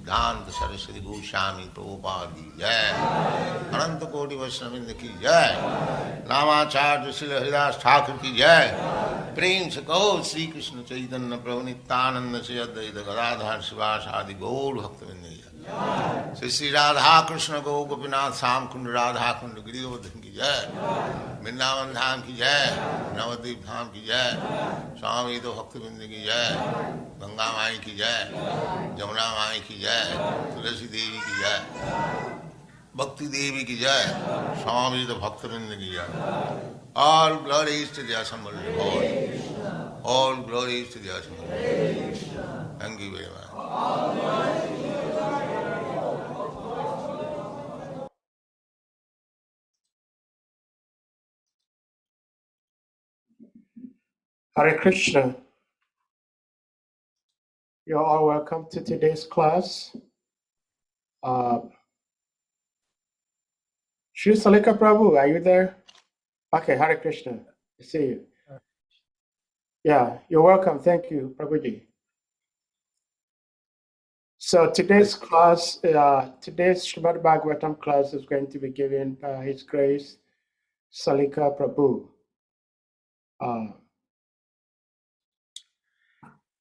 सिद्धांत सरस्वती गोस्वामी प्रभुपाद की जय, अनंत कोटि वैष्णववृंद की जय, रामाचार्य श्री हरिदास ठाकुर की जय। प्रेम से कहो श्री कृष्ण चैतन्य प्रभु नित्यानंद से अद्वैत गदाधर शिवास आदि गौर भक्तवृंद की जय। श्री श्री राधा कृष्ण गौ गोपीनाथ श्याम कुंड राधा कुंड गिरिवर्धन की जय, वृंदावन धाम की जय, नवद्वीप धाम की जय, स्वामी तो भक्तवृंद की जय, गंगा माई की जय, जमुना माई की जय, तुलसी देवी की जय, भक्ति देवी की जय, स्वामी तो भक्तवृंद की जय। All glories to the assembled Lord. All glories to the assembled Lord. Thank you very much. Hare Krishna. You're all welcome to today's class. Shri Salika Prabhu, are you there? Okay, Hare Krishna. I see you. Yeah, you're welcome. Thank you, Prabhuji. So today's class, today's Srimad Bhagavatam class is going to be given by His Grace Salika Prabhu.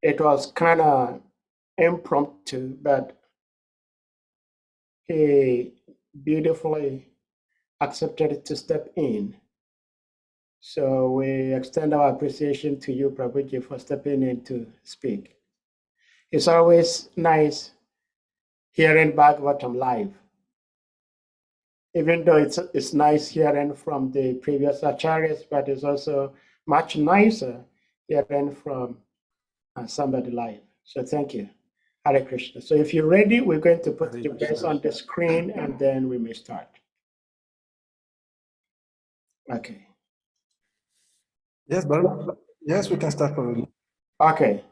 It was kind of impromptu, but he beautifully accepted to step in. So we extend our appreciation to you, Prabhuji, for stepping in to speak. It's always nice hearing Bhagavatam live, even though it's nice hearing from the previous acharyas, but it's also much nicer hearing from somebody live. So thank you. Hare Krishna. So if you're ready, we're going to put the verse on the screen and then we may start. Okay. Yes, Baruch. Yes, we can start already. Okay.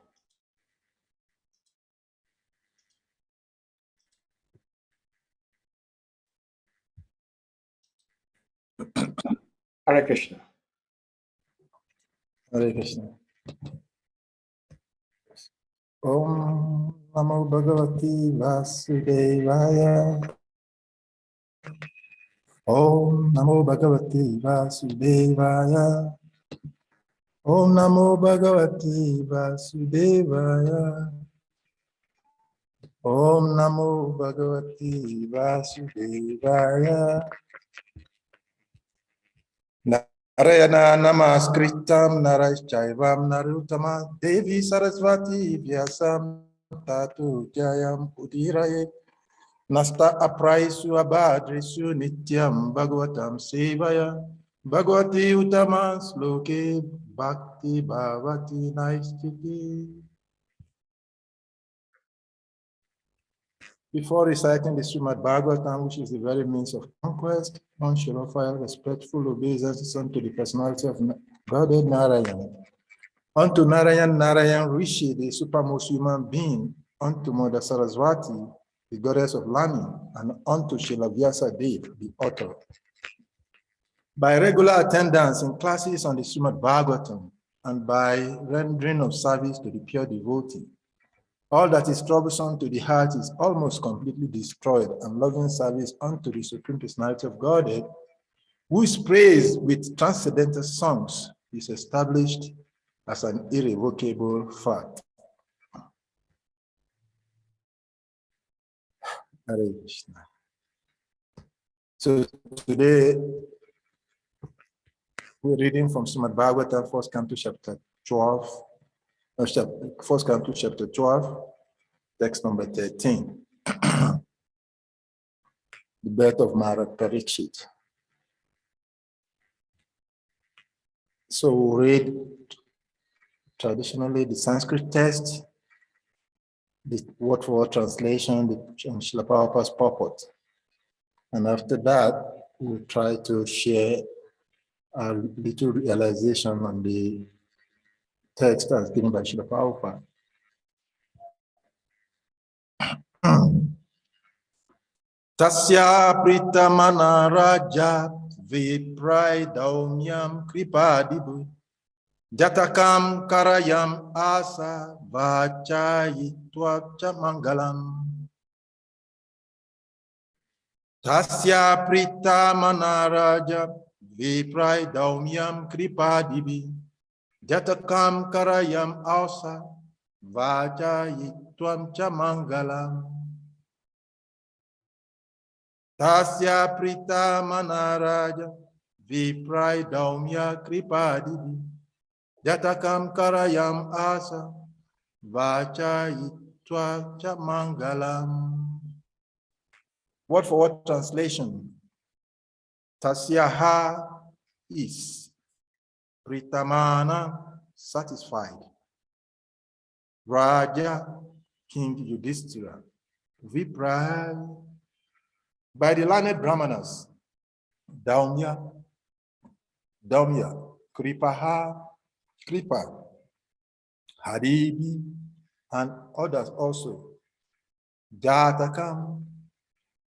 Hare Krishna. Hare Krishna. Om Namo Bhagavati Vasudevaya. Om Namo Bhagavati Vasudevaya. Om Namo Bhagavati Vasudevaya. Om Namo Bhagavati Vasudevaya. Narayana Namaskritam Narayachaivam Naruttama Devi Saraswati Vyasam Tatu Jayam Udiraye Nasta Apraisu Abhadrisu Nityam Bhagavatam Sevaya Bhagavati Uttama Sloke Bhakti Bhavati Naistiti. Before reciting the Srimad Bhagavatam, which is the very means of conquest, one should offer respectful obeisance unto the personality of Godhead Narayana. Unto Narayan, Narayan Rishi, the supermost human being, unto Mother Saraswati, the goddess of learning, and unto Srila Vyasa Dev, the author. By regular attendance in classes on the Srimad Bhagavatam, and by rendering of service to the pure devotee, all that is troublesome to the heart is almost completely destroyed, and loving service unto the Supreme Personality of Godhead, who is praised with transcendental songs, is established as an irrevocable fact. Hare Krishna. So today we're reading from Srimad Bhagavatam, first Canto, chapter 12. First Canto, chapter 12, text number 13. The birth of Maharaj Parikshit. So we read traditionally the Sanskrit text, the word-for-word translation, the Srila Prabhupada's purport. And after that, we'll try to share a little realization on the text as given by Srila Prabhupada. Tasya pritamana raja viprai daumyam kripadibu jatakam karayam asa vachayitva cha mangalam. Tasya pritamana raja viprai daumyam kripadibi jatakam karayam asa vachayitva cha mangalam. Tasya prita manaraja viprai daumya kripadibi jatakam karayam asa vachayitva cha mangalam. Word for word translation. Tasyaha is pritamana, satisfied. Raja, King Yudhishthira. Viprai, by the learned Brahmanas, Daumya, Kripaha, Kripa, Haribi, and others also. Jatakam,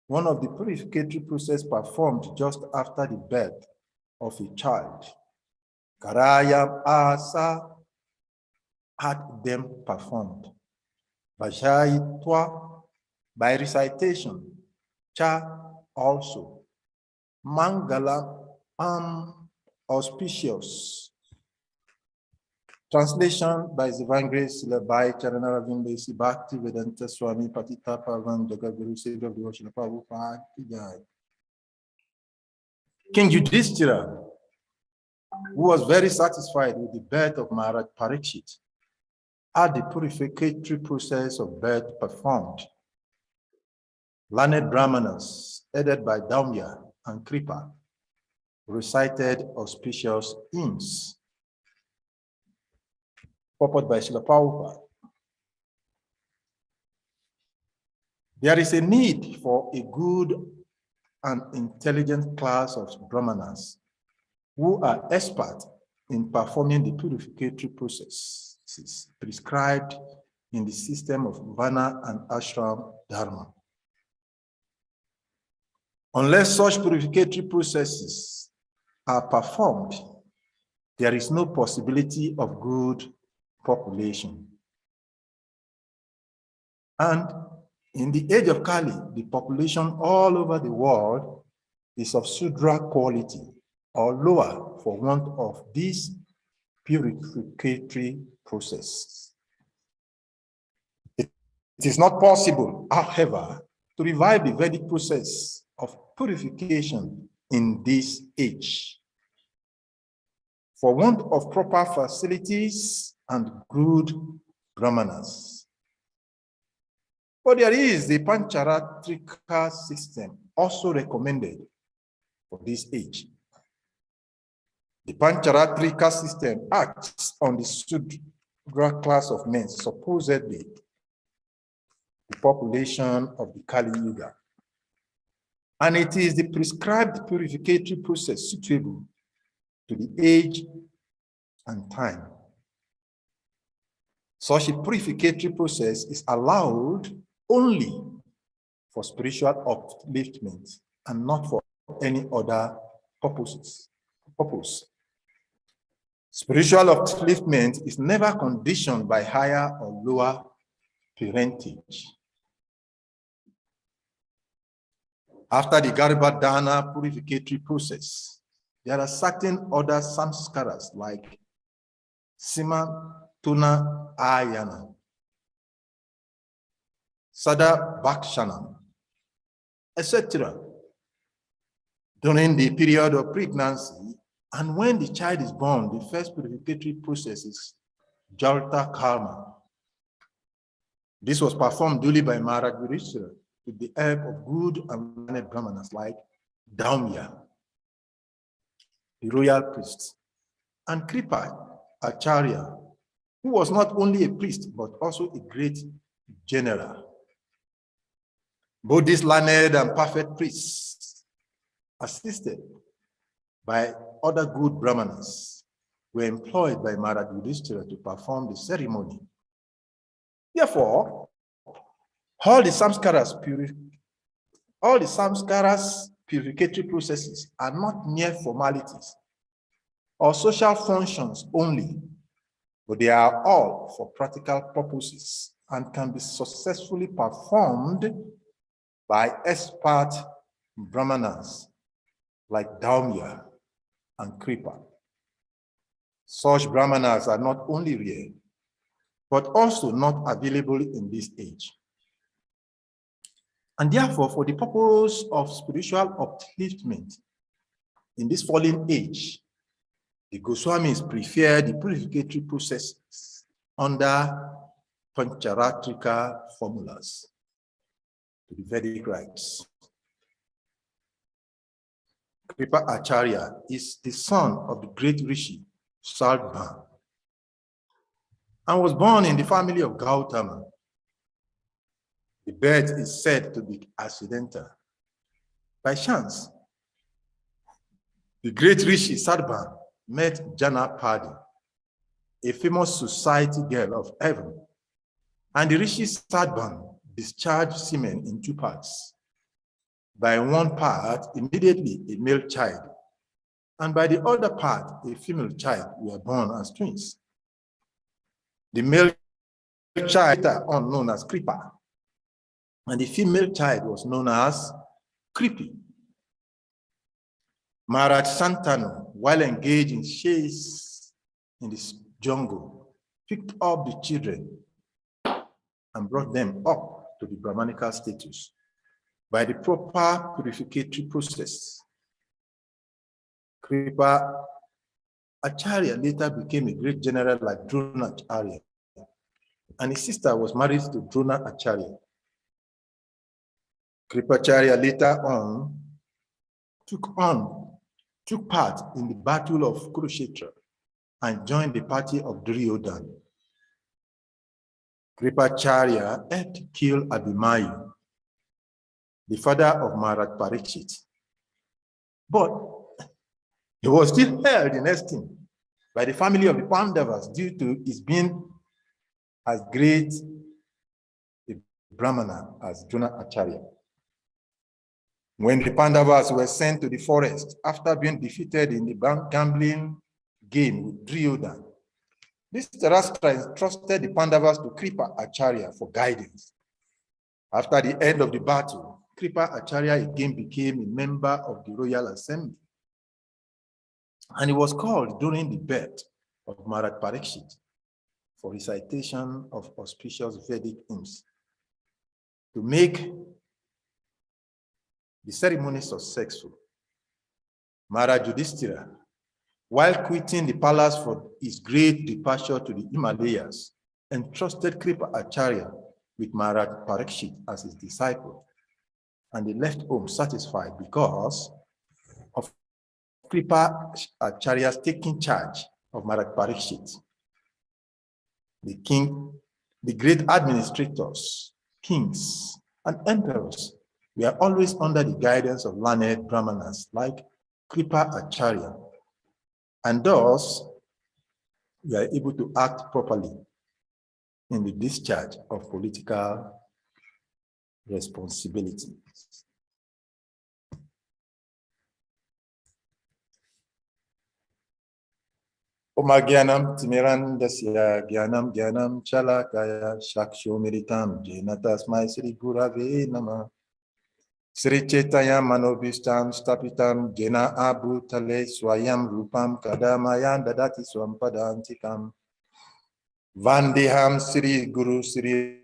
one of the purificatory process performed just after the birth of a child. Karayam Asa had them performed. Vajayitwa, by recitation. Cha also. Mangala, auspicious. Translation by His Divine Grace, by Charanara Vindesi Bhakti Vedanta Swami Patita Pavan Jagaguru Savior of the Ocean Prabhupada. King Yudhishthira, who was very satisfied with the birth of Maharaj Parikshit, had the purificatory process of birth performed. Learned Brahmanas, headed by Daumya and Kripa, recited auspicious hymns. Purport by Srila Prabhupada. There is a need for a good and intelligent class of Brahmanas who are expert in performing the purificatory processes prescribed in the system of Varna and Ashram Dharma. Unless such purificatory processes are performed, there is no possibility of good population. And in the age of Kali, the population all over the world is of Sudra quality or lower for want of this purificatory process. It is not possible, however, to revive the Vedic process of purification in this age for want of proper facilities and good brahmanas. But there is the Pancharatrika system also recommended for this age. The Pancharatrika system acts on the Sudra class of men, supposedly the population of the Kali Yuga. And it is the prescribed purificatory process suitable to the age and time. Such a purificatory process is allowed only for spiritual upliftment and not for any other purpose. Spiritual upliftment is never conditioned by higher or lower parentage. After the Garbhadana purificatory process, there are certain other samskaras like Sima Tuna Ayana, Sada Bhakshanam, etc. during the period of pregnancy, and when the child is born, the first purificatory process is Jalta Karma. This was performed duly by Maharaj Yudhishthira with the help of good and learned brahmanas like Daumya, the royal priest, and Kripa Acharya, who was not only a priest but also a great general. Both these learned and perfect priests, assisted by other good brahmanas, were employed by Maharaj Yudhishthira to perform the ceremony. Therefore, all the samskaras purificatory processes are not mere formalities or social functions only, but they are all for practical purposes and can be successfully performed by expert brahmanas like Daumya and Kripa. Such brahmanas are not only rare, but also not available in this age. And therefore, for the purpose of spiritual upliftment in this fallen age, the Goswamis prefer the purificatory processes under Pancharatrika formulas to the Vedic rites. Kripa Acharya is the son of the great Rishi Sardhan and was born in the family of Gautama. The birth is said to be accidental. By chance, the great Rishi Sardhan met Janapadi, a famous society girl of heaven, and the Rishi Sardhan discharged semen in two parts. By one part, immediately a male child, and by the other part, a female child were born as twins. The male child later on known as Kripa, and the female child was known as Kripi. Maharaj Santanu, while engaged in chase in the jungle, picked up the children and brought them up to the Brahmanical status by the proper purificatory process. Kripa Acharya later became a great general like Drona Acharya, and his sister was married to Drona Acharya. Kripa Acharya later on took part in the Battle of Kurukshetra and joined the party of Duryodhana. Kripa Acharya helped kill Abhimanyu, the father of Maharaj Parikshit. But he was still held in esteem by the family of the Pandavas due to his being as great a Brahmana as Drona Acharya. When the Pandavas were sent to the forest after being defeated in the gambling game with Duryodhana. This Dhritarashtra entrusted the Pandavas to Kripa Acharya for guidance. After the end of the battle, Kripa Acharya again became a member of the royal assembly. And he was called during the birth of Maharaj Parikshit for recitation of auspicious Vedic hymns. To make the ceremony successful, Maharaj Yudhishthira, while quitting the palace for his great departure to the Himalayas, entrusted Kripa Acharya with Maharaj Parikshit as his disciple. And they left home satisfied because of Kripa Acharya's taking charge of Maharaj Parikshit. The king, the great administrators, kings, and emperors were always under the guidance of learned brahmanas like Kripa Acharya, and thus we are able to act properly in the discharge of political responsibility. Omagyanam timirandasya gyanam gyanam chalakaya shaksho miritam jena tasmai Sri Gurave Namah. Sri Chaitanya Manobhishtam Stapitam Jena Abhutale Swayam Rupam Kadamayan Dadati Swampadantikam Vandeham Sri Guru Sri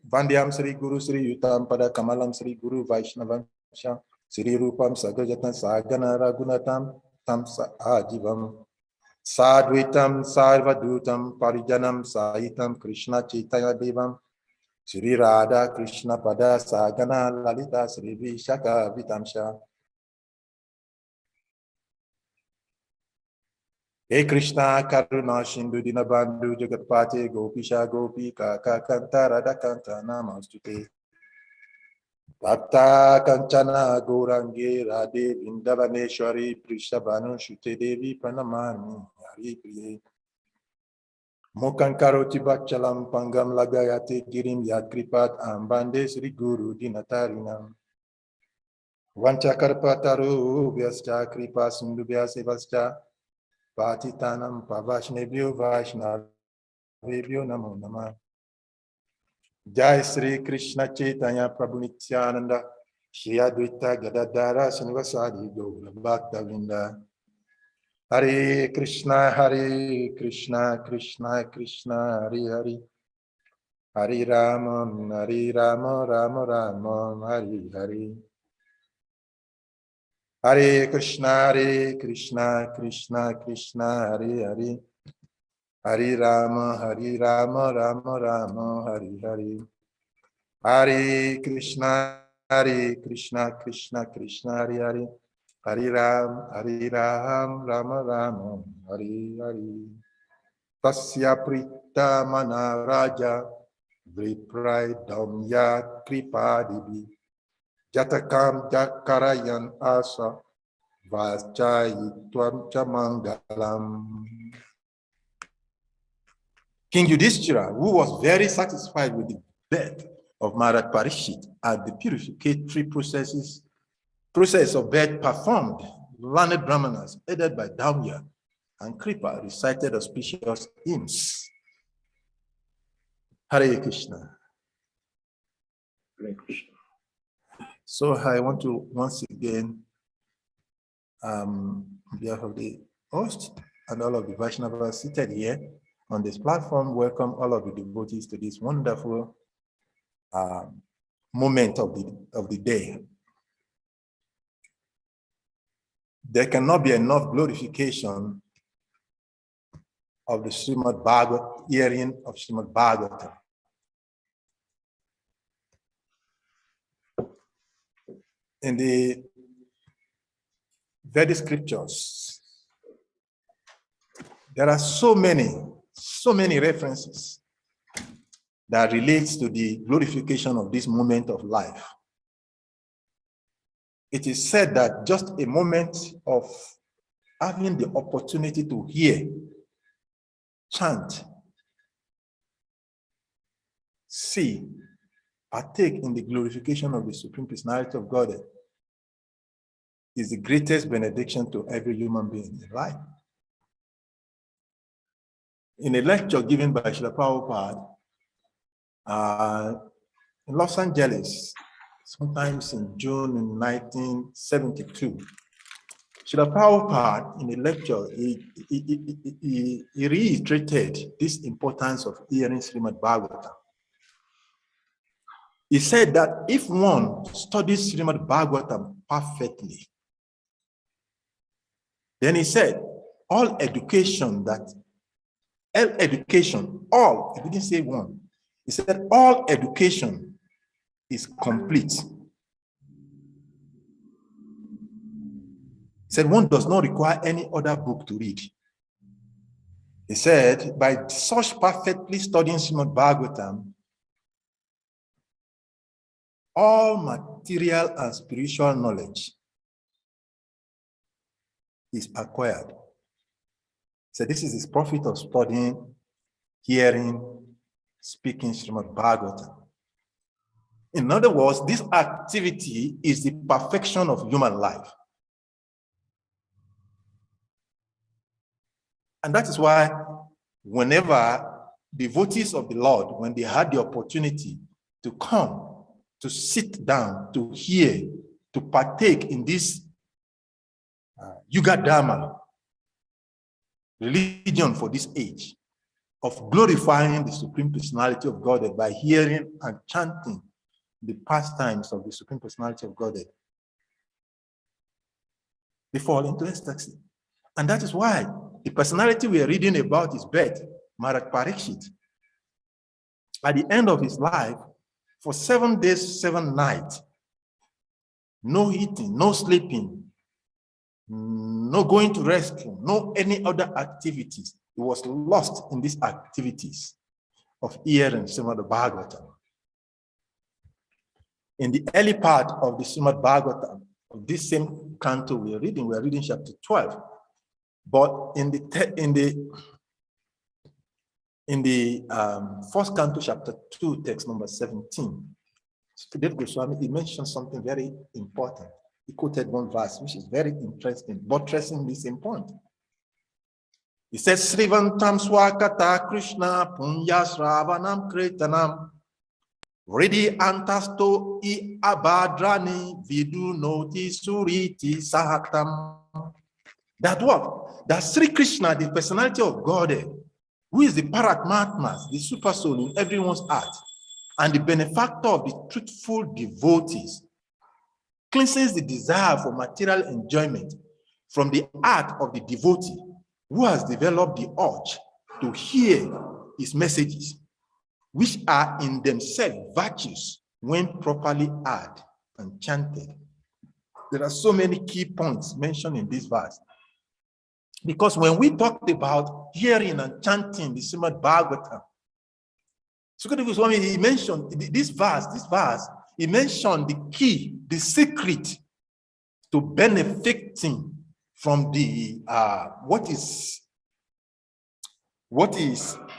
Vandeham Sri Guru Sri Yutam Pada Kamalam Sri Guru Vaishnavam Sri Rupam Sagajatan Sagana Ragunatam Tam Ajivam Sadvitam Sarvadutam Parijanam Saitam Krishna Chaitanya Devam Sri Radha Krishna Pada Sagana Lalita Sri Vishaka Vitamsha. He Krishna Karuna Shindu Dinabandhu Jagatpate Gopisha Gopika Kakanta Radha Kanta Namastute. Bhakta Kanchana Gourangi Radhe Vindavaneshwari Prishabhanu Shute Devi Pranamani Hari Priye. Mokankaroti Bachalam Pangam Lagayate Girim Yadkripat Ambande Sri Guru Dinatarinam. Vanchakarpataru Vyascha Kripa Sindubhya Sevascha Patitanam Pavashnebhyo Vaishnavebhyo Namo Namah. Jai Sri Krishna Chaitanya Prabhu Nityananda Shri Advaita Gadadhara Srivasadi Gaura Bhakta Vrinda. Hare Krishna Krishna Krishna Hare Hare Hare Rama Rama Rama Hare Hare. Hare Krishna Krishna Krishna Hare Hare Hare Rama Rama Rama Hare Hare. Hare Krishna Krishna Hare Hare Hare Ram Rama Rama Hare Hare. Tasya Prita Mana Raja Vipraidam Yat Kripadibi Jatakam Jakarayan Asa Vaschayitvam Chamangalam. King Yudhishthira, who was very satisfied with the birth of Maharaj Parikshit and the purificatory process of birth performed, learned brahmanas aided by Damya and Kripa recited auspicious hymns. Hare Krishna. Hare Krishna. So I want to once again, on behalf of the host and all of the Vaishnavas seated here on this platform, welcome all of the devotees to this wonderful moment of the day. There cannot be enough glorification of the Srimad Bhagavatam, hearing of Srimad Bhagavatam. In the Vedic scriptures, there are so many references that relates to the glorification of this moment of life. It is said that just a moment of having the opportunity to hear, chant, see, partake in the glorification of the Supreme Personality of Godhead is the greatest benediction to every human being in life. In a lecture given by Srila Prabhupada in Los Angeles, sometimes in June in 1972, Srila Prabhupada, in a lecture, he reiterated this importance of hearing Srimad Bhagavatam. He said that if one studies Srimad Bhagavatam perfectly, then he said, all education, he didn't say one, he said all education is complete. He said one does not require any other book to read. He said, by such perfectly studying Srimad Bhagavatam, all material and spiritual knowledge is acquired. So this is his profit of studying, hearing, speaking Srimad Bhagavatam. In other words, this activity is the perfection of human life. And that is why whenever devotees of the Lord, when they had the opportunity to come, to sit down, to hear, to partake in this Yuga Dharma, religion for this age, of glorifying the Supreme Personality of Godhead by hearing and chanting the pastimes of the Supreme Personality of Godhead, they fall into ecstasy. And that is why the personality we are reading about is birth, Maharaj Parikshit. At the end of his life, for 7 days, 7 nights, no eating, no sleeping, no going to restroom, no any other activities. He was lost in these activities of hearing Srimad Bhagavatam. In the early part of the Srimad Bhagavatam, of this same canto we are reading chapter 12. But in the first canto, chapter 2, text number 17, Sukadeva Goswami, he mentioned something very important. He quoted one verse, which is very interesting, buttressing this same point. He says, Srivantam Swakata Krishna Punyas Ravanam Kretanam Ridi Antasto I Abadrani Vidu Noti Suriti Sahatam. That what? That Sri Krishna, the personality of Godhead, who is the Paratmatmas, the super soul in everyone's heart, and the benefactor of the truthful devotees, cleanses the desire for material enjoyment from the heart of the devotee who has developed the urge to hear his messages, which are in themselves virtues when properly heard and chanted. There are so many key points mentioned in this verse. Because when we talked about hearing and chanting the Srimad Bhagavatam, Sukadeva Goswami, he mentioned this verse, he mentioned the key, the secret to benefiting from the what is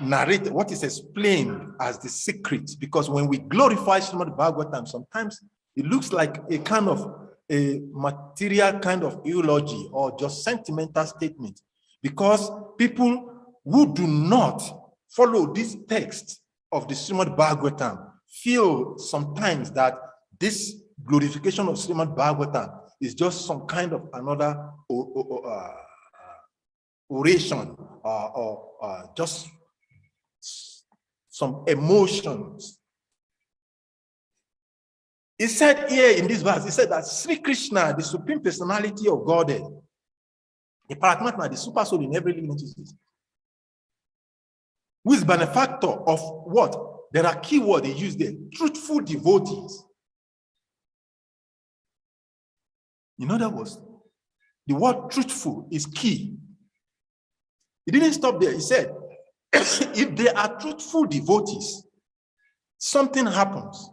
narrated, what is explained as the secret. Because when we glorify Srimad Bhagavatam, sometimes it looks like a kind of a material kind of eulogy or just sentimental statement, because people who do not follow this text of the Srimad Bhagavatam feel sometimes that this glorification of Srimad Bhagavatam is just some kind of another oration or just some emotions. He said here in this verse, he said that Sri Krishna, the Supreme Personality of Godhead, the Paratmatma, the super soul in every living entity, who is benefactor of what? There are key words he used there, truthful devotees. In other words, the word truthful is key. He didn't stop there. He said, if they are truthful devotees, something happens.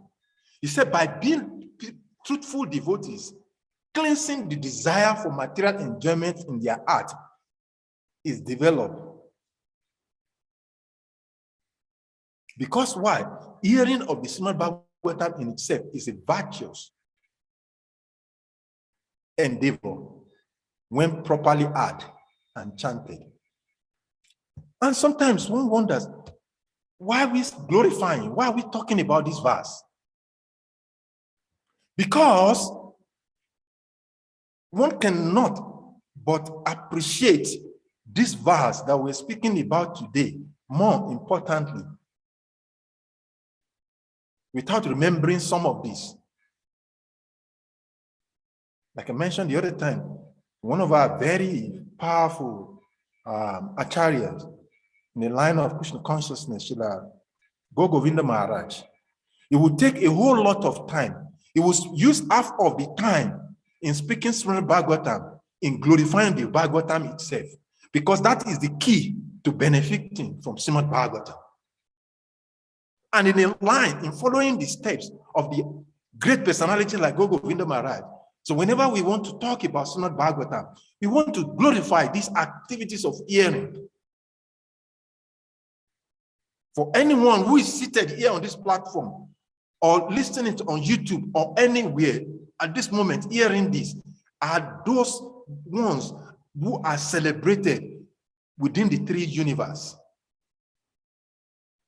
He said, by being truthful devotees, cleansing the desire for material enjoyment in their heart is developed. Because why? Hearing of the Srimad Bhagavatam in itself is a virtuous. endeavor when properly heard and chanted. And sometimes one wonders, why are we glorifying? Why are we talking about this verse? Because one cannot but appreciate this verse that we're speaking about today, more importantly, without remembering some of this. Like I mentioned the other time, one of our very powerful acharyas in the line of Krishna consciousness, Srila Govinda Maharaj, it would take a whole lot of time. He would use half of the time in speaking Srimad Bhagavatam, in glorifying the Bhagavatam itself, because that is the key to benefiting from Srimad Bhagavatam. And in a line, in following the steps of the great personality like Govinda Maharaj, so whenever we want to talk about Srimad Bhagavatam, we want to glorify these activities of hearing. For anyone who is seated here on this platform or listening to on YouTube or anywhere at this moment hearing this, are those ones who are celebrated within the three universe,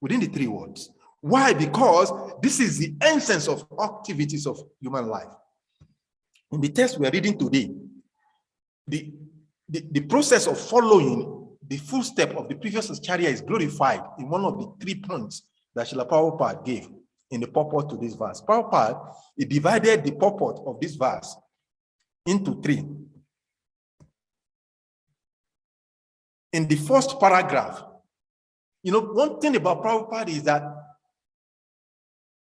within the three worlds. Why? Because this is the essence of activities of human life. In the text we are reading today, the process of following the full step of the previous acharya is glorified in one of the 3 points that Srila Prabhupada gave in the purport to this verse. Prabhupada, he divided the purport of this verse into 3. In the first paragraph, one thing about Prabhupada is that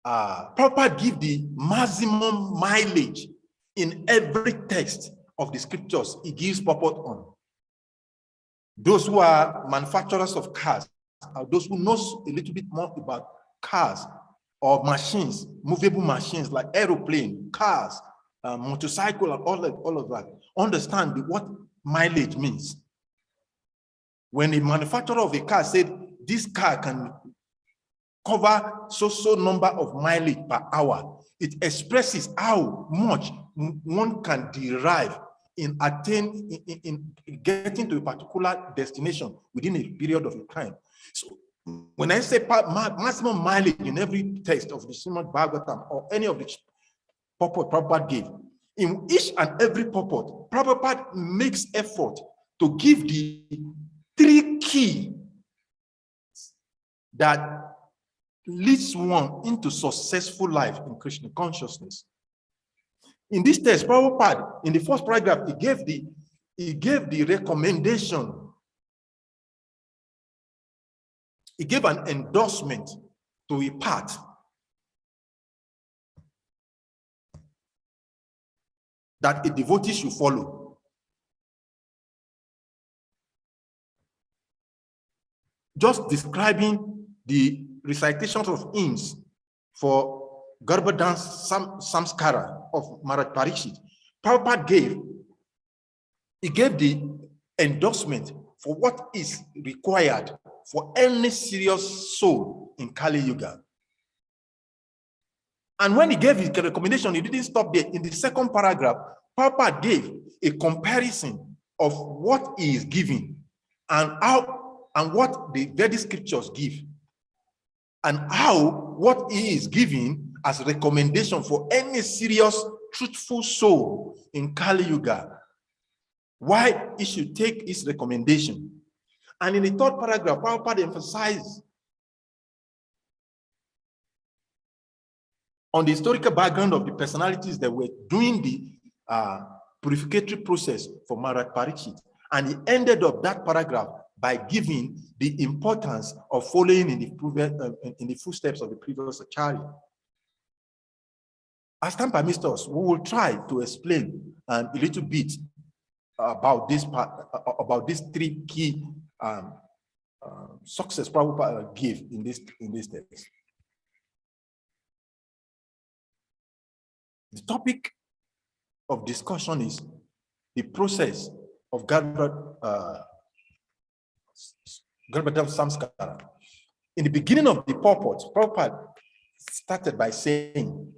Prabhupada gives the maximum mileage in every text of the scriptures he gives purport on. Those who are manufacturers of cars, or those who knows a little bit more about cars or machines, movable machines like aeroplane, cars, motorcycle, and all of that, understand what mileage means. When the manufacturer of a car said this car can cover so number of mileage per hour, it expresses how much one can derive in getting to a particular destination within a period of time. So when I say maximum mileage in every text of the Srimad Bhagavatam or any of the purport Prabhupada gave, in each and every purport, Prabhupada makes effort to give the 3 keys that leads one into successful life in Krishna consciousness. In this text, Prabhupada, in the first paragraph, he gave the recommendation. He gave an endorsement to a path that a devotee should follow. Just describing the recitations of hymns for Garbhadan Samskara of Maharaj Parikshit, Prabhupada gave the endorsement for what is required for any serious soul in Kali Yuga. And when he gave his recommendation, he didn't stop there. In the second paragraph, Prabhupada gave a comparison of what he is giving and what the Vedic scriptures give, and how what he is giving as recommendation for any serious, truthful soul in Kali Yuga, why he should take his recommendation. And in the third paragraph, Prabhupada emphasized on the historical background of the personalities that were doing the purificatory process for Maharaj Parikshit. And he ended up that paragraph by giving the importance of following in the footsteps of the previous acharya. As time permits us, we will try to explain a little bit about this part, about these 3 key success Prabhupada gave in this text. The topic of discussion is the process of Garbhadan Samskara. In the beginning of the purport, Prabhupada started by saying,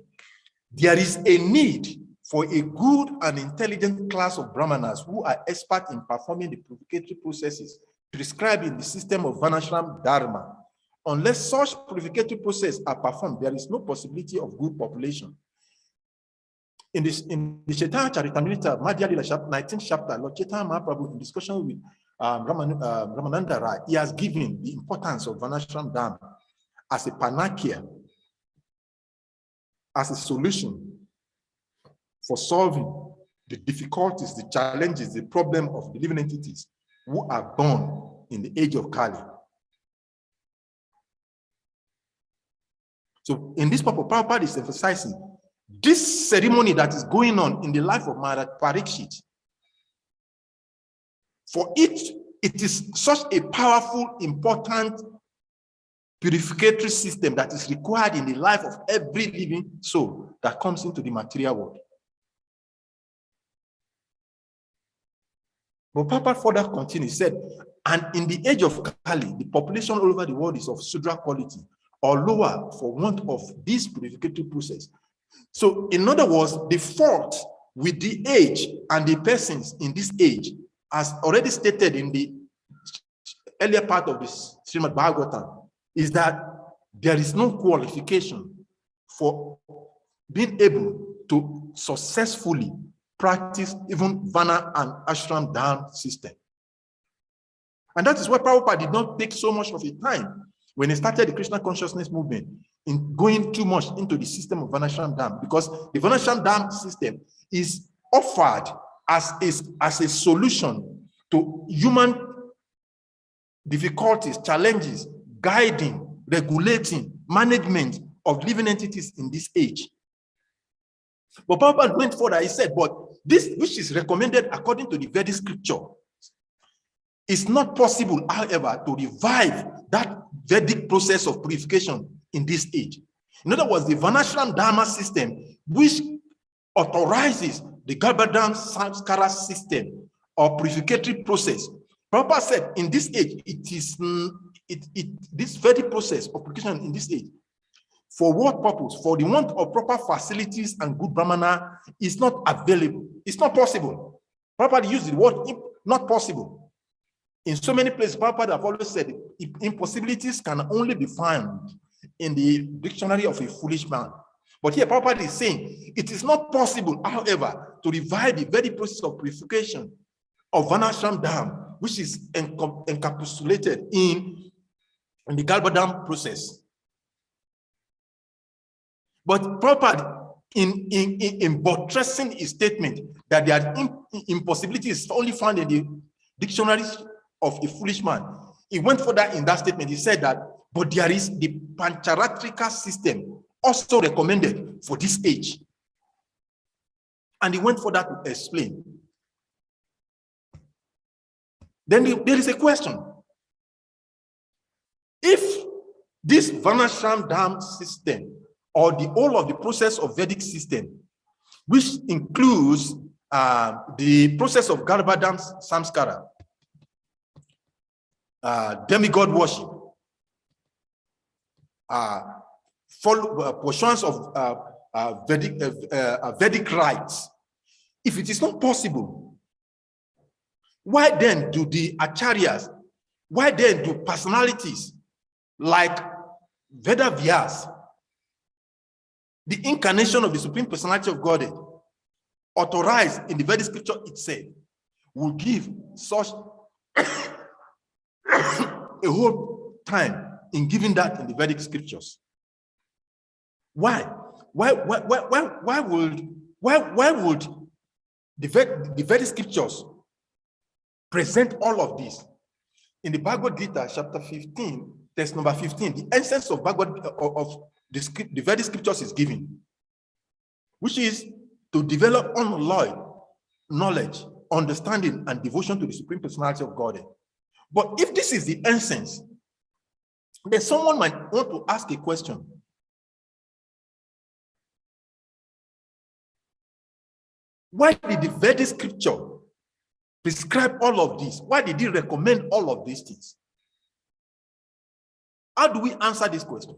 there is a need for a good and intelligent class of brahmanas who are expert in performing the purificatory processes prescribed in the system of Varnashram Dharma. Unless such purificatory processes are performed, there is no possibility of good population. In the Chaitanya Charitamrita, Madhya Lila 19th chapter, Lord Chaitanya Mahaprabhu, in discussion with Ramananda Rai, he has given the importance of Varnashram Dharma as a panacea, as a solution for solving the difficulties, the challenges, the problem of the living entities who are born in the age of Kali. So in this purpose, Prabhupada is emphasizing this ceremony that is going on in the life of Maharaj Parikshit. For it is such a powerful, important purificatory system that is required in the life of every living soul that comes into the material world. But Papa further continues, said, and in the age of Kali, the population all over the world is of Sudra quality or lower for want of this purificatory process. So, in other words, the fault with the age and the persons in this age, as already stated in the earlier part of this Srimad Bhagavatam, is that there is no qualification for being able to successfully practice even Varna and Ashram Dharma system. And that is why Prabhupada did not take so much of a time when he started the Krishna consciousness movement in going too much into the system of Varnashram Dharma, because the Varnashram Dharma system is offered as a solution to human difficulties, challenges, guiding, regulating, management of living entities in this age. But Prabhupada went further. He said, but this which is recommended according to the Vedic scripture is not possible, however, to revive that Vedic process of purification in this age. In other words, the Varnashram Dharma system, which authorizes the Garbhadam Samskara system or purificatory process, Prabhupada said in this age, this Vedic process of purification in this age, for what purpose? For the want of proper facilities and good brahmana is not available. It's not possible. Prabhupada used the word not possible. In so many places, Prabhupada have always said impossibilities can only be found in the dictionary of a foolish man. But here Prabhupada is saying it is not possible, however, to revive the very process of purification of Varnashram Dharma, which is encapsulated in the Garbhadam process. But Prabhupada, in buttressing his statement that there are impossibilities only found in the dictionaries of a foolish man, he went further in that statement. He said that, but there is the Pancharatrika system also recommended for this age. And he went further to explain. Then there is a question. If this Varnashram Dharma system, or the whole of the process of Vedic system, which includes the process of Garbhadam Samskara, demigod worship, portions of Vedic rites, if it is not possible, why then do the acharyas, why then do personalities like Veda Vyas, the incarnation of the Supreme Personality of Godhead, authorized in the Vedic scripture itself, will give such a whole time in giving that in the Vedic scriptures? Why? Why would the Vedic scriptures present all of this? In the Bhagavad Gita, chapter 15, text number 15, the essence of the Vedic scriptures is given, which is to develop unalloyed knowledge, understanding, and devotion to the Supreme Personality of Godhead. But if this is the essence, then someone might want to ask a question. Why did the Vedic scripture prescribe all of this? Why did he recommend all of these things? How do we answer this question?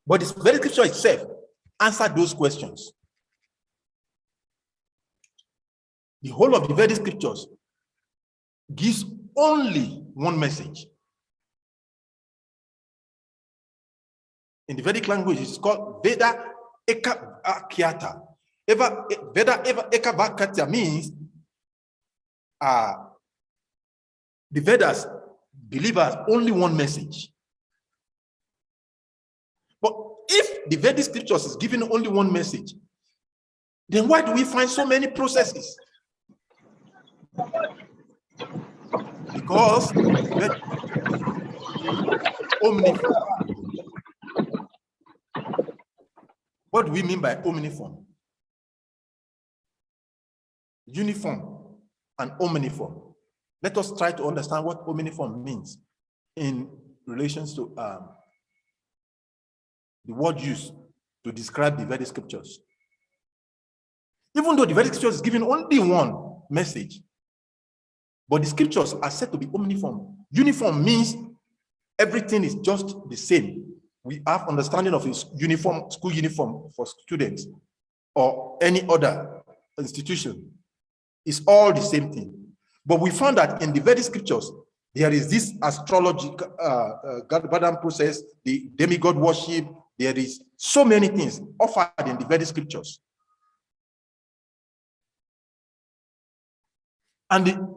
But the Vedic scripture itself answered those questions. The whole of the Vedic scriptures gives only one message. In the Vedic language, it's called Veda Ekavakyata. Veda Ekavakyata means the Vedas delivers only one message. But if the Vedic scriptures is giving only one message, then why do we find so many processes? Because omniform. What do we mean by omniform? Uniform and omniform. Let us try to understand what omniform means in relation to the word used to describe the Vedic scriptures. Even though the Vedic scriptures is giving only one message, but the scriptures are said to be omniform. Uniform means everything is just the same. We have understanding of his uniform, school uniform for students or any other institution. It's all the same thing. But we found that in the Vedic scriptures, there is this astrological Bhagavatam process, the demigod worship. There is so many things offered in the Vedic scriptures. And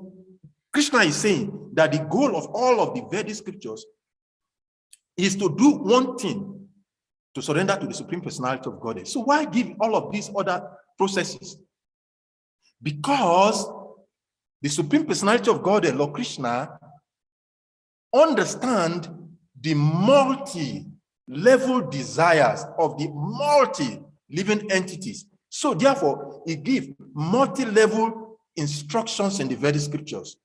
Krsna is saying that the goal of all of the Vedic scriptures is to do one thing, to surrender to the Supreme Personality of Godhead. So why give all of these other processes? Because the Supreme Personality of Godhead, Lord Krishna, understand the multi-level desires of the multi-living entities. So therefore, he gives multi-level instructions in the Vedic scriptures.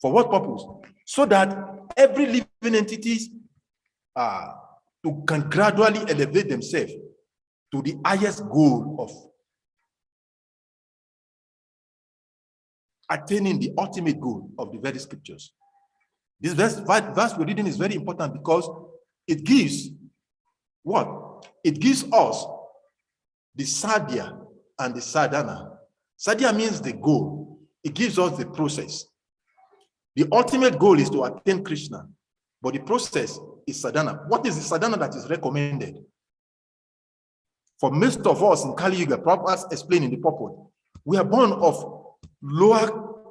For what purpose? So that every living entities can gradually elevate themselves to the highest goal of attaining the ultimate goal of the Vedic scriptures. This verse we're reading is very important because it gives what? It gives us the sadhya and the sadhana. Sadhya means the goal. It gives us the process. The ultimate goal is to attain Krishna, but the process is sadhana. What is the sadhana that is recommended? For most of us in Kali Yuga, Prabhupada has explained in the purport, we are born of lower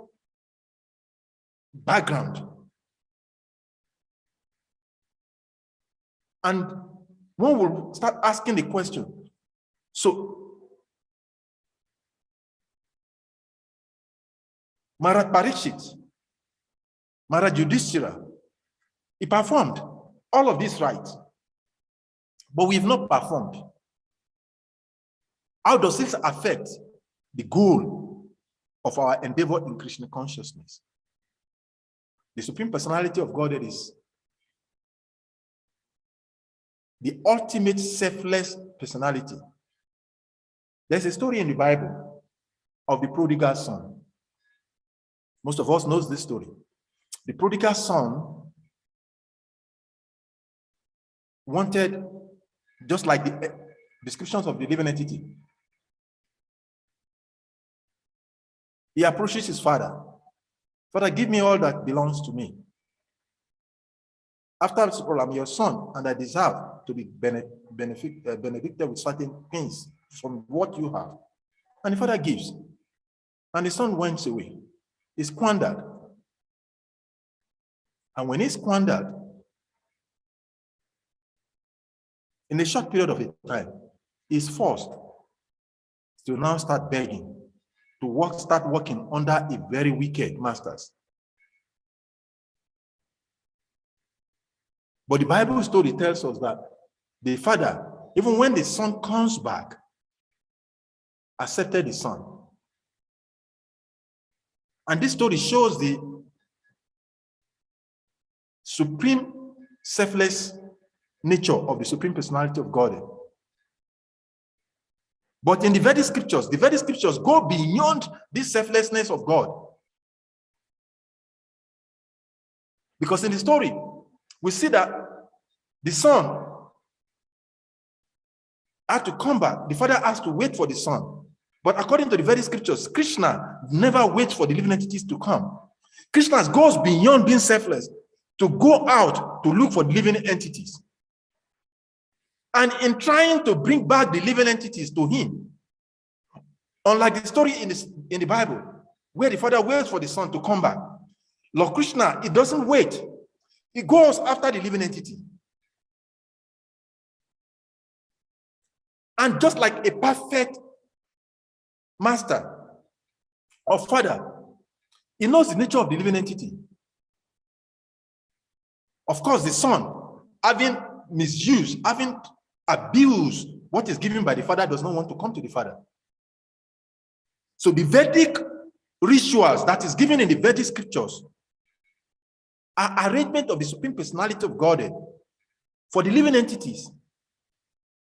background. And one will start asking the question, so Maharaj Parikshit, Maharaj Yudhishthira, he performed all of these rites, but we've not performed. How does this affect the goal of our endeavor in Krishna consciousness? The Supreme Personality of Godhead is the ultimate selfless personality. There's a story in the Bible of the prodigal son. Most of us knows this story. The prodigal son wanted, just like the descriptions of the living entity, he approaches his father. Father, give me all that belongs to me. After all, I'm your son, and I deserve to be benefacted with certain things from what you have. And the father gives. And the son went away. He squandered. And when he squandered, in a short period of time, he's forced to now start begging, to start working under a very wicked masters. But the Bible story tells us that the father, even when the son comes back, accepted the son. And this story shows the supreme selfless nature of the Supreme Personality of God. But in the Vedic scriptures go beyond this selflessness of God. Because in the story, we see that the son had to come back. The father has to wait for the son. But according to the very scriptures, Krishna never waits for the living entities to come. Krishna goes beyond being selfless to go out to look for the living entities. And in trying to bring back the living entities to him, unlike the story in the Bible, where the father waits for the son to come back, Lord Krishna, he doesn't wait. He goes after the living entity. And just like a perfect master or father, he knows the nature of the living entity. Of course, the son, having misused, having abused what is given by the father, does not want to come to the father. So the Vedic rituals that is given in the Vedic scriptures are arrangement of the Supreme Personality of Godhead for the living entities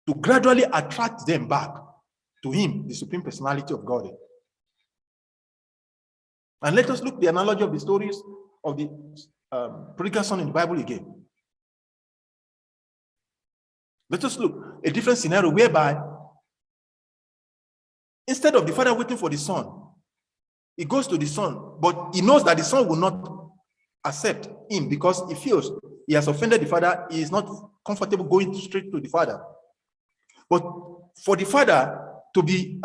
to gradually attract them back to him, the Supreme Personality of Godhead. And let us look at the analogy of the stories of the prodigal son in the Bible again. Let us look at a different scenario whereby instead of the father waiting for the son, he goes to the son, but he knows that the son will not accept him because he feels he has offended the father. He is not comfortable going straight to the father. But for the father to be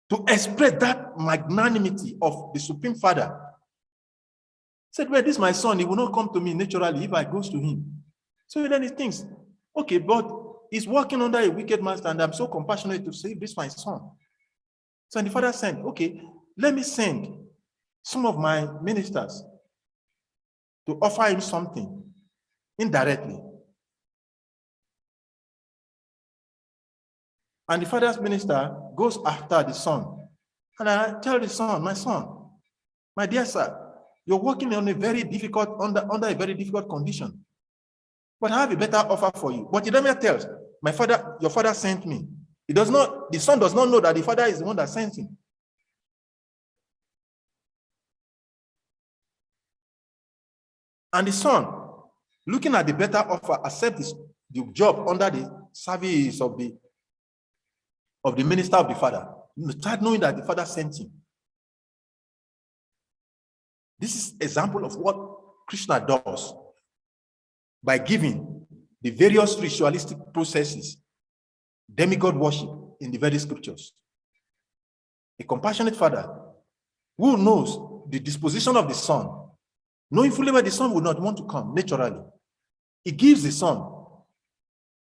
to express that magnanimity of the Supreme Father, said, well, this is my son, he will not come to me naturally if I goes to him. So then he thinks, okay, but he's working under a wicked master, and I'm so compassionate to save this my son. So the father said, okay, let me send some of my ministers to offer him something indirectly. And the father's minister goes after the son. And I tell the son, my dear sir, you're working on a very difficult, under a very difficult condition. But I have a better offer for you. But he never tells, your father sent me. The son does not know that the father is the one that sent him. And the son, looking at the better offer, accepts the job under the service of the minister of the father, start knowing that the father sent him. This is an example of what Krishna does by giving the various ritualistic processes, demigod worship in the Vedic scriptures. A compassionate father who knows the disposition of the son, knowing fully well the son would not want to come naturally, he gives the son,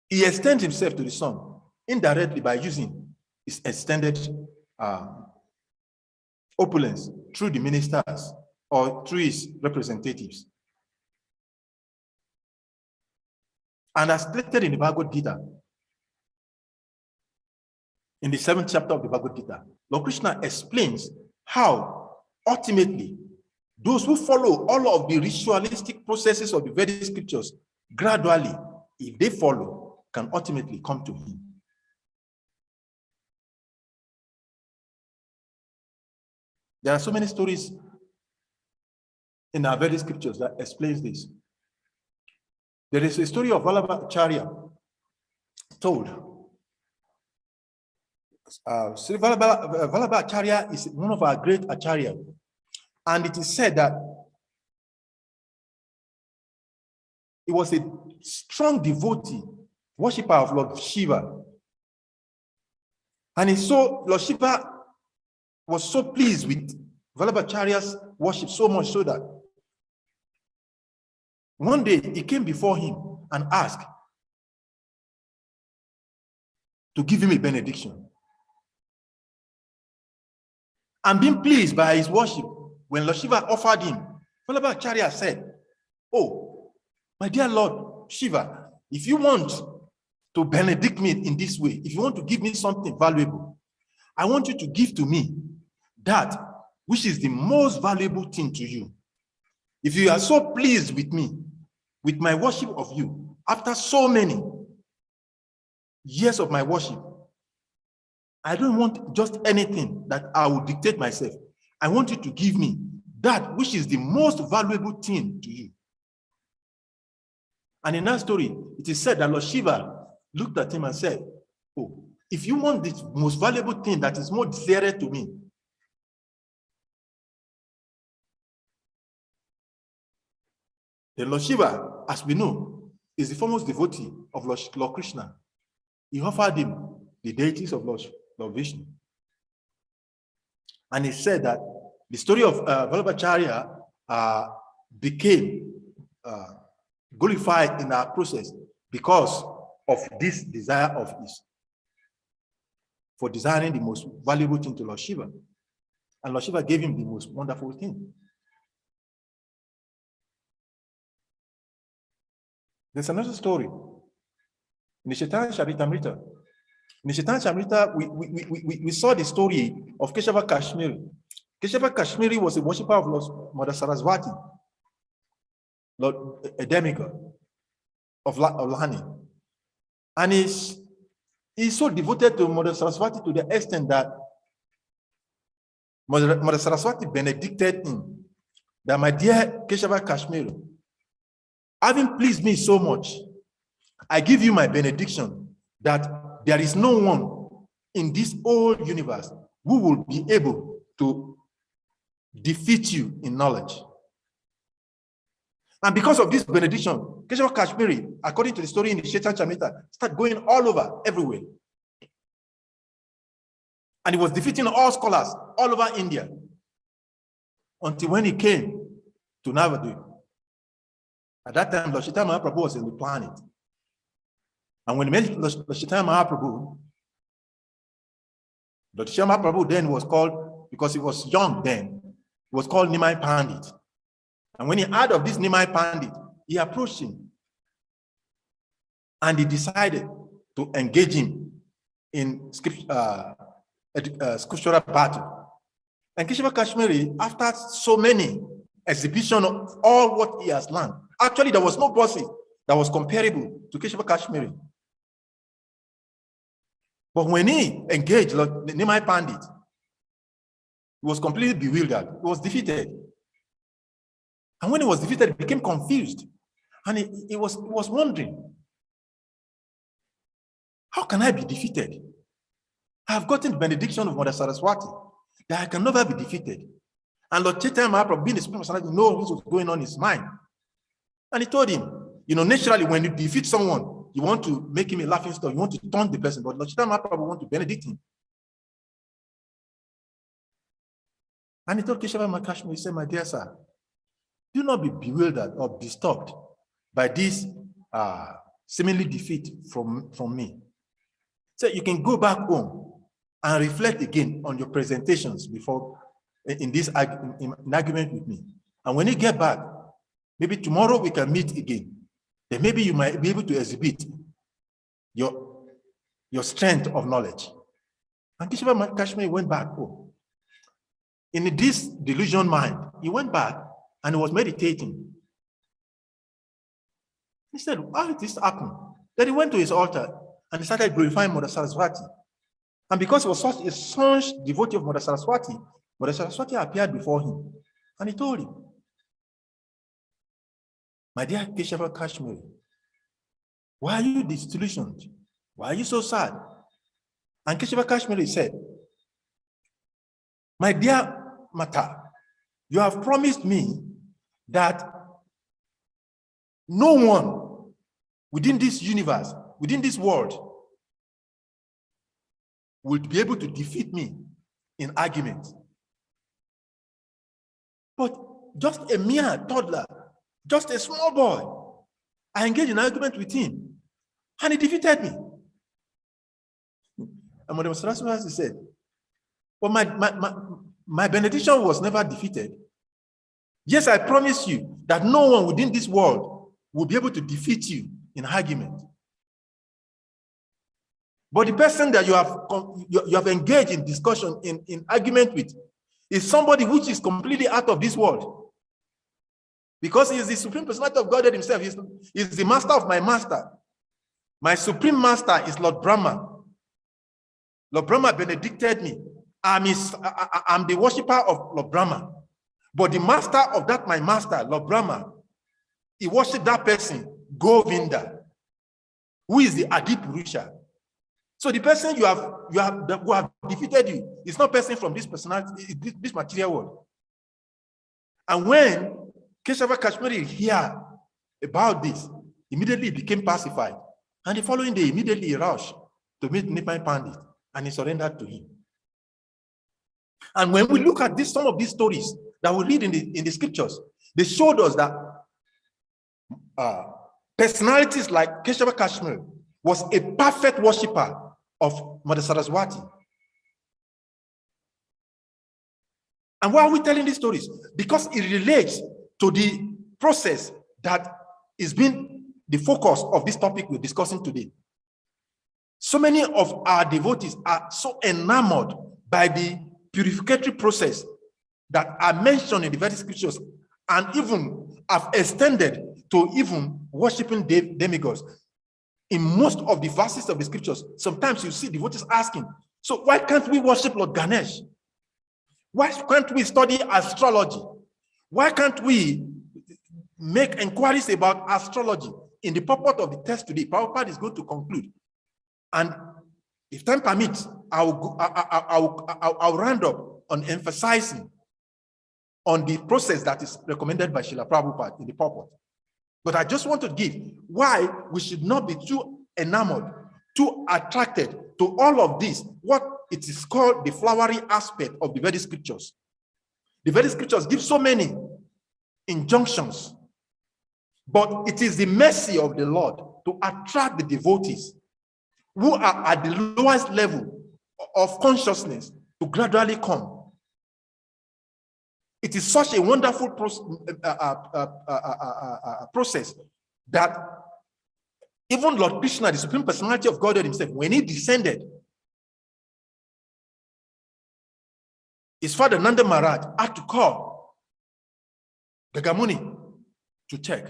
he extends himself to the son indirectly by using his extended opulence through the ministers or through his representatives. And as stated in the Bhagavad Gita, in the 7th chapter of the Bhagavad Gita, Lord Krishna explains how ultimately those who follow all of the ritualistic processes of the Vedic scriptures gradually, if they follow, can ultimately come to him. There are so many stories in our Vedic scriptures that explains this. There is a story of Vallabhacharya told. Sri Vallabhacharya is one of our great acharyas, and it is said that he was a strong devotee, worshipper of Lord Shiva. And he saw Lord Shiva was so pleased with Vallabhacharya's worship, so much so that one day he came before him and asked to give him a benediction. And being pleased by his worship, when Lord Shiva offered him, Vallabhacharya said, oh, my dear Lord Shiva, if you want to benedict me in this way, if you want to give me something valuable, I want you to give to me that which is the most valuable thing to you. If you are so pleased with me, with my worship of you, after so many years of my worship, I don't want just anything that I will dictate myself. I want you to give me that which is the most valuable thing to you. And in that story, it is said that Lord Shiva looked at him and said, oh, if you want the most valuable thing that is more dear to me, then Lord Shiva, as we know, is the foremost devotee of Lord Krishna. He offered him the deities of Lord Vishnu. And he said that the story of Vallabhacharya became glorified in our process because of this desire of his, for desiring the most valuable thing to Lord Shiva. And Lord Shiva gave him the most wonderful thing. There's another story. In the Chaitanya Charitamrita. In the Chaitanya Charitamrita, we saw the story of Keshava Kashmiri. Keshava Kashmiri was a worshipper of Lord Mother Saraswati, Lord, a demigod of Lani. And he's so devoted to Mother Saraswati to the extent that Mother Saraswati benedicted him that, my dear Keshava Kashmiri, having pleased me so much, I give you my benediction that there is no one in this whole universe who will be able to defeat you in knowledge. And because of this benediction, Keshava Kashmiri, according to the story in the Chaitanya Charitamrita, started going all over, everywhere. And he was defeating all scholars all over India until when he came to Navadvip. At that time, Lord Chaitanya Mahaprabhu was in the planet. And when he met Lord Chaitanya Mahaprabhu, Lord Chaitanya Mahaprabhu then was called, because he was young then, he was called Nimai Pandit. And when he heard of this Nimai Pandit, he approached him. And he decided to engage him in scriptural battle. And Keshava Kashmiri, after so many exhibitions of all what he has learned, actually there was no person that was comparable to Keshava Kashmiri. But when he engaged Nimai Pandit, he was completely bewildered. He was defeated. And when he was defeated, he became confused. And he was wondering, how can I be defeated? I have gotten the benediction of Mother Saraswati that I can never be defeated. And Lord Chaitanya Mahaprabhu, being the Supreme Personality, knows what was going on in his mind. And he told him, naturally, when you defeat someone, you want to make him a laughing stock, you want to taunt the person, but Lord Chaitanya Mahaprabhu wants to benedict him. And he told Keshava Kashmiri, he said, my dear sir, do not be bewildered or disturbed by this seemingly defeat from me. So you can go back home and reflect again on your presentations before in this argument with me. And when you get back, maybe tomorrow we can meet again. Then maybe you might be able to exhibit your strength of knowledge. And Keshava Kashmiri went back home. In this delusion mind, he went back and he was meditating. He said, how did this happen? Then he went to his altar and he started glorifying Mother Saraswati. And because he was such a staunch devotee of Mother Saraswati appeared before him. And he told him, my dear Keshava Kashmiri, why are you disillusioned? Why are you so sad? And Keshava Kashmiri said, my dear Mata, you have promised me that no one within this universe, within this world, will be able to defeat me in argument. But just a mere toddler, just a small boy, I engaged in argument with him, and he defeated me. And Mother Saraswati said, well, my benediction was never defeated. Yes, I promise you that no one within this world will be able to defeat you in argument. But the person that you have engaged in discussion, in argument with, is somebody which is completely out of this world. Because he is the Supreme Personality of Godhead himself. He is the master of my master. My Supreme Master is Lord Brahma. Lord Brahma benedicted me. I'm the worshipper of Lord Brahma. But the master of that, my master, Lord Brahma, he worshipped that person Govinda, who is the Adi Purusha. So the person who have defeated you is not person from this personality, this material world. And when Keshava Kashmiri heard about this, immediately he became pacified. And the following day, immediately he rushed to meet Nipai Pandit, and he surrendered to him. And when we look at some of these stories that we read in the scriptures, they showed us that personalities like Keshava Kashmir was a perfect worshipper of Mother Saraswati. And why are we telling these stories? Because it relates to the process that is being the focus of this topic we're discussing today. So many of our devotees are so enamored by the purificatory process that are mentioned in the Vedic scriptures and even have extended to even worshiping demigods. In most of the verses of the scriptures, sometimes you see devotees asking, so why can't we worship Lord Ganesh? Why can't we study astrology? Why can't we make inquiries about astrology? In the purport of the text today, Prabhupada is going to conclude. And if time permits, I'll round up on emphasizing on the process that is recommended by Srila Prabhupada in the purport. But I just want to give why we should not be too enamored, too attracted to all of this, what it is called the flowery aspect of the Vedic scriptures. The Vedic scriptures give so many injunctions, but it is the mercy of the Lord to attract the devotees who are at the lowest level of consciousness to gradually come. It is such a wonderful process that even Lord Krishna, the Supreme Personality of Godhead himself, when he descended, his father Nanda Maharaj had to call Gagamuni to check.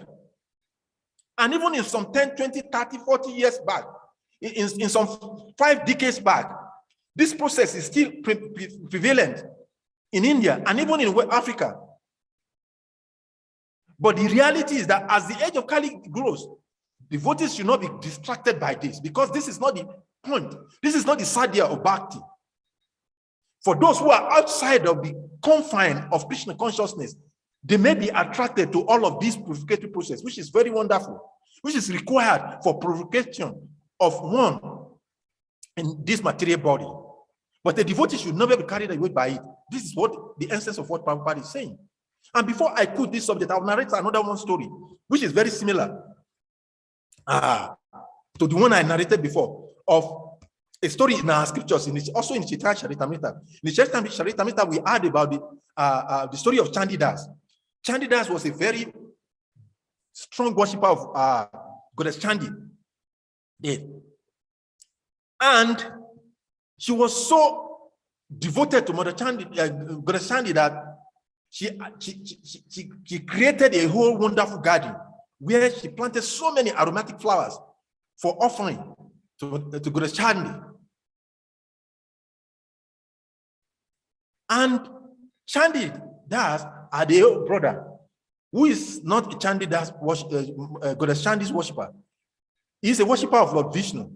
And even in some 10, 20, 30, 40 years back, in some 5 decades back, this process is still prevalent in India and even in West Africa. But the reality is that as the age of Kali grows, devotees should not be distracted by this, because this is not the point. This is not the sadhya of bhakti. For those who are outside of the confine of Krishna consciousness, they may be attracted to all of these purificatory process, which is very wonderful, which is required for purification of one in this material body. But the devotee should never be carried away by it. This is what the essence of what Prabhupada is saying. And before I quote this subject, I'll narrate another one story, which is very similar to the one I narrated before, of a story in our scriptures, also in Chaitanya Charitamrita. In the Chaitanya Charitamrita, we heard about the story of Chandidas. Chandidas was a very strong worshipper of Goddess Chandi. And she was so devoted to Mother Chandi, Goddess Chandi, that she created a whole wonderful garden where she planted so many aromatic flowers for offering to Goddess Chandi. And Chandidas are the brother who is not a Chandidas Goddess Chandi's worshipper. He is a worshipper of Lord Vishnu.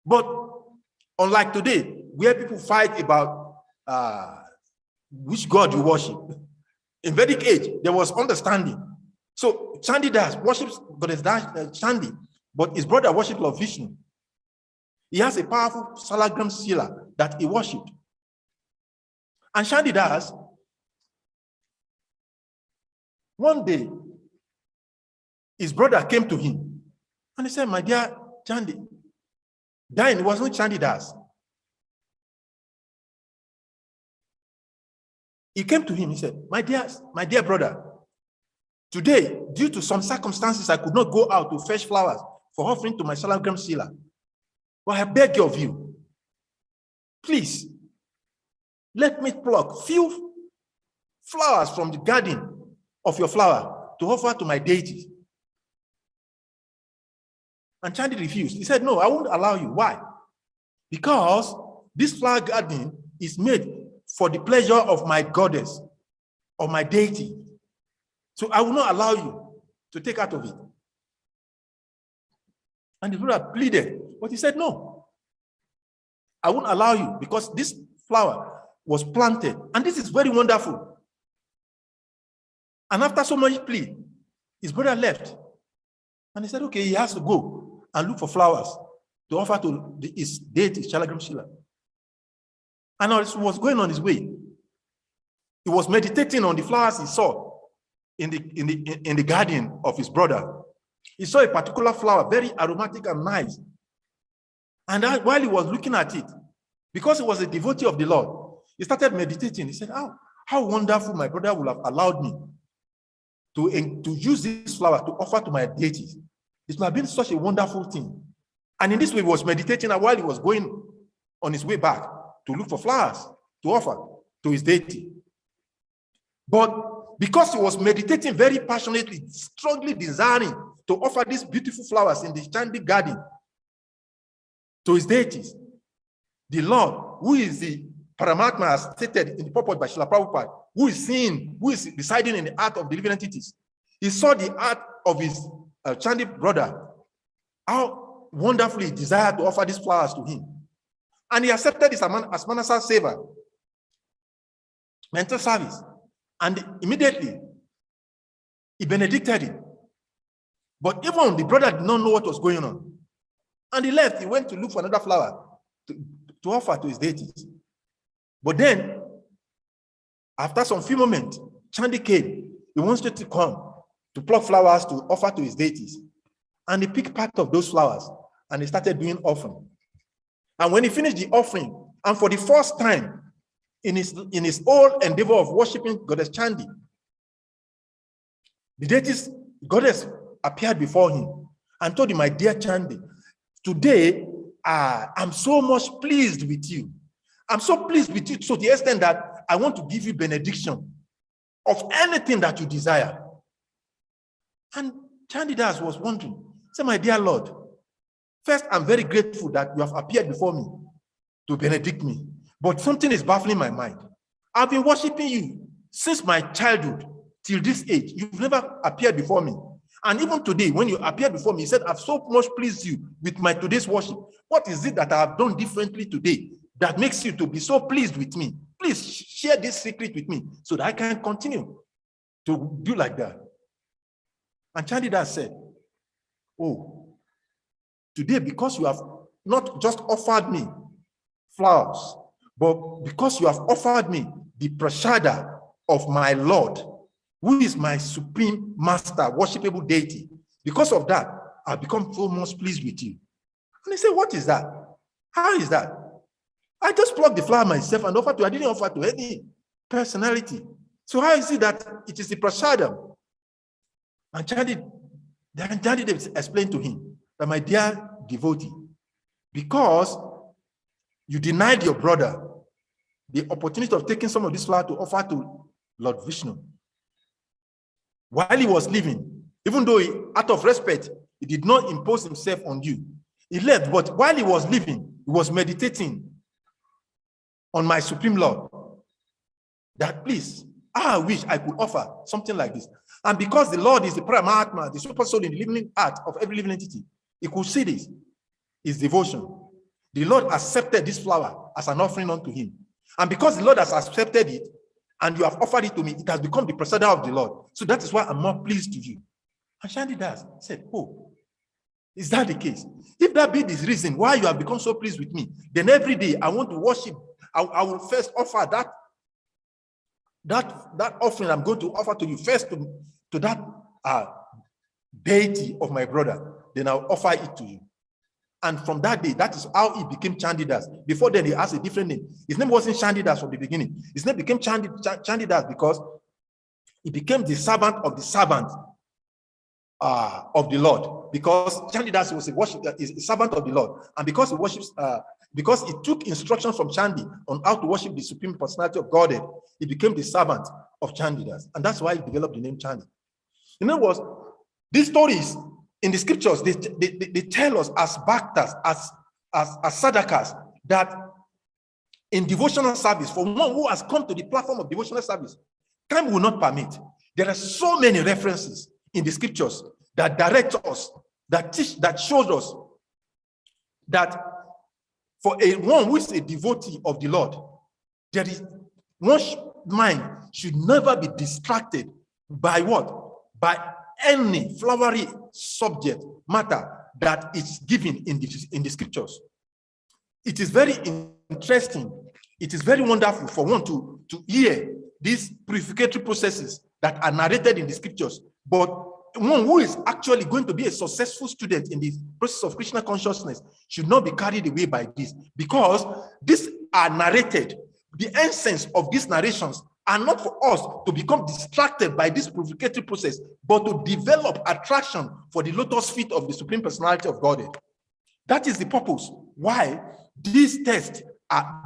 But unlike today, where people fight about which god you worship, in Vedic age, there was understanding. So Chandidas worships Goddess Chandi, but his brother worships Lord Vishnu. He has a powerful salagram sila that he worshipped. And Chandidas, one day, his brother came to him and he said, "My dear Chandi," then it was not Chandidas. He came to him, he said, my dear brother, today, due to some circumstances, I could not go out to fetch flowers for offering to my salagram sila. But I beg of you, please, let me pluck few flowers from the garden of your flower to offer to my deity. And Chandi refused. He said, "No, I won't allow you." Why? Because this flower garden is made for the pleasure of my goddess or my deity. So I will not allow you to take out of it. And the brother pleaded, but he said, no, I won't allow you, because this flower was planted, and this is very wonderful. And after so much plea, his brother left. And he said, okay, he has to go and look for flowers to offer to his deity, Shalagram Shila. And as he was going on his way, he was meditating on the flowers he saw in the garden of his brother. He saw a particular flower, very aromatic and nice. And while he was looking at it, because he was a devotee of the Lord, he started meditating. He said, how wonderful my brother would have allowed me to use this flower to offer to my deities. It would have been such a wonderful thing. And in this way, he was meditating, and while he was going on his way back to look for flowers to offer to his deity. But because he was meditating very passionately, strongly desiring to offer these beautiful flowers in the Chandi garden to his deities, the Lord, who is the Paramatma, as stated in the purport by Srila Prabhupada, who is seeing, who is residing in the heart of the living entities, he saw the heart of his Chandi brother, how wonderfully he desired to offer these flowers to him. And he accepted this as Manasa Seva, mental service. And immediately, he benedicted him. But even the brother did not know what was going on. And he left. He went to look for another flower to offer to his deities. But then, after some few moments, Chandi came. He wanted to come to pluck flowers to offer to his deities. And he picked part of those flowers and he started doing offering. And when he finished the offering, and for the first time in his whole endeavor of worshiping Goddess Chandi, the deities, Goddess appeared before him and told him, my dear Chandi, today I'm so much pleased with you. I'm so pleased with you to the extent that I want to give you benediction of anything that you desire. And Chandidas was wondering, say, my dear Lord, first, I'm very grateful that you have appeared before me to benedict me. But something is baffling my mind. I've been worshiping you since my childhood till this age. You've never appeared before me. And even today, when you appeared before me, you said, I've so much pleased you with my today's worship. What is it that I have done differently today that makes you to be so pleased with me? Please share this secret with me so that I can continue to do like that. And Chandidas said, oh, today, because you have not just offered me flowers, but because you have offered me the prasada of my Lord, who is my supreme master, worshipable deity, because of that, I've become so much pleased with you. And he said, what is that? How is that? I just plucked the flower myself and offered to, I didn't offer to any personality. So how is it that it is the prasadam? And Chandi explained to him that, my dear devotee, because you denied your brother the opportunity of taking some of this flower to offer to Lord Vishnu while he was living, even though he, out of respect, he did not impose himself on you. He left, but while he was living, he was meditating on my Supreme Lord, that please, I wish I could offer something like this. And because the Lord is the Paramatma, the super soul in the living heart of every living entity, he could see this, his devotion. The Lord accepted this flower as an offering unto him. And because the Lord has accepted it, and you have offered it to me, it has become the prasada of the Lord. So that is why I'm more pleased to you. And Chandidas said, oh, is that the case? If that be the reason why you have become so pleased with me, then every day I want to worship. I will first offer that offering I'm going to offer to you first to that deity of my brother. Then I'll offer it to you. And from that day, that is how he became Chandidas. Before then, he has a different name. His name wasn't Chandidas from the beginning. His name became Chandidas because he became the servant of the servant of the Lord. Because Chandidas was a servant of the Lord. And because he worships, because he took instructions from Chandi on how to worship the Supreme Personality of Godhead, he became the servant of Chandidas. And that's why he developed the name Chandi. In other words, these stories in the scriptures, they tell us as bhaktas, as sadakas, that in devotional service, for one who has come to the platform of devotional service, time will not permit. There are so many references in the scriptures that direct us, that teach, that shows us that for one who is a devotee of the Lord, there is one's mind should never be distracted by what? By any flowery subject matter that is given in the scriptures. It is very interesting. It is very wonderful for one to hear these purificatory processes that are narrated in the scriptures. But one who is actually going to be a successful student in the process of Krishna consciousness should not be carried away by this, because these are narrated. The essence of these narrations are not for us to become distracted by this purificatory process, but to develop attraction for the lotus feet of the Supreme Personality of Godhead. That is the purpose why these texts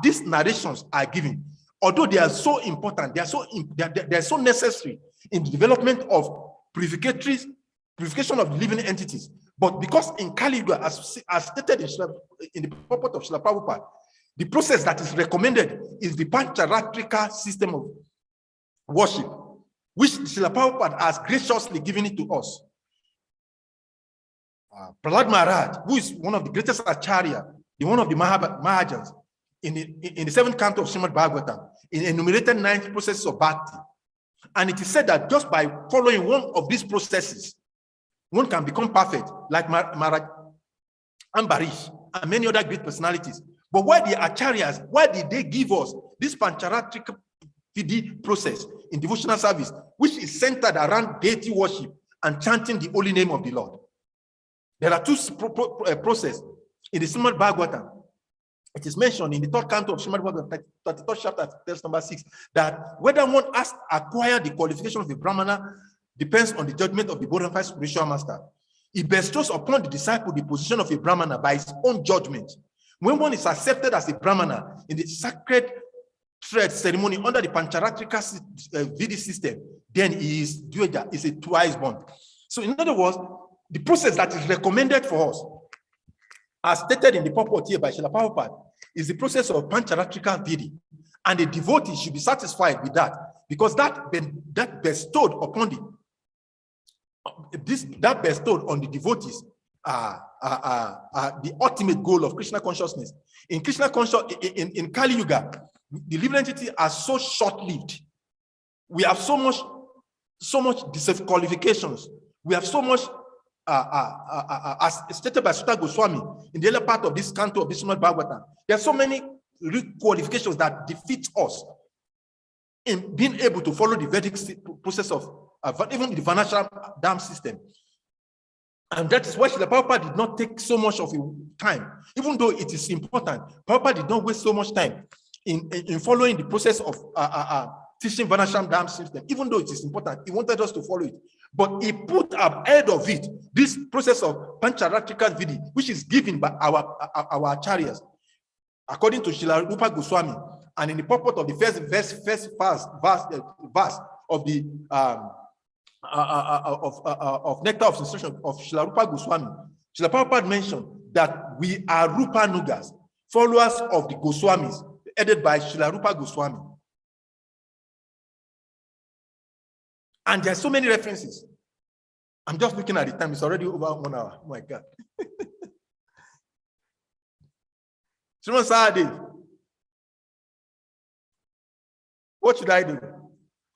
these narrations are given. Although they are so important, they are so necessary in the development of purification of the living entities. But because in Kali Yuga, as stated in the purport of Srila Prabhupada, the process that is recommended is the Pancharatrika system of worship, which Srila Prabhupada has graciously given it to us. Prahlad Maharaj, who is one of the greatest Acharya, one of the Mahajans, in the seventh canto of Srimad Bhagavatam, enumerated 9 processes of bhakti. And it is said that just by following one of these processes, one can become perfect, like Maharaj Ambarish and many other great personalities. But why the Acharyas, why did they give us this Pancharatrika Vidhi process in devotional service, which is centered around deity worship and chanting the holy name of the Lord? There are 2 processes in the Srimad Bhagavatam. It is mentioned in the 3rd canto of Srimad Bhagavatam, 33rd chapter, text number 6, that whether one has acquired the qualification of a Brahmana depends on the judgment of the bona fide spiritual master. He bestows upon the disciple the position of a Brahmana by his own judgment. When one is accepted as a Brahmana in the sacred thread ceremony under the Pancharatrika Vidhi system, then he is Dvija, is a twice born. So in other words, the process that is recommended for us, as stated in the purport here by Srila Prabhupada, is the process of Pancharatrika Vidhi. And the devotee should be satisfied with that, because that bestowed upon that bestowed on the devotees the ultimate goal of Krishna consciousness. In Krishna consciousness, in Kali Yuga, the living entity are so short-lived. We have so much disqualifications. We have so much, as stated by Sutta Goswami in the earlier part of this canto of this Srimad Bhagavatam, there are so many qualifications that defeat us in being able to follow the Vedic process of even the Varnashram dam system. And that is why Srila Prabhupada did not take so much of time, even though it is important. Prabhupada did not waste so much time in following the process of teaching Varnashram dam system, even though it is important. He wanted us to follow it. But he put ahead of it this process of Pancharatrika Vidhi, which is given by our acharyas, according to Srila Rupa Goswami, and in the purport of the first verse of the of Nectar of Instruction of Srila Rupa Goswami, Srila Prabhupada mentioned that we are Rupa Nugas, followers of the Goswamis, headed by Srila Rupa Goswami. And there are so many references. I'm just looking at the time. It's already over 1 hour. Oh my God. Srimad Sahadev, what should I do?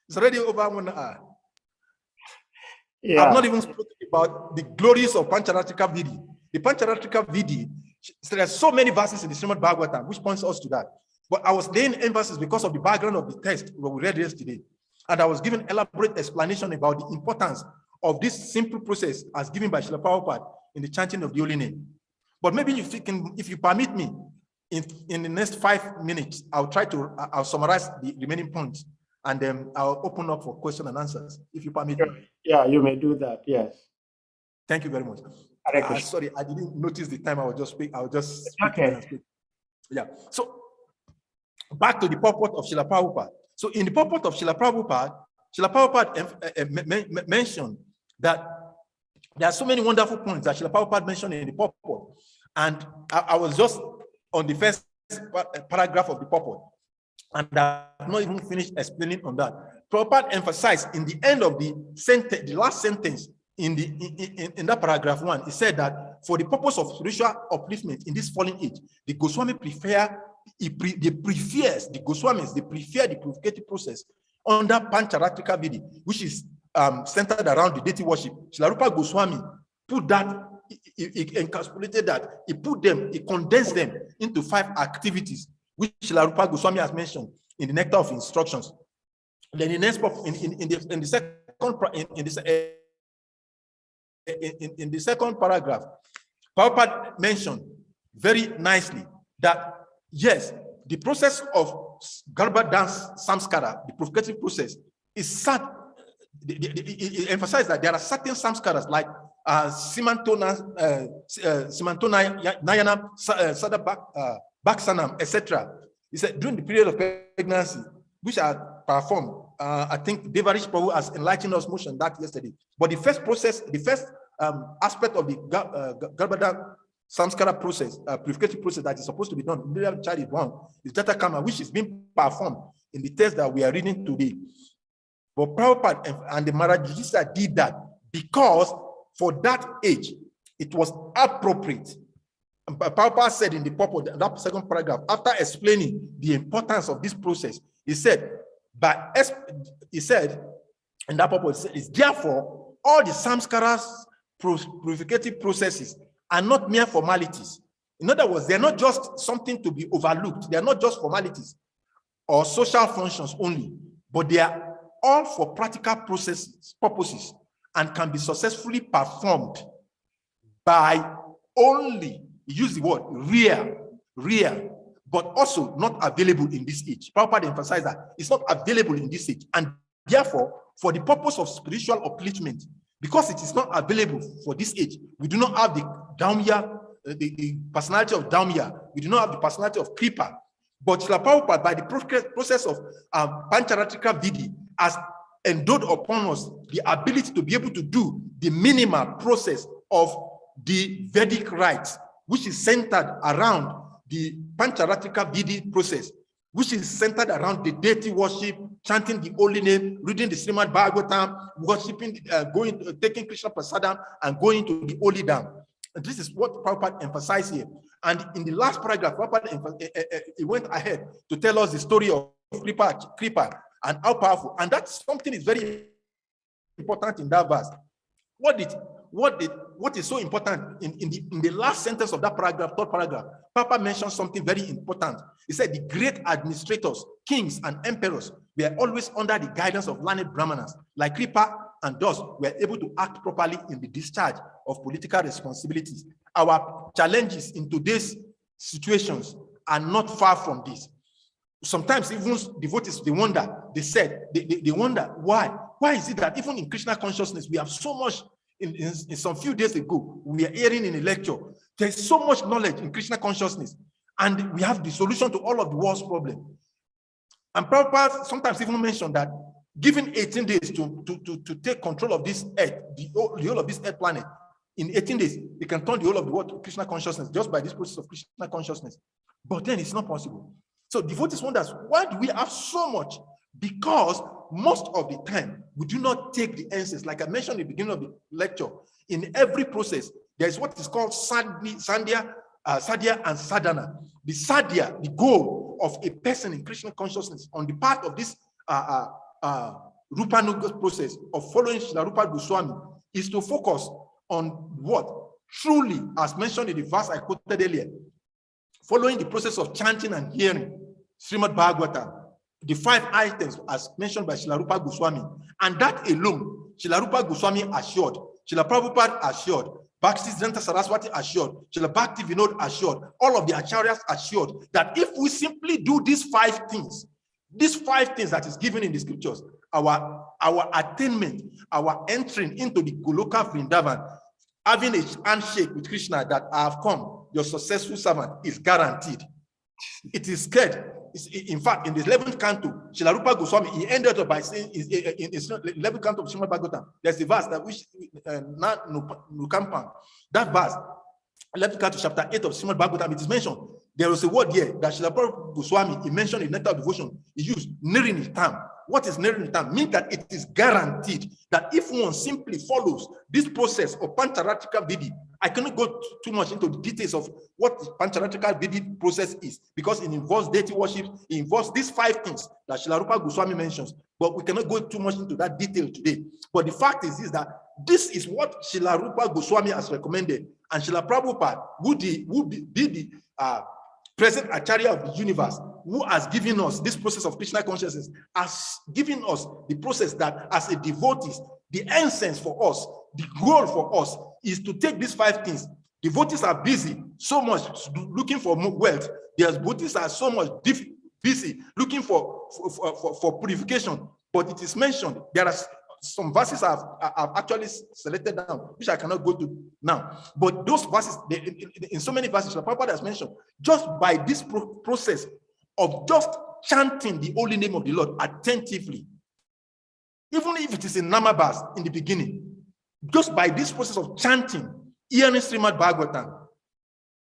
It's already over 1 hour. Yeah. I've not even spoken about the glories of Pancharatrika Vidhi. The Pancharatrika Vidhi, there are so many verses in the Srimad Bhagavatam which points us to that. But I was laying emphasis because of the background of the text that we read yesterday. And I was given elaborate explanation about the importance of this simple process as given by Srila Prabhupada in the chanting of the holy name. But maybe if you permit me, in the next 5 minutes, I'll summarize the remaining points, and then I'll open up for question and answers, if you permit me. Yeah, you may do that. Yes. Thank you very much. Sorry, I didn't notice the time. I was just okay. Yeah. So back to the purport of Srila Prabhupada. So in the purport of Srila Prabhupada mentioned that there are so many wonderful points that Srila Prabhupada mentioned in the purport, and I was just on the first paragraph of the purport, and I have not even finished explaining on that. Prabhupada emphasized in the end of the sentence, the last sentence in that paragraph 1, it said that for the purpose of spiritual upliftment in this fallen age, the Goswamis prefer the purificative process under Pancharatrika Vidi, which is centered around the deity worship. Srila Rupa Goswami put that, he encapsulated that, he condensed them into 5 activities, which Srila Rupa Goswami has mentioned in the Nectar of Instructions. Then in the second paragraph, Prabhupada mentioned very nicely that yes, the process of Garba dance samskara, the purificative process, is it emphasized that there are certain samskaras like Simantona Nayana Sada Baksanam, etc. He said during the period of pregnancy, which are performed. I think Devarish Prabhu has enlightened us much on that yesterday. But the first process, the first aspect of the Garbhada Samskara process, purification process that is supposed to be done immediately the child is born, is Jata Karma, which is being performed in the text that we are reading today. But Prabhupada and the Maharajisa did that because for that age, it was appropriate. And Prabhupada said in the purport, that second paragraph, after explaining the importance of this process, he said, and that purpose is therefore all the samskaras purificative processes are not mere formalities. In other words, they're not just something to be overlooked. They're not just formalities or social functions only, but they are all for practical purposes and can be successfully performed by only, use the word rare, but also not available in this age. Prabhupada emphasized that it's not available in this age. And therefore, for the purpose of spiritual upliftment, because it is not available for this age, we do not have the Dhaumya, the personality of Dhaumya. We do not have the personality of Kripa. But Srila Prabhupada, by the process of Pancharatrika Vidi, has endowed upon us the ability to be able to do the minimal process of the Vedic rites, which is centered around the Pancharatrika Vidi process, which is centered around the deity worship, chanting the holy name, reading the Srimad Bhagavatam, worshiping, taking Krishna Prasadam, and going to the holy dam. And this is what Prabhupada emphasized here. And in the last paragraph, Prabhupada he went ahead to tell us the story of Kripa and how powerful. And that's something is very important in that verse. What is so important in the last sentence of that paragraph, third paragraph, Papa mentioned something very important. He said the great administrators, kings, and emperors were always under the guidance of learned brahmanas, like Kripa, and thus were able to act properly in the discharge of political responsibilities. Our challenges in today's situations are not far from this. Sometimes even devotees, they wonder why. Why is it that even in Krishna consciousness, we have so much. In some few days ago, we are hearing in a lecture, there's so much knowledge in Krishna consciousness, and we have the solution to all of the world's problems. And Prabhupada sometimes even mentioned that given 18 days to take control of this earth, the whole of this earth planet, in 18 days, they can turn the whole of the world to Krishna consciousness just by this process of Krishna consciousness. But then it's not possible. So devotees wonder, why do we have so much? Because most of the time, we do not take the answers. Like I mentioned at the beginning of the lecture, in every process, there is what is called sadhya and sadhana. The sadhya, the goal of a person in Krishna consciousness on the part of this Rupanuga process of following Srila Rupa Goswami is to focus on what? Truly, as mentioned in the verse I quoted earlier, following the process of chanting and hearing Srimad Bhagavatam, the 5 items as mentioned by Srila Rupa Goswami, and that alone, Srila Rupa Goswami assured, Srila Prabhupada assured, Bhaktisiddhanta Saraswati assured, Srila Bhakti Vinod assured, all of the acharyas assured that if we simply do these 5 things that is given in the scriptures, our attainment, our entering into the Goloka Vrindavan, having a handshake with Krishna that I have come, your successful servant, is guaranteed. It is scared. In fact, in the 11th canto, Srila Rupa Goswami, he ended up by saying, in the 11th canto of Srimad Bhagavatam, there's a verse that which, Nukampan, that verse, 11th canto, chapter 8 of Srimad Bhagavatam, it is mentioned, there was a word here that Srila Rupa Goswami, he mentioned in Nectar of Devotion, he used, Nirinitam, what is Nirnitam means that it is guaranteed that if one simply follows this process of Pancharatrika Vidhi, I cannot go too much into the details of what the Pancharatrika Vidhi process is, because it involves deity worship, it involves these 5 things that Srila Rupa Goswami mentions, but we cannot go too much into that detail today. But the fact is that this is what Srila Rupa Goswami has recommended, and Srila Prabhupada, who be the present Acharya of the universe, who has given us this process of Krishna consciousness, has given us the process that as a devotees, the essence for us, the goal for us is to take these 5 things. Devotees are busy so much looking for wealth. Their devotees are so much busy looking for purification. But it is mentioned, there are some verses I've actually selected down, which I cannot go to now. But those verses, in so many verses, the Prabhupada has mentioned, just by this process of just chanting the holy name of the Lord attentively, even if it is in Namabas in the beginning, just by this process of chanting, hearing Srimad Bhagavatam,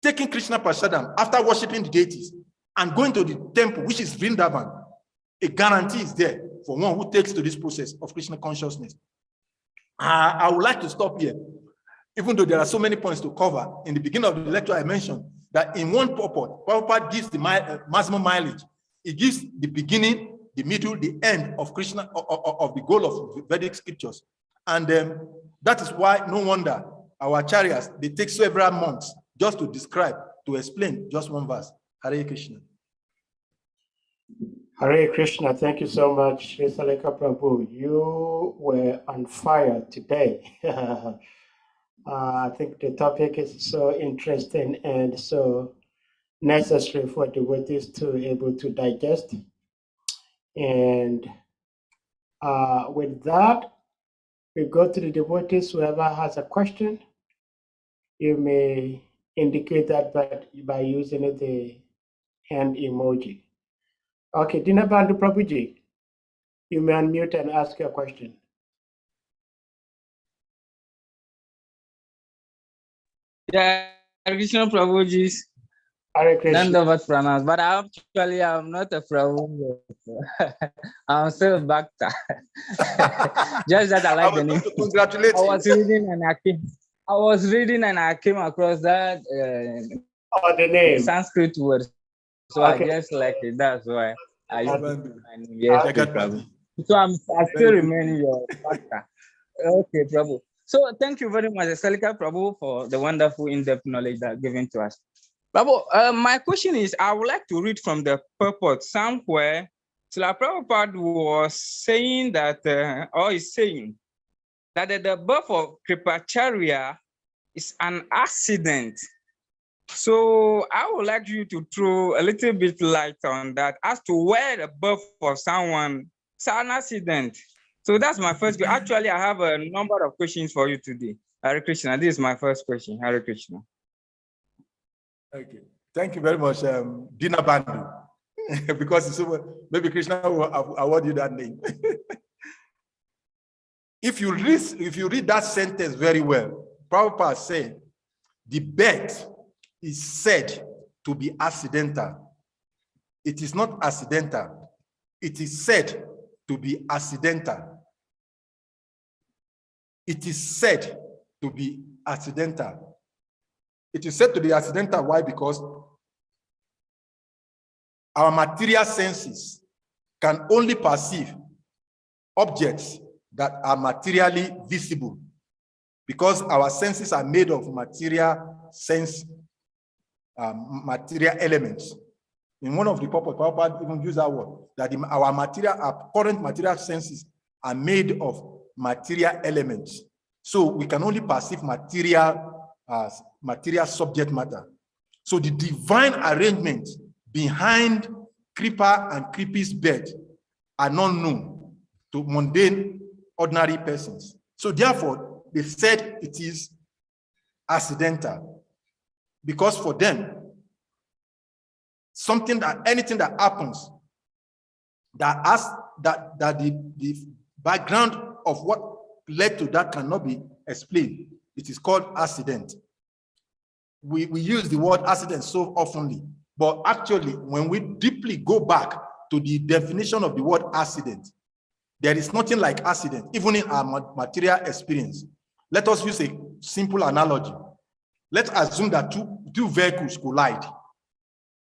taking Krishna Prasadam after worshiping the deities, and going to the temple, which is Vrindavan, a guarantee is there for one who takes to this process of Krishna consciousness. I would like to stop here, even though there are so many points to cover. In the beginning of the lecture, I mentioned that in one purport, Prabhupada gives the maximum mileage. It gives the beginning, the middle, the end of Krishna, of the goal of Vedic scriptures. And that is why no wonder our acharyas, they take several months just to describe, to explain just one verse. Hare Krishna. Hare Krishna, thank you so much, Salika Prabhu. You were on fire today. I think the topic is so interesting and so necessary for devotees to be able to digest. And with that, we go to the devotees. Whoever has a question, you may indicate that by using the hand emoji. Okay, Dinabandu Prabhuji, you may unmute and ask your question. Yeah, Krishna Prabhuji. Hare Krishna. None of us pronounced, but actually I'm not a Prabhu. I'm still a Bhakta. Just that I like the name. Congratulate you. I was reading and I came across that The name. Sanskrit word. So Okay. I just like it. That's why I used my name. Yes, Prabhu. So I still remain your Bhakta. Okay, Prabhu. So thank you very much, Salika Prabhu, for the wonderful in-depth knowledge that given to us. Prabhu, my question is, I would like to read from the purport somewhere. Srila Prabhupada was saying that, or is saying that the birth of Kripacharya is an accident. So I would like you to throw a little bit light on that as to where the birth of someone is an accident. So that's my first question. Actually, I have a number of questions for you today. Hare Krishna, this is my first question. Hare Krishna. Okay, thank you very much, Dina Bandu, because maybe Krishna will award you that name. If you read that sentence very well, Prabhupada said, the birth is said to be accidental. It is not accidental. It is said to be accidental. It is said to be accidental. It is said to be accidental. Why? Because our material senses can only perceive objects that are materially visible, because our senses are made of material elements. In one of the purpose, Prabhupada even use that word, that our current material senses are made of material elements. So we can only perceive material subject matter. So the divine arrangement behind Kripa and Kripi's birth are not known to mundane, ordinary persons. So therefore, they said it is accidental, because for them, anything that happens that the background of what led to that cannot be explained, it is called accident. We use the word accident so oftenly, but actually, when we deeply go back to the definition of the word accident, There is nothing like accident, even in our material experience. Let us use a simple analogy. Let's assume that two vehicles collide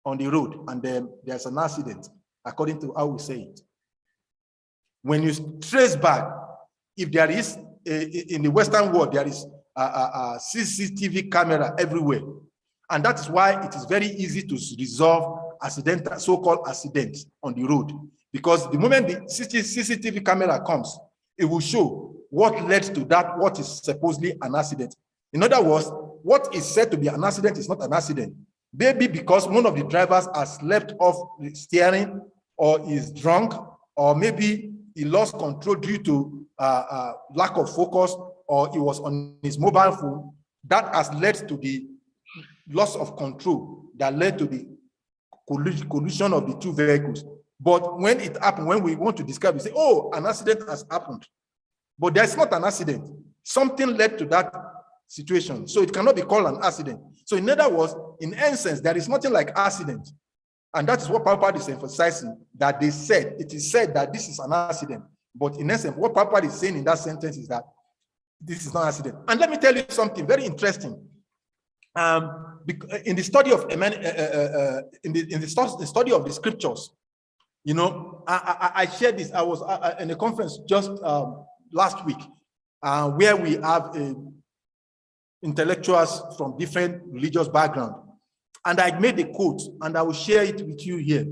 on the road, and then there's an accident, according to how we say it. When you trace back, if there is, in the Western world, there is a CCTV camera everywhere. And that is why it is very easy to resolve accidental, so-called accidents on the road. Because the moment the CCTV camera comes, it will show what led to that, what is supposedly an accident. In other words, what is said to be an accident is not an accident. Maybe because one of the drivers has slept off the steering, or is drunk, or maybe he lost control due to lack of focus, or he was on his mobile phone. That has led to the loss of control that led to the collision of the two vehicles. But when it happened, when we want to describe, we say, oh, an accident has happened. But there's not an accident. Something led to that situation. So it cannot be called an accident. So in other words, in essence, there is nothing like accident. And that is what Prabhupada is emphasizing, that they said, it is said that this is an accident. But in essence, what Prabhupada is saying in that sentence is that this is not an accident. And let me tell you something very interesting. In the study of the study of the scriptures, you know, I shared this. I was in a conference just last week, where we have intellectuals from different religious backgrounds, and I made a quote, and I will share it with you here.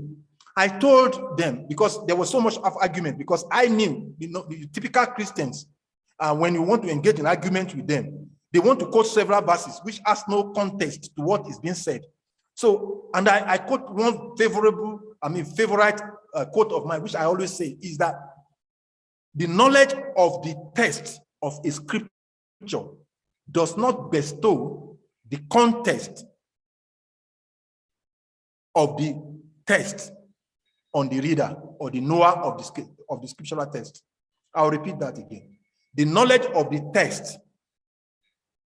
I told them, because there was so much of argument, because I knew, you know, the typical Christians, when you want to engage in argument with them, they want to quote several verses which has no context to what is being said. So, and I quote one favorite quote of mine, which I always say, is that the knowledge of the text of a scripture does not bestow the context of the text on the reader or the knower of the scriptural text. I'll repeat that again. The knowledge of the text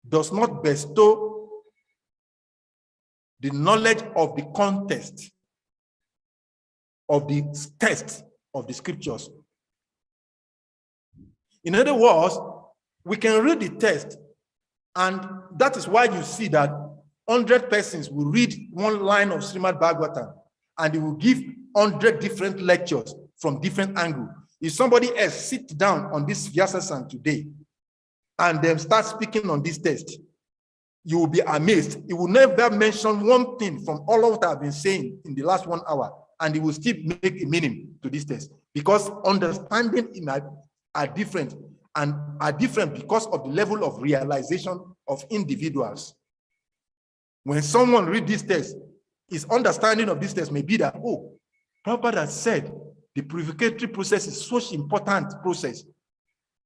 does not bestow the knowledge of the context of the text of the scriptures. In other words, we can read the text, and that is why you see that 100 persons will read one line of Srimad Bhagavatam, and they will give 100 different lectures from different angles. If somebody else sit down on this Vyasasan today and then start speaking on this text, you will be amazed. He will never mention one thing from all of what I've been saying in the last 1 hour, and he will still make a meaning to this text, because understanding are different, and are different because of the level of realization of individuals. When someone reads this text, his understanding of this text may be that, oh, Prabhupada said the purificatory process is such an important process,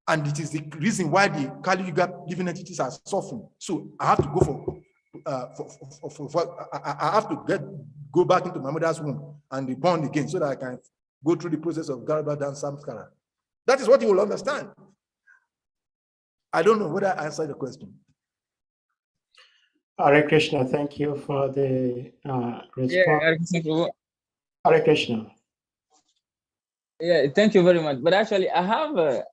and it is the reason why the Kali Yuga living entities are suffering. So I have to go I have to go back into my mother's womb and be born again, so that I can go through the process of Garbhadhan Samskara. That is what you will understand. I don't know whether I answered the question. Hare Krishna, thank you for the response. Yeah, Hare Krishna. Yeah, thank you very much. But actually, I have,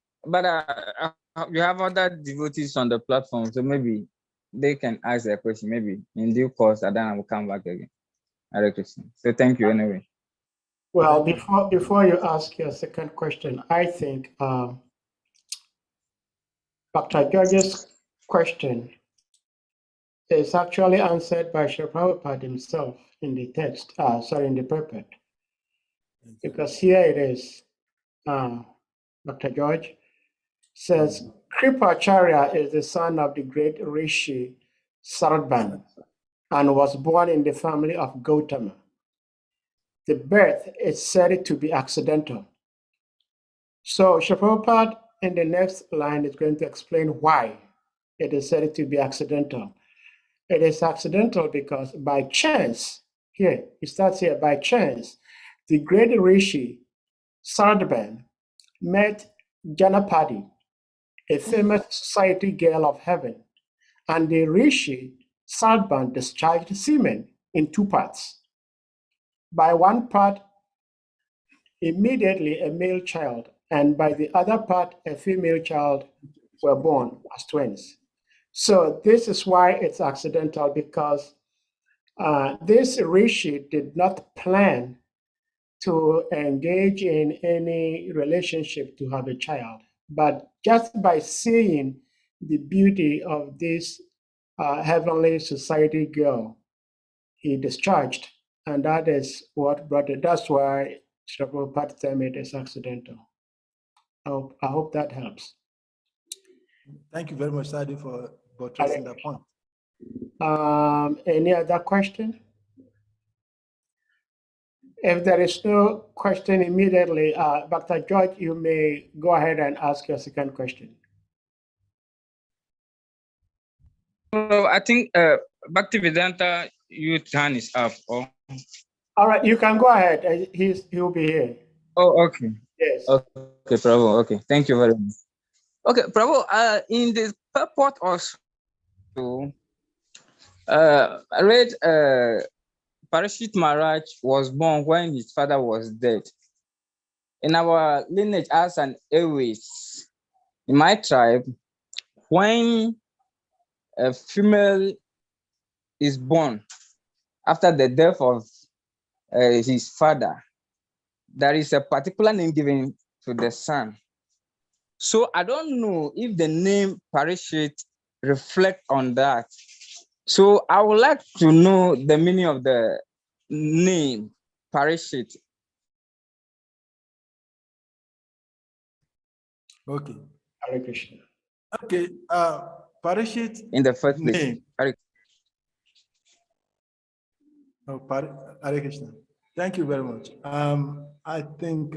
we have other devotees on the platform, so maybe they can ask their question, maybe in due course, and then I will come back again. Hare Krishna. So thank you anyway. Well, before you ask your second question, I think Dr. George's question is actually answered by Sri Prabhupada himself in the text, in the purport. Because here it is, Dr. George says, Kripacharya is the son of the great Rishi Sarabhan and was born in the family of Gautama. The birth is said to be accidental. So Sri Prabhupada in the next line is going to explain why it is said to be accidental. It is accidental because by chance, here, it starts here, by chance, the great Rishi Sarabhan met Janapati, a famous society girl of heaven, and the Rishi Sarabhan discharged semen in two parts. By one part, immediately a male child and by the other part, a female child were born as twins. So this is why it's accidental, because this rishi did not plan to engage in any relationship to have a child. But just by seeing the beauty of this heavenly society girl, he discharged. And that is what brought it. That's why Prabhupada termed it as accidental. I hope that helps. Thank you very much, Sadi, for buttressing that point. Any other question? If there is no question immediately, Dr. George, you may go ahead and ask your second question. So I think Bhaktivedanta youth hand is up. Oh. All right, you can go ahead. He'll be here. Oh, okay. Yes. Okay, Prabhu. Okay, thank you very much. Okay, Prabhu. In the purport also, I read Parashit Maharaj was born when his father was dead. In our lineage, as an Airways, in my tribe, when a female is born after the death of his father, there is a particular name given to the son. So I don't know if the name Parashit reflect on that. So I would like to know the meaning of the name Parashit. Okay. Hare Krishna. Okay. Parashit In the first place. name. Hare Krishna. Thank you very much. I think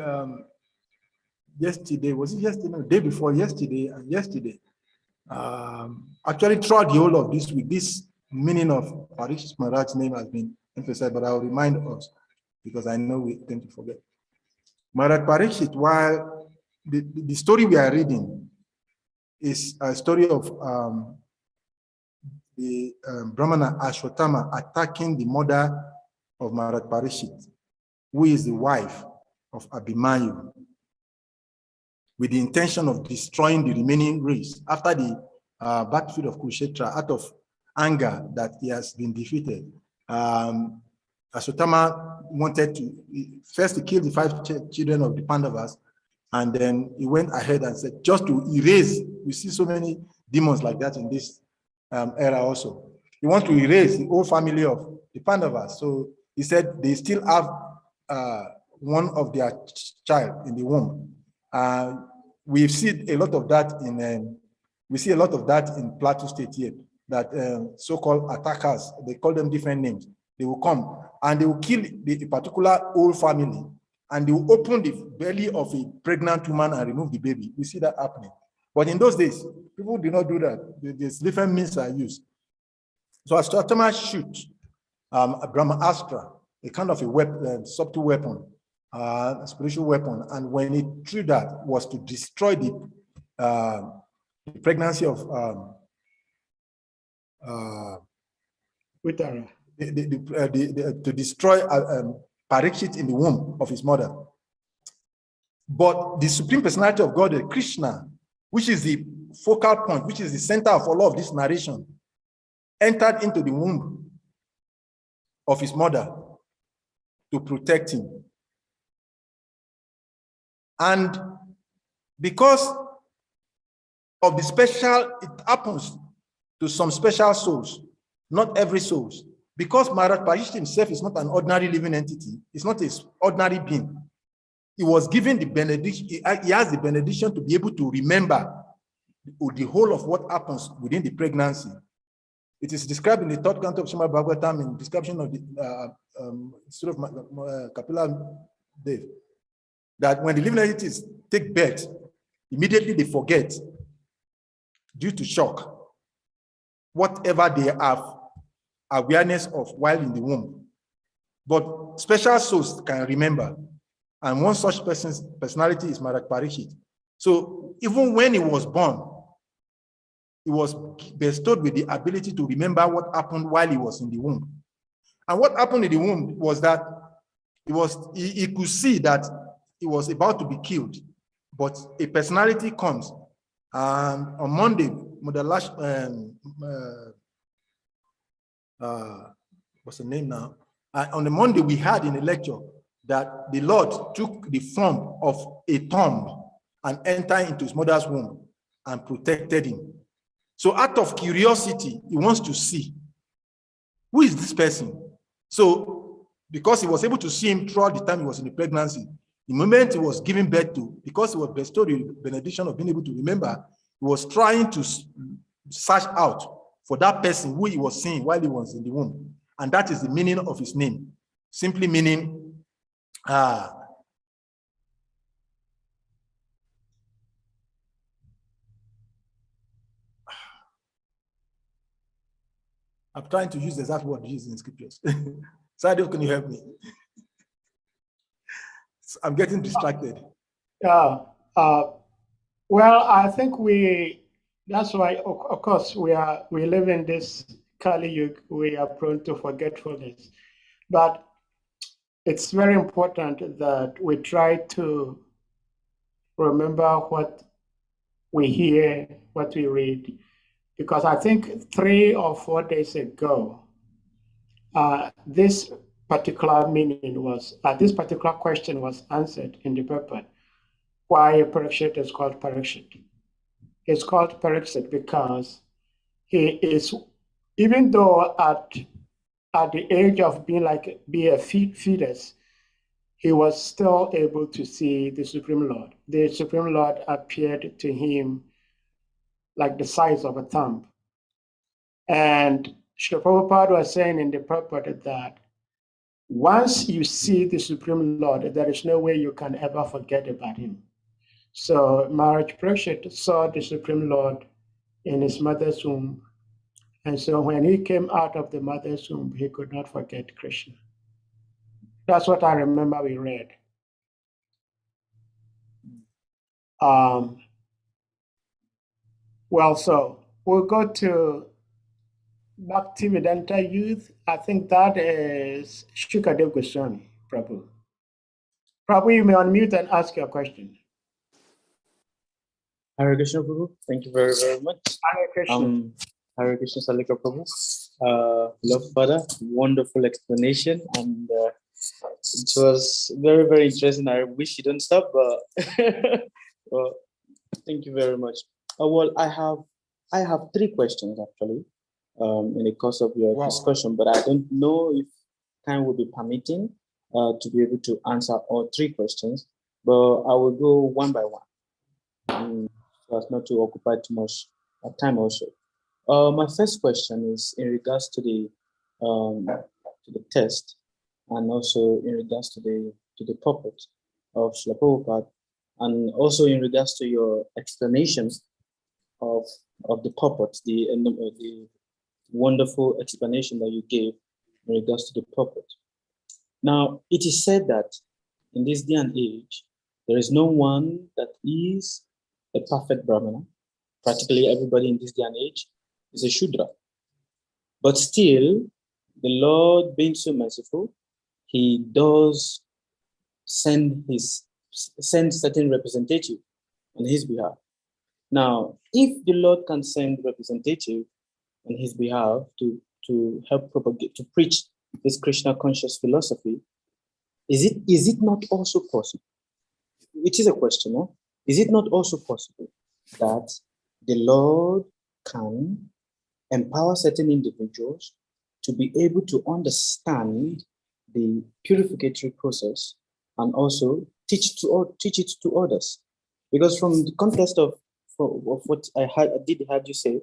yesterday, was it yesterday? No, day before yesterday and yesterday. Actually, throughout the whole of this week, this meaning of Parashit Maharaj's name has been emphasized, but I'll remind us because I know we tend to forget. Maharaj Parashit, while the story we are reading is a story of the Brahmana Ashwatthama attacking the mother of Maharaj Parashit, who is the wife of Abhimanyu, with the intention of destroying the remaining race after the battlefield of Kurukshetra. Out of anger that he has been defeated, Ashwatthama wanted to first kill the 5 children of the Pandavas, and then he went ahead and said, just to erase, we see so many demons like that in this era also. He wants to erase the whole family of the Pandavas. So he said they still have one of their child in the womb. We've seen a lot of that in Plateau State here, that so-called attackers, they call them different names. They will come and they will kill the particular whole family, and they will open the belly of a pregnant woman and remove the baby. We see that happening. But in those days, people do not do that. There's different means are used. So Ashwatthama shoot a Brahmastra, a kind of a weapon, subtle weapon, a spiritual weapon, and when he threw that was to destroy the pregnancy of Uttara. To destroy Parikshit in the womb of his mother. But the Supreme Personality of God, Krsna, which is the focal point, which is the center of all of this narration, entered into the womb of his mother to protect him. And because of the special, it happens to some special souls, not every soul. Because Maharaj Parashit himself is not an ordinary living entity, it's not an ordinary being. He was given the benediction, he has the benediction to be able to remember the whole of what happens within the pregnancy. It is described in the third canto of Srimad Bhagavatam in description of the story of Kapila Dev, that when the living entities take birth, immediately they forget, due to shock, whatever they have awareness of while in the womb. But special souls can remember. And one such person's personality is Maharaj Parashit. So even when he was born, he was bestowed with the ability to remember what happened while he was in the womb. And what happened in the womb was that he could see that he was about to be killed but a personality comes. And on Monday, what's the name now? On the Monday, we had in a lecture that the Lord took the form of a tomb and entered into his mother's womb and protected him. So out of curiosity, he wants to see, who is this person? So because he was able to see him throughout the time he was in the pregnancy, the moment he was giving birth to, because he was bestowed the benediction of being able to remember, he was trying to search out for that person who he was seeing while he was in the womb. And that is the meaning of his name. Simply meaning, I'm trying to use the exact word used in scriptures. Sadio, can you help me? I'm getting distracted. Well, I think that's why, of course, we live in this Kali Yuga, we are prone to forgetfulness. But it's very important that we try to remember what we hear, what we read, because I think 3 or 4 days ago, this particular this particular question was answered in the paper. Why a Parikshit is called Parikshit? It's called Parikshit because he is, even though at the age of being a fetus, he was still able to see the Supreme Lord. The Supreme Lord appeared to him like the size of a thumb. And Srila Prabhupada was saying in the purport that once you see the Supreme Lord, there is no way you can ever forget about him. So Maharaj Parikshit saw the Supreme Lord in his mother's womb. And so when he came out of the mother's womb, he could not forget Krishna. That's what I remember we read. So we'll go to Bhaktivedanta Youth. I think that is Shukadev Goswami, Prabhu. Prabhu, you may unmute and ask your question. Hare Krishna, Prabhu. Thank you very, very much. Hare Krishna. Hare Krishna, Salika, Prabhu. Love Father, wonderful explanation, and it was very, very interesting. I wish you don't stop, but well, thank you very much. Well, I have 3 questions actually in the course of your discussion, but I don't know if time will be permitting to be able to answer all 3 questions, but I will go one by one. So as not to occupy too much time also. My first question is in regards to the test, and also in regards to the purport of Srila Prabhupada, and also in regards to your explanation of the purport, the wonderful explanation that you gave in regards to the purport. Now, it is said that in this day and age, there is no one that is a perfect Brahmana. Practically everybody in this day and age is a Shudra. But still, the Lord being so merciful, he does send certain representative on his behalf. Now, if the Lord can send representative on his behalf to help propagate, to preach this Krishna conscious philosophy, is it not also possible? It is a question, no? Is it not also possible that the Lord can empower certain individuals to be able to understand the purificatory process and also teach it to others? Because from the context of what I did hear you say,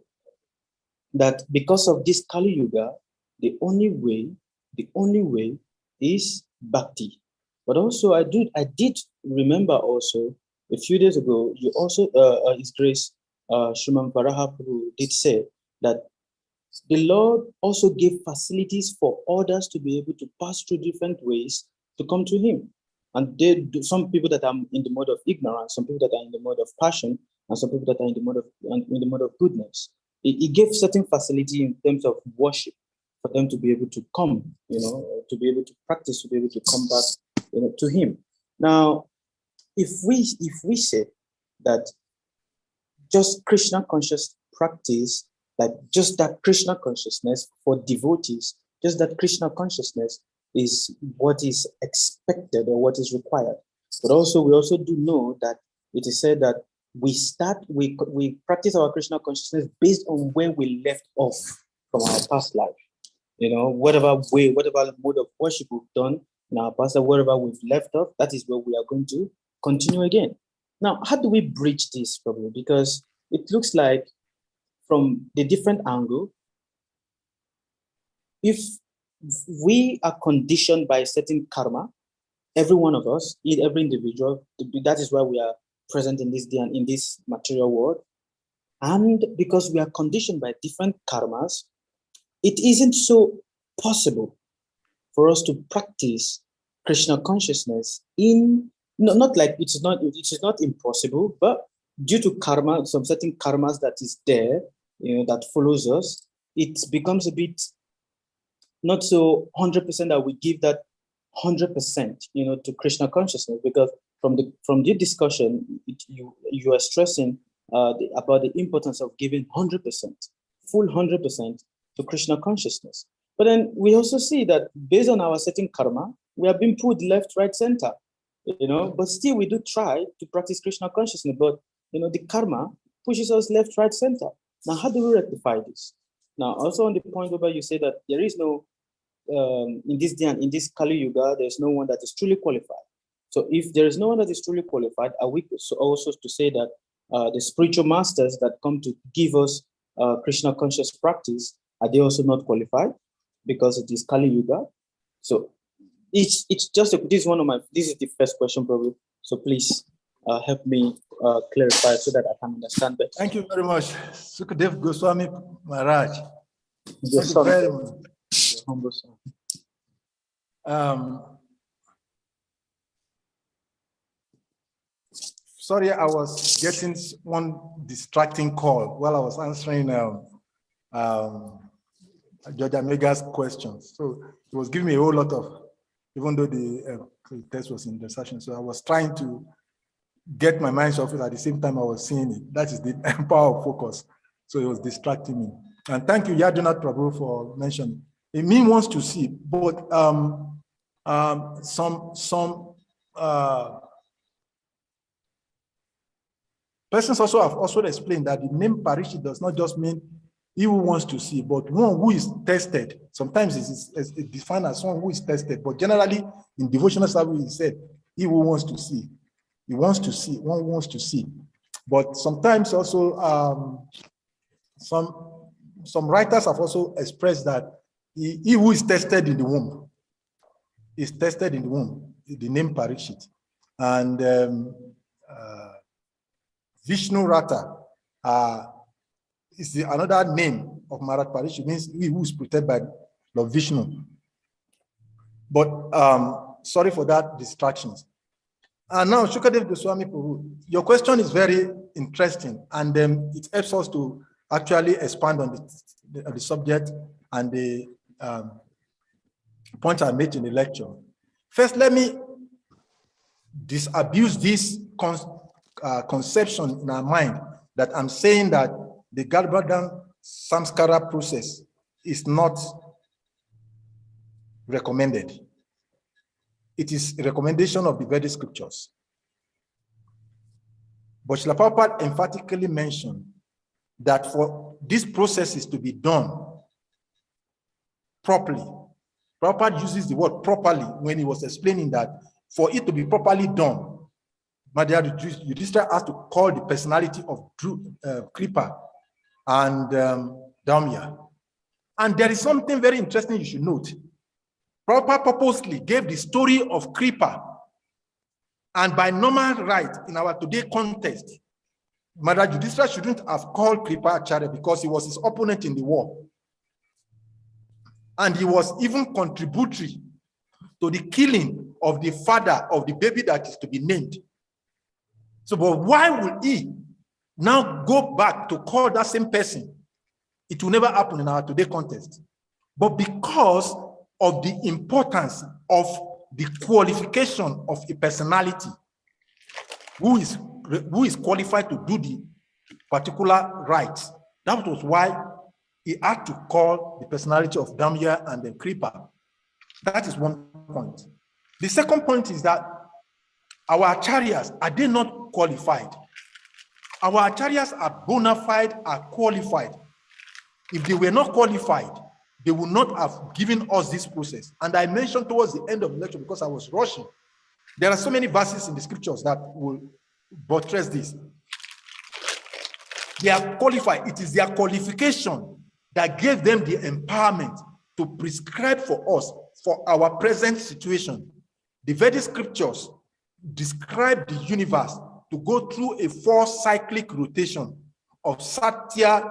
that because of this Kali Yuga, the only way is bhakti. But also I did remember also a few days ago, you also, His Grace, Srimad Varaha Prabhu did say that the Lord also gave facilities for others to be able to pass through different ways to come to Him. And some people that are in the mode of ignorance, some people that are in the mode of passion, and some people that are in the mode of goodness. He gave certain facility in terms of worship for them to be able to come, to be able to practice, to be able to come back, to Him. Now, if we say that just Krishna conscious practice, like just that Krishna consciousness for devotees, just that Krishna consciousness is what is expected or what is required. But also, we also do know that it is said that we practice our Krishna consciousness based on where we left off from our past life. You know, whatever mode of worship we've done in our past life, wherever we've left off, that is where we are going to continue again. Now, how do we bridge this problem? Because it looks like from the different angle, if we are conditioned by a certain karma, every one of us, every individual, that is why we are present in this day and in this material world. And because we are conditioned by different karmas, it isn't so possible for us to practice Krishna consciousness not like it is not impossible, but due to karma, some certain karmas that is there, that follows us, it becomes a bit not so 100% that we give that 100%, to Krishna consciousness, because from the discussion, you are stressing about the importance of giving 100%, full 100% to Krishna consciousness. But then we also see that based on our certain karma, we have been put left, right, center, but still we do try to practice Krishna consciousness, but the karma pushes us left, right, center. Now, how do we rectify this? Now, also on the point where you say that there is no, in this day and in this Kali Yuga, there's no one that is truly qualified. So if there is no one that is truly qualified, are we also to say that the spiritual masters that come to give us Krishna conscious practice, are they also not qualified because it is Kali Yuga? So it's just this is the first question, Prabhu. So please help me clarify so that I can understand better. Thank you very much, Sukadev Goswami Maharaj. Yes, Thank you very much. Sorry, I was getting one distracting call while I was answering Judge Amega's questions. So it was giving me a whole lot of, even though the test was in the session, so I was trying to get my mind off it at the same time I was seeing it. That is the power of focus. So it was distracting me. And thank you, Yadunath Prabhu, for mentioning. It means wants to see, but some persons also have also explained that the name Parishi does not just mean he who wants to see, but one who is tested. Sometimes it's defined as someone who is tested, but generally in devotional service, he said, he who wants to see. He wants to see, one who wants to see. But sometimes also, some writers have also expressed that he who is tested in the womb is tested in the womb, the name Parikshit. And Vishnu Rata is another name of Maharaj Parikshit, means he who is protected by Lord Vishnu. But sorry for that distractions. And now, Shukadev Goswami Prabhu, your question is very interesting, and it helps us to actually expand on the subject and the points I made in the lecture. First, let me disabuse this conception in our mind that I'm saying that the Garbhadan Samskara process is not recommended. It is a recommendation of the Vedic scriptures. But Srila Prabhupada emphatically mentioned that for these processes to be done properly, Prabhupada uses the word properly when he was explaining that for it to be properly done, Madhya Yudhishthira has to call the personality of Kripa and Damya. And there is something very interesting you should note. Prabhupada purposely gave the story of Kripa, and by normal right in our today context, Madhya Yudhishthira shouldn't have called Kripa Acharya because he was his opponent in the war. And he was even contributory to the killing of the father of the baby that is to be named. So, but why would he now go back to call that same person? It will never happen in our today context. But because of the importance of the qualification of a personality who is who is qualified to do the particular rites. That was why he had to call the personality of Damya and the Kripa. That is one point. The second point is that our acharyas, are they not qualified? Our acharyas are bona fide, are qualified. If they were not qualified, they would not have given us this process. And I mentioned towards the end of the lecture, because I was rushing, there are so many verses in the scriptures that will buttress this. They are qualified. It is their qualification that gave them the empowerment to prescribe for us, for our present situation. The Vedic scriptures describe the universe to go through a 4-cyclic rotation of Satya,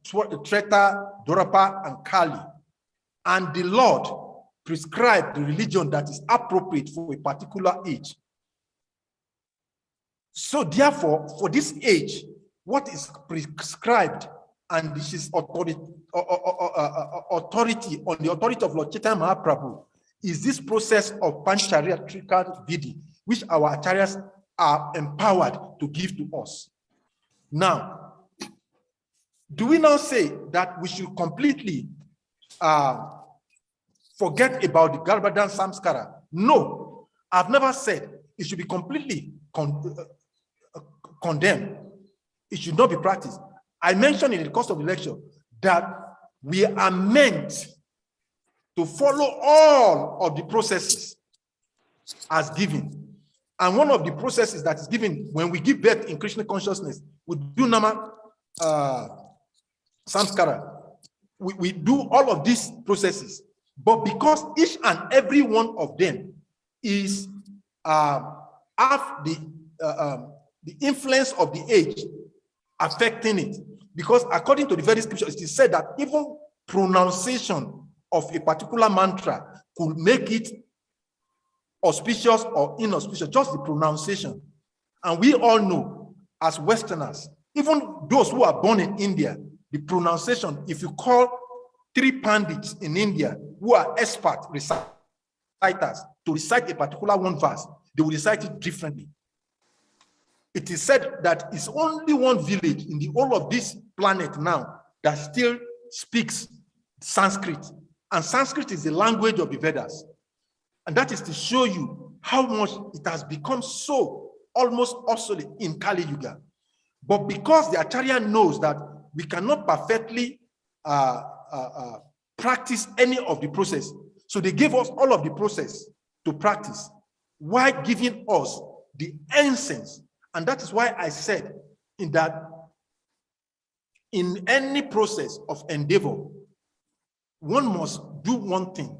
Treta, Dwapara, and Kali. And the Lord prescribed the religion that is appropriate for a particular age. So therefore, for this age, what is prescribed, and this is authority on the authority of Lord Chaitanya Mahaprabhu, is this process of Panchariyatrika Vidhi, which our acharyas are empowered to give to us. Now, do we now say that we should completely forget about the Garbhadan Samskara? No, I've never said it should be completely condemned. It should not be practiced. I mentioned in the course of the lecture that we are meant to follow all of the processes as given. And one of the processes that is given when we give birth in Krishna consciousness, we do Nama Samskara. We do all of these processes. But because each and every one of them is have the influence of the age affecting it. Because according to the Vedic scripture, it is said that even pronunciation of a particular mantra could make it auspicious or inauspicious, just the pronunciation. And we all know, as Westerners, even those who are born in India, the pronunciation, if you call 3 pandits in India who are expert reciters to recite a particular one verse, they will recite it differently. It is said that it's only one village in the whole of this planet now that still speaks Sanskrit. And Sanskrit is the language of the Vedas. And that is to show you how much it has become so almost obsolete in Kali Yuga. But because the Acharya knows that we cannot perfectly practice any of the process, so they gave us all of the process to practice while giving us the essence. And that is why I said in any process of endeavor, one must do one thing.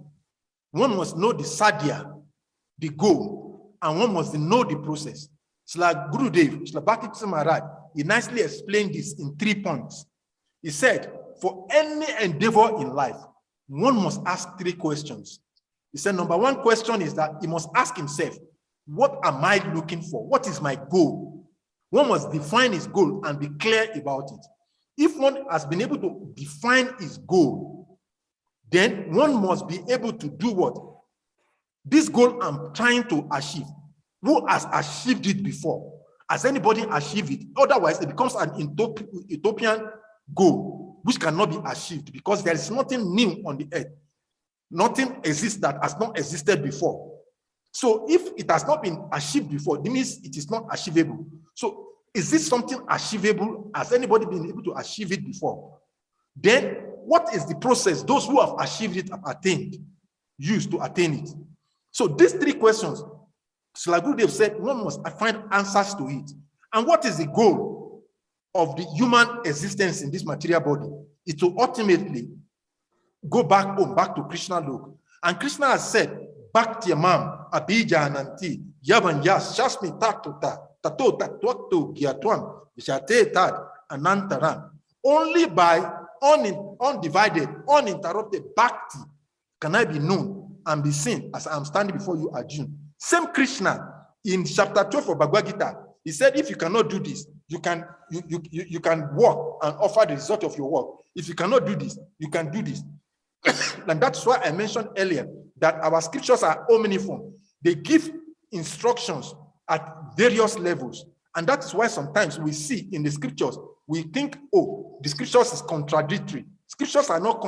One must know the sadhya, the goal, and one must know the process. It's like Gurudev, Srila Bhakti Maharaj, he nicely explained this in 3 points. He said, for any endeavor in life, one must ask 3 questions. He said, number 1 question is that he must ask himself, what am I looking for? What is my goal? One must define his goal and be clear about it. If one has been able to define his goal, then one must be able to do what? This goal I'm trying to achieve. Who has achieved it before? Has anybody achieved it? Otherwise, it becomes an utopian goal, which cannot be achieved because there is nothing new on the earth. Nothing exists that has not existed before. So if it has not been achieved before, it means it is not achievable. So is this something achievable? Has anybody been able to achieve it before? Then what is the process those who have achieved it have attained, used to attain it? So these 3 questions, Srila Gurudev said, one must find answers to it. And what is the goal of the human existence in this material body? It to ultimately go back home, back to Krishna Lok. And Krishna has said, Bhaktyamam Abhijananti Yavan Yas Shasmi Tatuta Tato Tatuaktu Gyatwan Vishate Tad Anantaram. Only by undivided, uninterrupted bhakti can I be known and be seen as I am standing before you, Arjuna. Same Krishna in chapter 12 of Bhagavad Gita, he said, if you cannot do this, you can walk and offer the result of your work. If you cannot do this, you can do this. And that's why I mentioned earlier that our scriptures are omniform. They give instructions at various levels. And that is why sometimes we see in the scriptures, we think, oh, the scriptures is contradictory. Scriptures are not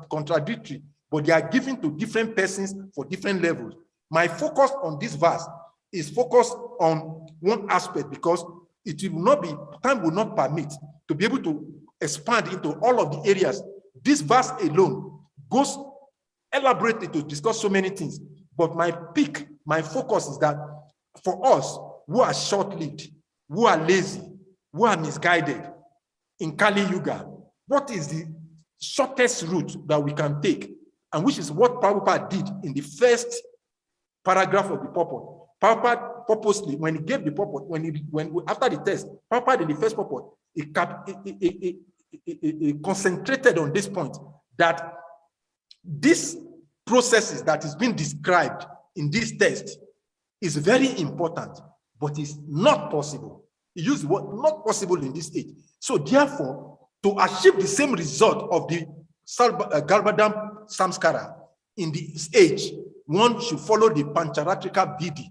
contradictory, but they are given to different persons for different levels. My focus on this verse is focused on one aspect because it will not be, time will not permit to be able to expand into all of the areas. This verse alone goes elaborately to discuss so many things. But my focus is that for us who are short-lived, who are lazy, who are misguided in Kali Yuga, what is the shortest route that we can take? And which is what Prabhupada did in the first paragraph of the purport. Prabhupada purposely, when he gave the purport, after the test, Prabhupada in the first purport, he concentrated on this point, that this processes that is being described in this text is very important, but it's not possible. He used the word not possible in this age. So therefore, to achieve the same result of the Garbhadam Samskara in this age, one should follow the Pancharatrika Vidhi.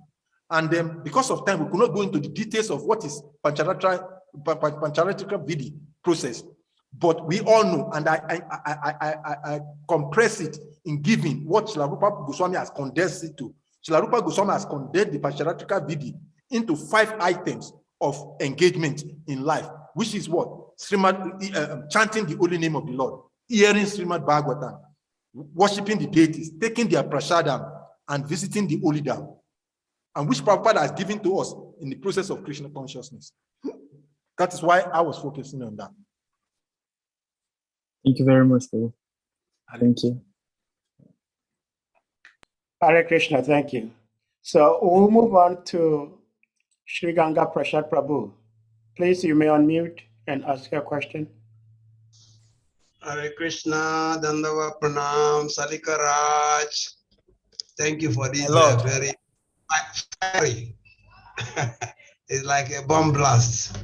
And then, because of time, we could not go into the details of what is Pancharatrika Vidhi process. But we all know, and I compress it in giving what Srila Rupa Goswami has condensed it to. Srila Rupa Goswami has condensed the Pancharatrika Vidhi into 5 items of engagement in life, which is what? Srimad, chanting the holy name of the Lord, hearing Srimad Bhagavatam, worshipping the deities, taking their prasadam, and visiting the holy dam, and which Prabhupada has given to us in the process of Krishna consciousness. That is why I was focusing on that. Thank you very much, Prabhu. Thank you. Hare Krishna, thank you. So we'll move on to Sri Ganga Prasad Prabhu. Please, you may unmute and ask your question. Hare Krishna, Dandava Pranam, Salika Raj. Thank you for this very fiery. It's like a bomb blast.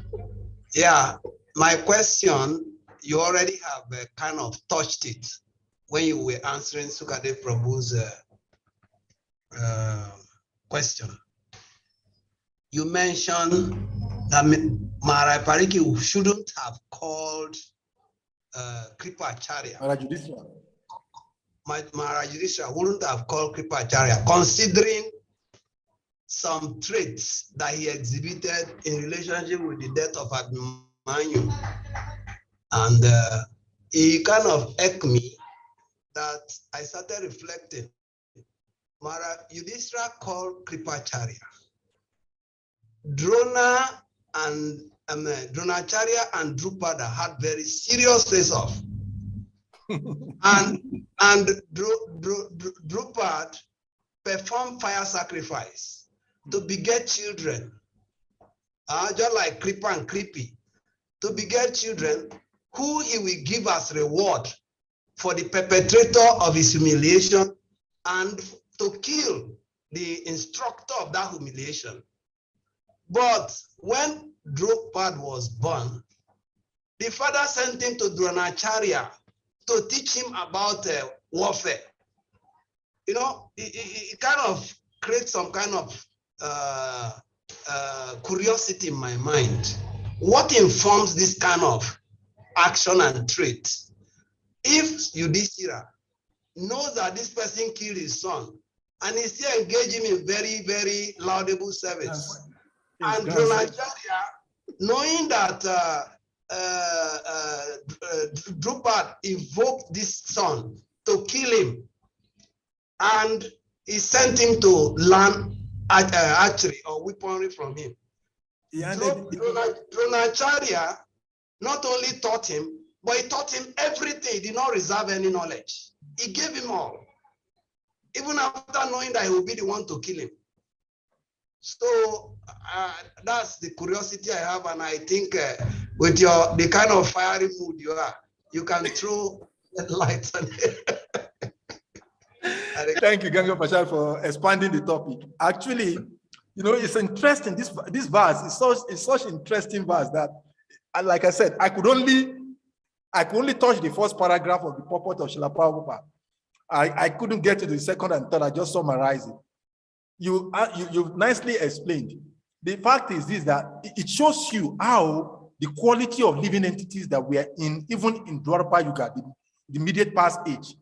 Yeah, my question, you already have kind of touched it when you were answering Sukadev Prabhu's question. You mentioned that Maharaj Pariki shouldn't have called Kripacharya. Maharaj Yudhishthira wouldn't have called Kripacharya, considering some traits that he exhibited in relationship with the death of Abhimanyu. And he kind of irked me that I started reflecting. Maharaj Yudhishthira called Kripacharya. Dronacharya and Drupada had very serious face-off. and Drupad performed fire sacrifice to beget children, just like Kripa and Kripi, to beget children who he will give as reward for the perpetrator of his humiliation and to kill the instructor of that humiliation. But when Drupad was born, the father sent him to Dronacharya to teach him about warfare. You know, it kind of creates some kind of curiosity in my mind. What informs this kind of action and trait? If Yudhishthira knows that this person killed his son and is still engaging in very, very laudable service, and Dronacharya, knowing that Drupad invoked this son to kill him, and he sent him to learn archery or weaponry from him. Dronacharya not only taught him, but he taught him everything. He did not reserve any knowledge. He gave him all, even after knowing that he would be the one to kill him. So that's the curiosity I have, and I think with the kind of fiery mood you are, you can throw light on it. Thank you, Ganga Prasad, for expanding the topic. Actually, you know, it's interesting. This verse is such interesting verse that, like I said, I could only touch the first paragraph of the purport of Srila Prabhupada. I couldn't get to the second and third. I just summarized it. you've nicely explained. The fact is this, that it shows you how the quality of living entities that we are in, even in Dwapara Yuga, the immediate past age,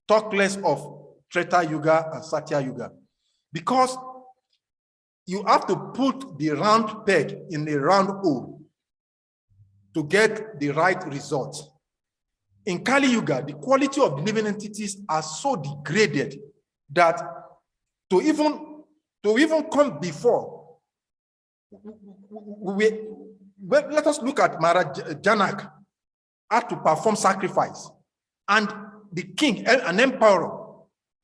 talk less of Treta Yuga and Satya Yuga, because you have to put the round peg in a round hole to get the right result. In Kali Yuga, the quality of living entities are so degraded that to even come before, let us look at Maharaj Janak had to perform sacrifice, and the king, an emperor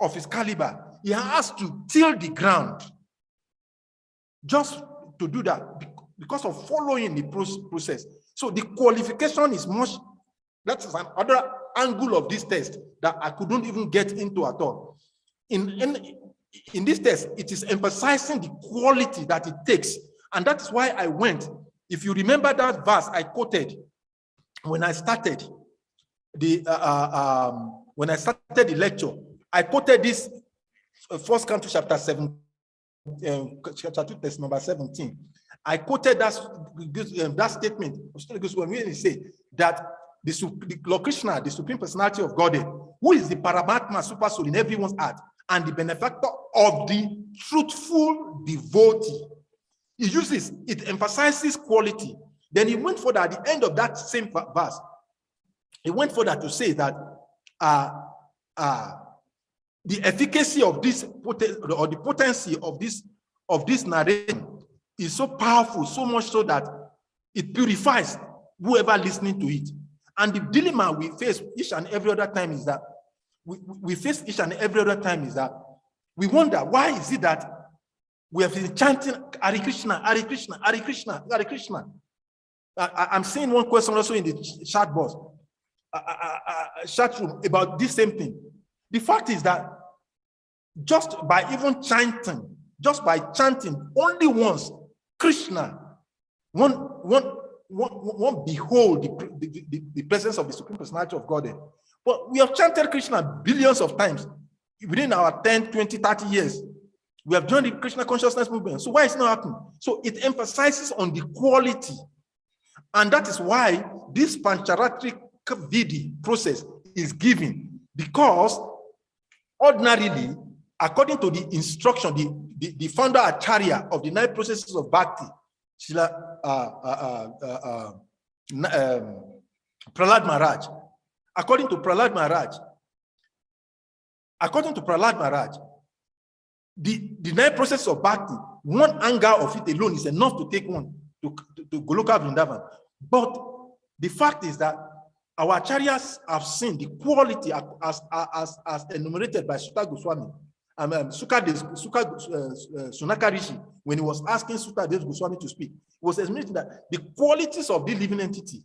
of his caliber, he has to till the ground just to do that because of following the process. So the qualification is much, that is another angle of this test that I couldn't even get into at all. In this test, it is emphasizing the quality that it takes. And that is why I went. If you remember that verse I quoted when I started the lecture, I quoted this 1 Canto chapter 7, chapter 2, text number 17. I quoted that statement when we say that the Lord Krishna, the Supreme Personality of Godhead, who is the Paramatma Super Soul in everyone's heart, and the benefactor of the truthful devotee. It emphasizes quality. Then he went further at the end of that same verse. He went further to say that the efficacy of this, or the potency of this narration is so powerful, so much so that it purifies whoever listening to it. And the dilemma we face each and every other time is that we wonder, why is it that we have been chanting Hare Krishna, Hare Krishna, Hare Krishna, Hare Krishna? I'm seeing one question also in the chat box, chat room about this same thing. The fact is that just by chanting only once Krishna, one behold the presence of the Supreme Personality of God. But we have chanted Krishna billions of times within our 10, 20, 30 years. We have joined the Krishna consciousness movement. So why is it not happening? So it emphasizes on the quality. And that is why this Pancharatric Vidhi process is given, because ordinarily, according to the instruction, the founder Acharya of the 9 processes of Bhakti, Prahlad Maharaj, according to Prahlad Maharaj, the 9 processes of Bhakti, one anger of it alone is enough to take one to Goloka Vrindavan. But the fact is that our acharyas have seen the quality as enumerated by Sutta Goswami. Sunaka Rishi, when he was asking Sutta Goswami to speak, was admitting that the qualities of the living entity.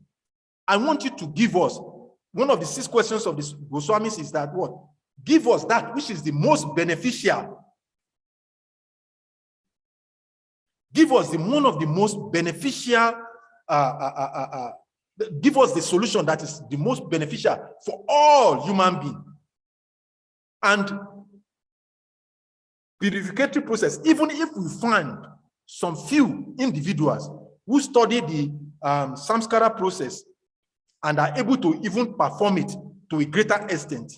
I want you to give us one of the 6 questions of the Goswamis is that what? Give us that which is the most beneficial. Give us one of the most beneficial. Give us the solution that is the most beneficial for all human beings. And purificatory process, even if we find some few individuals who study the samskara process and are able to even perform it to a greater extent,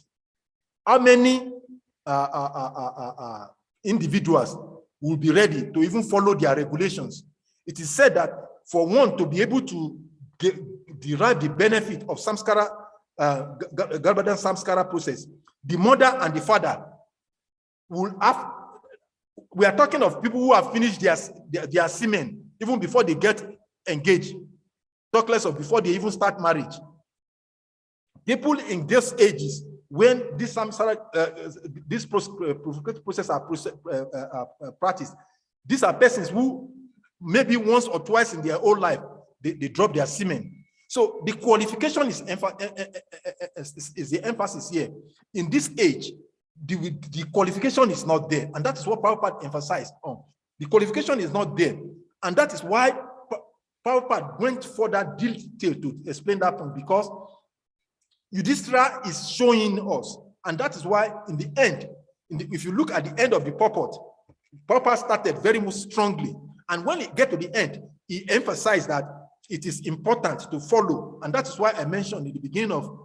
how many individuals will be ready to even follow their regulations? It is said that for one to be able to derive the benefit of samskara, Garbhadan samskara process, the mother and the father will have. We are talking of people who have finished their semen even before they get engaged. Talk less of before they even start marriage. People in these ages, when this samsara, this process are practiced, these are persons who maybe once or twice in their whole life they drop their semen. So the qualification is the emphasis here. In this age, the qualification is not there, and that is what Prabhupada emphasized on. The qualification is not there, and that is why Prabhupada went further detail to explain that point, because Yudhishthira is showing us, and that is why in the end, if you look at the end of the purport, Prabhupada started very much strongly. And when it get to the end, he emphasized that it is important to follow. And that is why I mentioned in the beginning of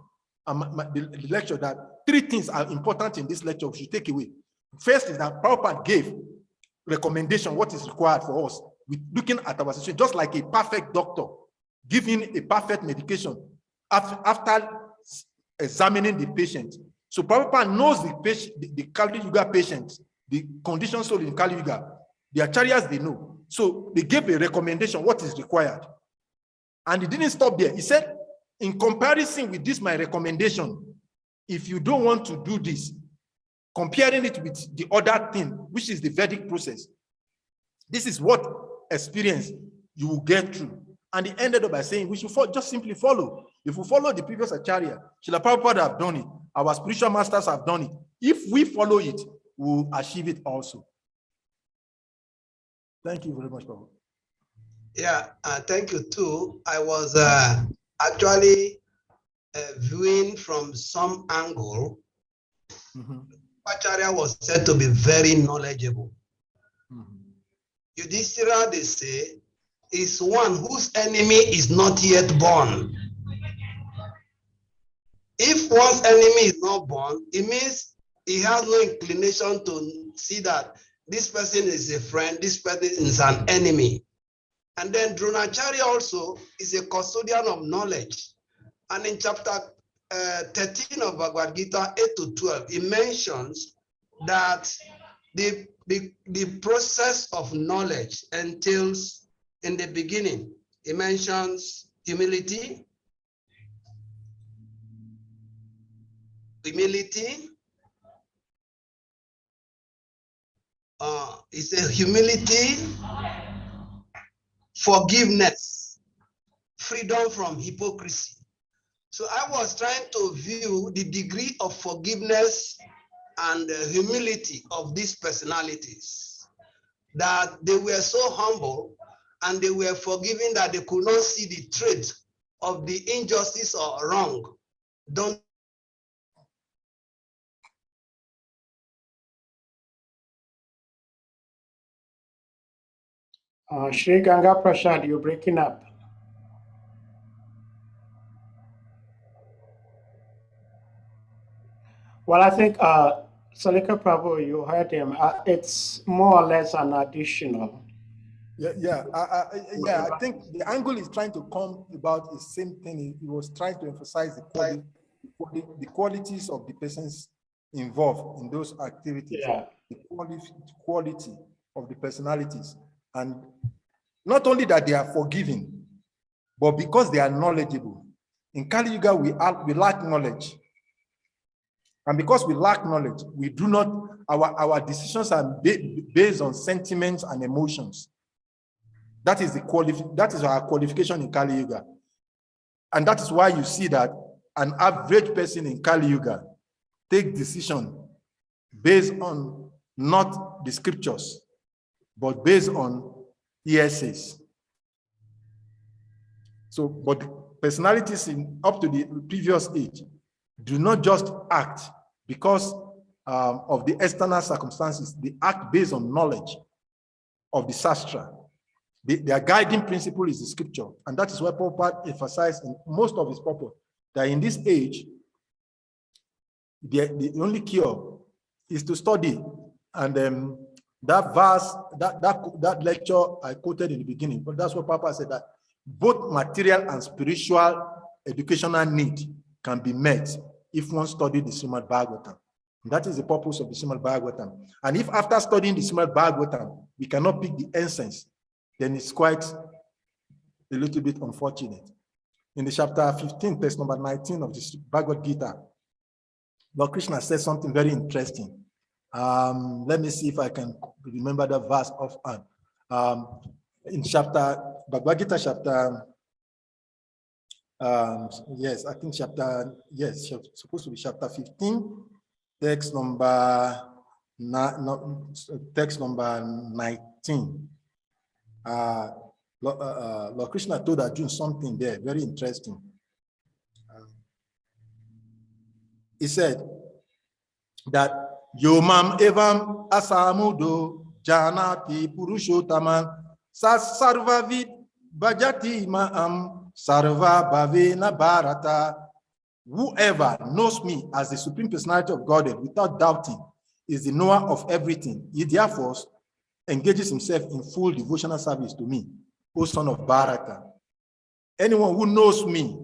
the lecture that 3 things are important in this lecture we should take away. First is that Prabhupada gave recommendation, what is required for us. With looking at our situation, just like a perfect doctor giving a perfect medication after examining the patient. So Prabhupada knows the patient, the Kali Yuga patient, the condition soul in Kali Yuga. The acharyas, they know. So they gave a recommendation, what is required. And he didn't stop there. He said, in comparison with this, my recommendation, if you don't want to do this, comparing it with the other thing, which is the Vedic process, this is what experience you will get through. And he ended up by saying, we should just simply follow. If we follow the previous acharya, Srila Prabhupada have done it, our spiritual masters have done it. If we follow it, we'll achieve it also. Thank you very much, Prabhu. Yeah, thank you too. I was actually viewing from some angle. Acharya was said to be very knowledgeable. Yudhishthira, they say, is one whose enemy is not yet born. If one's enemy is not born, it means he has no inclination to see that this person is a friend, this person is an enemy. And then Dronacharya also is a custodian of knowledge. And in chapter 13 of Bhagavad Gita, 8 to 12, it mentions that the process of knowledge entails, in the beginning, it mentions humility, it's a humility, forgiveness, freedom from hypocrisy. So I was trying to view the degree of forgiveness and humility of these personalities, that they were so humble and they were forgiving that they could not see the trait of the injustice or wrong done. Shri Ganga Prasad, you're breaking up. Well, I think Salika Prabhu, you heard him. It's more or less an additional. I think the angle is trying to come about the same thing. He was trying to emphasize the qualities of the persons involved in those activities, the quality of the personalities. And not only that they are forgiving, but because they are knowledgeable. In Kali Yuga, we lack knowledge. And because we lack knowledge, we do not, our decisions are based on sentiments and emotions. That is our qualification in Kali Yuga. And that is why you see that an average person in Kali Yuga take decision based on not the scriptures, but based on hearsays. So, but personalities up to the previous age do not just act because of the external circumstances. They act based on knowledge of the Shastra. Their guiding principle is the scripture. And that is why Prabhupada emphasized in most of his purpose that in this age, the only cure is to study. And that verse, that lecture I quoted in the beginning, but that's what Prabhupada said, that both material and spiritual educational need can be met if one studied the Srimad Bhagavatam. That is the purpose of the Srimad Bhagavatam. And if after studying the Srimad Bhagavatam, we cannot pick the essence, then it's quite a little bit unfortunate. In the chapter 15, text number 19 of the Bhagavad Gita, Lord Krishna says something very interesting. Let me see if I can remember the verse offhand. In Bhagavad Gita chapter, supposed to be chapter 15, text number 19. Lord Krishna told Arjuna something there very interesting. He said that Yomam evam asamudo Janati Purushottaman Sarvavid Bhajati Ma'am Sarva Bhavena Bharata. Whoever knows me as the Supreme Personality of Godhead without doubting is the knower of everything. He therefore engages himself in full devotional service to me, O son of Bharata. Anyone who knows me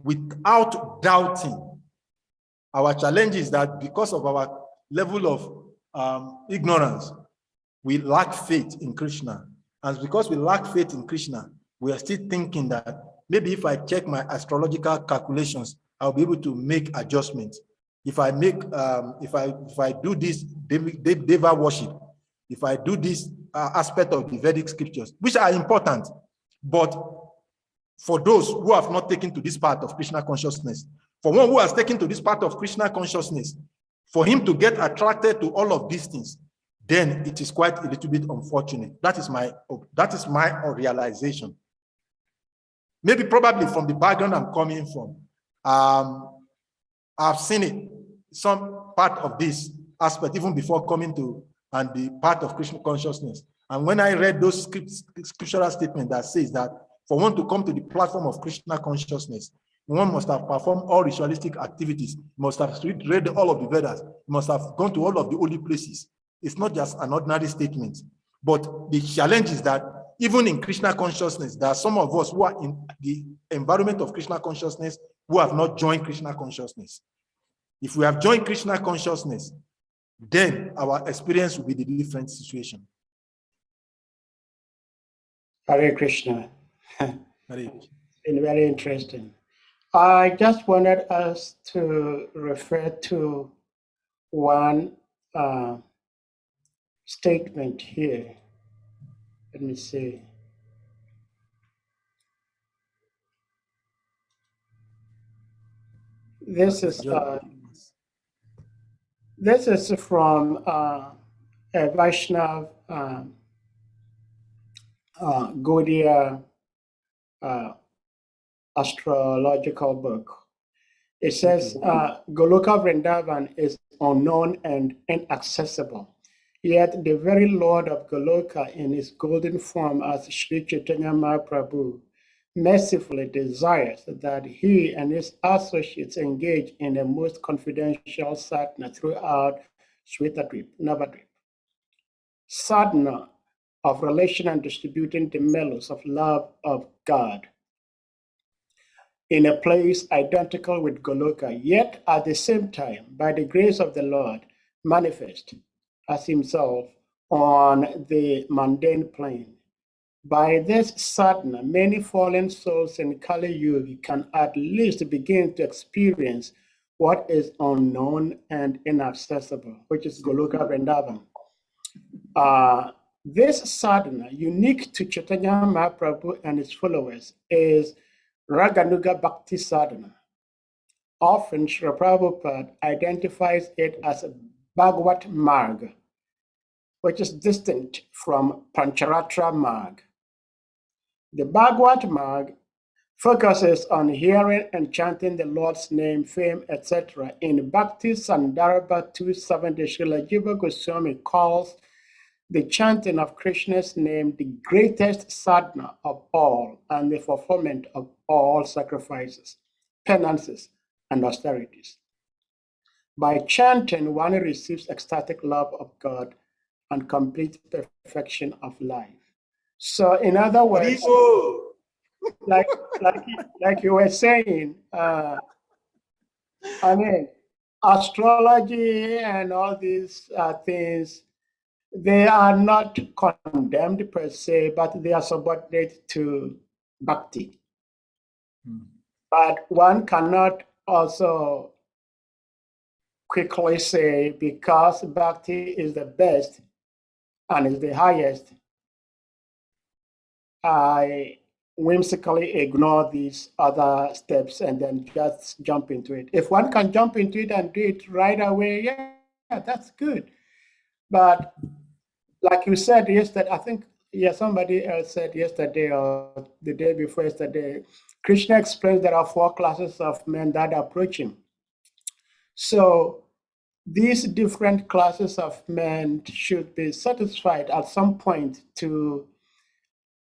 without doubting, our challenge is that because of our level of ignorance, we lack faith in Krishna. And because we lack faith in Krishna, we are still thinking that maybe if I check my astrological calculations, I'll be able to make adjustments. If I make, if I do this Deva worship, if I do this aspect of the Vedic scriptures, which are important, but for those who have not taken to this part of Krishna consciousness, for one who has taken to this part of Krishna consciousness, for him to get attracted to all of these things, then it is quite a little bit unfortunate. That is my realization. Maybe probably from the background I'm coming from, I've seen it, some part of this aspect, even before coming to and the part of Krishna consciousness. And when I read those scriptural statements that says that for one to come to the platform of Krishna consciousness, one must have performed all ritualistic activities, must have read all of the Vedas, must have gone to all of the holy places. It's not just an ordinary statement. But the challenge is that even in Krishna consciousness, there are some of us who are in the environment of Krishna consciousness who have not joined Krishna consciousness. If we have joined Krishna consciousness, then our experience will be the different situation. Hare Krishna. Hare. It's been very interesting. I just wanted us to refer to one statement here. Let me see. This is from a Vaishnav Gaudiya astrological book. It says Goloka Vrindavan is unknown and inaccessible. Yet the very Lord of Goloka in his golden form as Sri Chaitanya Mahaprabhu mercifully desires that he and his associates engage in the most confidential sadhana throughout Shvetadvip, Navadvip. Sadhana of relation and distributing the mellows of love of God in a place identical with Goloka, yet at the same time, by the grace of the Lord, manifest as himself on the mundane plane. By this sadhana, many fallen souls in Kali Yuga can at least begin to experience what is unknown and inaccessible, which is Goloka Vrindavan. This sadhana, unique to Chaitanya Mahaprabhu and his followers, is Raganuga Bhakti Sadhana. Often Srila Prabhupada identifies it as a Bhagavat Marg, which is distinct from Pancharatra Marg. The Bhagavat Marg focuses on hearing and chanting the Lord's name, fame, etc. In Bhakti Sandarbha 270, Srila Jiva Goswami calls the chanting of Krishna's name the greatest sadhana of all and the fulfillment of all sacrifices, penances, and austerities. By chanting, one receives ecstatic love of God and complete perfection of life. So, in other words, like you were saying, I mean, astrology and all these things, they are not condemned per se, but they are subordinate to bhakti. But one cannot also quickly say because bhakti is the best and is the highest, I whimsically ignore these other steps and then just jump into it. If one can jump into it and do it right away, yeah, that's good. But like you said yesterday, I think, yeah, somebody else said yesterday or the day before yesterday, Krishna explains there are 4 classes of men that approach him. So these different classes of men should be satisfied at some point to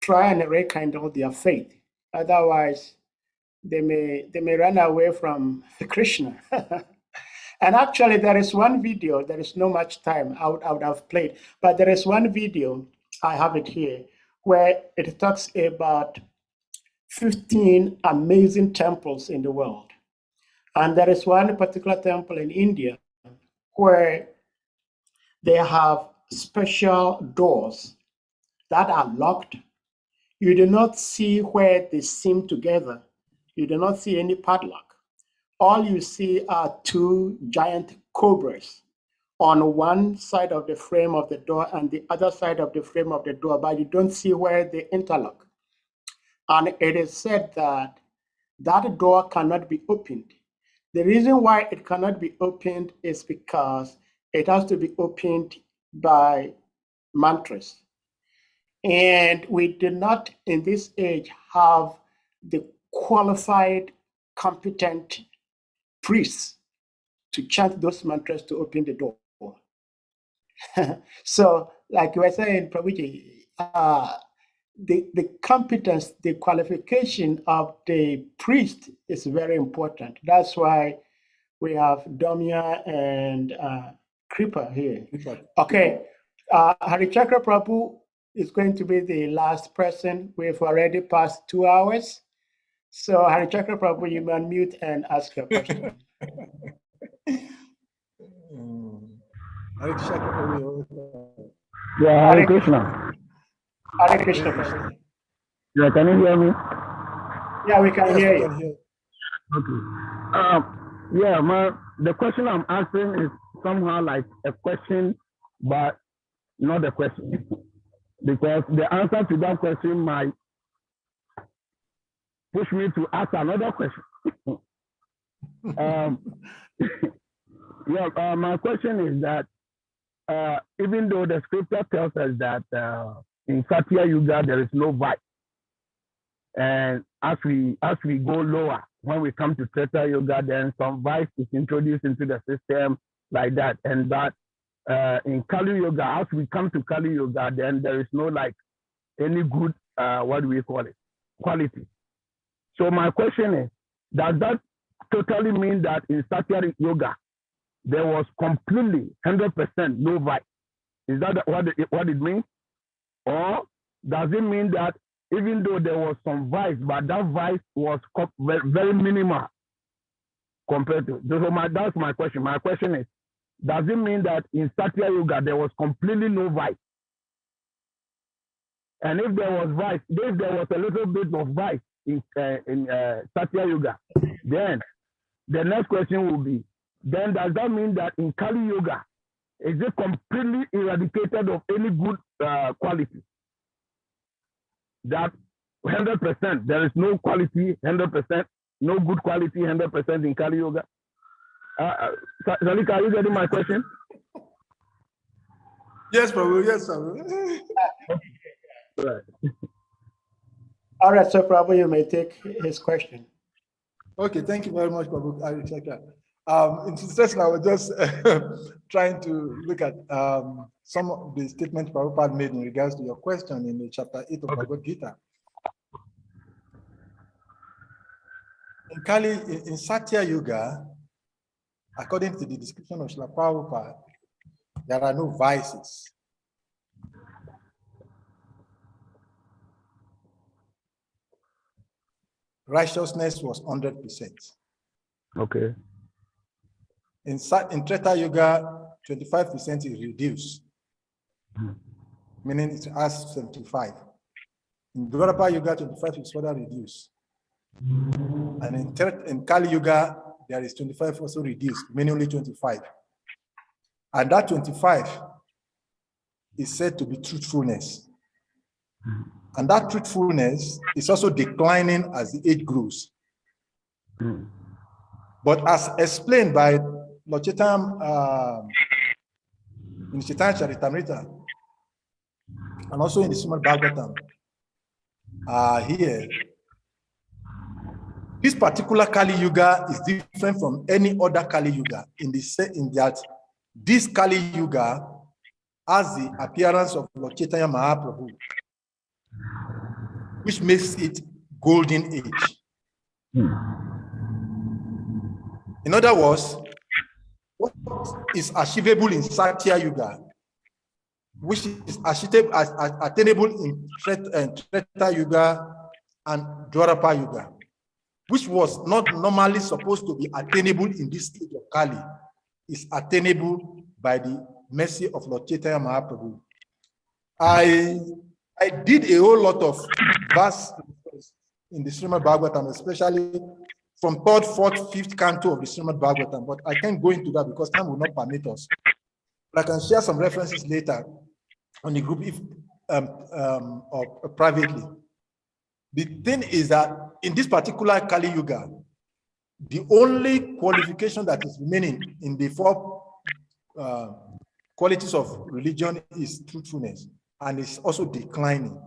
try and rekindle their faith. Otherwise, they may run away from Krishna. And actually, there is one video, there is no much time I would have played, but there is one video, I have it here, where it talks about 15 amazing temples in the world. And there is one particular temple in India where they have special doors that are locked. You do not see where they seam together. You do not see any padlock. All you see are two giant cobras on one side of the frame of the door and the other side of the frame of the door, but you don't see where they interlock. And it is said that that door cannot be opened. The reason why it cannot be opened is because it has to be opened by mantras. And we do not, in this age, have the qualified, competent priests to chant those mantras to open the door. So, like you were saying, Prabhuji, the competence, the qualification of the priest is very important. That's why we have Domya and Kripa here. Okay, Harichakra Prabhu is going to be the last person. We've already passed 2 hours. So Harichakra Prabhu, you may unmute and ask your question. Yeah, Hare Krishna. Hare Krishna, Prabhu. Yeah, can you hear me? Yeah, we can hear you. Okay. Yeah, the question I'm asking is somehow like a question, but not a question. Because the answer to that question might push me to ask another question. My question is that even though the scripture tells us that in Satya Yuga there is no vice, and as we go lower, when we come to Treta Yuga, then some vice is introduced into the system like that, and that in Kali Yuga, as we come to Kali Yuga, then there is no like any good what do we call it, quality. So my question is, does that totally mean that in Satya Yoga there was completely 100% no vice? Is that what it means? Or does it mean that even though there was some vice, but that vice was very minimal compared to? That's my question. My question is, does it mean that in Satya Yoga there was completely no vice? And if there was vice, if there was a little bit of vice in Satya Yoga, then the next question will be, then does that mean that in Kali Yoga, is it completely eradicated of any good quality? That 100%, there is no quality, 100%, no good quality, 100% in Kali Yoga? Salika, are you getting my question? Yes, Prabhu. Yes, Prabhu. Right. All right, so Prabhu, you may take his question. Okay, thank you very much, Prabhu. In succession, I was just trying to look at some of the statements Prabhupada made in regards to your question in the chapter 8 of Bhagavad Gita. In Satya Yuga, according to the description of Srila Prabhupada, there are no vices. Righteousness was 100%. Okay. In Treta Yuga, 25% is reduced, meaning it has 75. In Dwapara Yuga, 25 is further reduced. And in Kali Yuga, there is 25 also reduced, meaning only 25. And that 25 is said to be truthfulness. And that truthfulness is also declining as the age grows. But as explained by Lord Chaitanya in Chaitanya Charitamrita, and also in the Srimad Bhagavatam, here, this particular Kali Yuga is different from any other Kali Yuga in that this Kali Yuga has the appearance of Lord Chaitanya Mahaprabhu, which makes it golden age. In other words, what is achievable in Satya Yuga, which is attainable in Treta Yuga and Dwarapa Yuga, which was not normally supposed to be attainable in this stage of Kali, is attainable by the mercy of Lord Chaitanya Mahaprabhu. I did a whole lot of verse in the Srimad Bhagavatam, especially from 3rd, 4th, 5th canto of the Srimad Bhagavatam, but I can't go into that because time will not permit us. But I can share some references later on the group if or privately. The thing is that in this particular Kali Yuga, the only qualification that is remaining in the 4 qualities of religion is truthfulness, and it's also declining.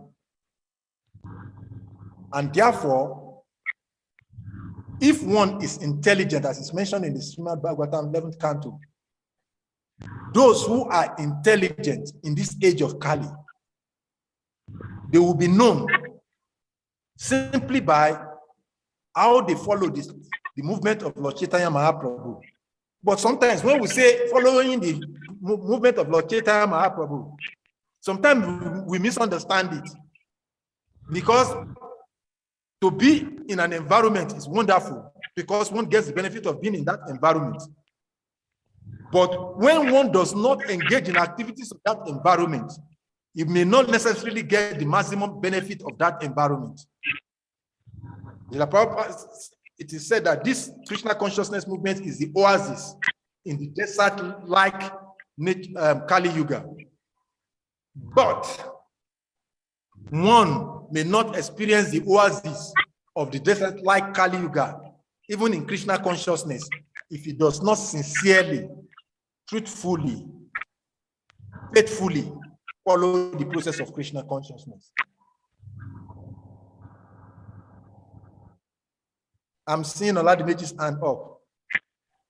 And therefore, if one is intelligent, as is mentioned in the Srimad Bhagavatam 11th canto, those who are intelligent in this age of Kali, they will be known simply by how they follow the movement of Lord Chaitanya Mahaprabhu. But sometimes when we say following the movement of Lord Chaitanya Mahaprabhu, sometimes we misunderstand it, because to be in an environment is wonderful because one gets the benefit of being in that environment. But when one does not engage in activities of that environment, you may not necessarily get the maximum benefit of that environment. It is said that this Krishna consciousness movement is the oasis in the desert-like Kali Yuga. But one may not experience the oasis of the desert-like Kali Yuga, even in Krishna consciousness, if he does not sincerely, truthfully, faithfully follow the process of Krishna consciousness. I'm seeing Oladimeji's hand up,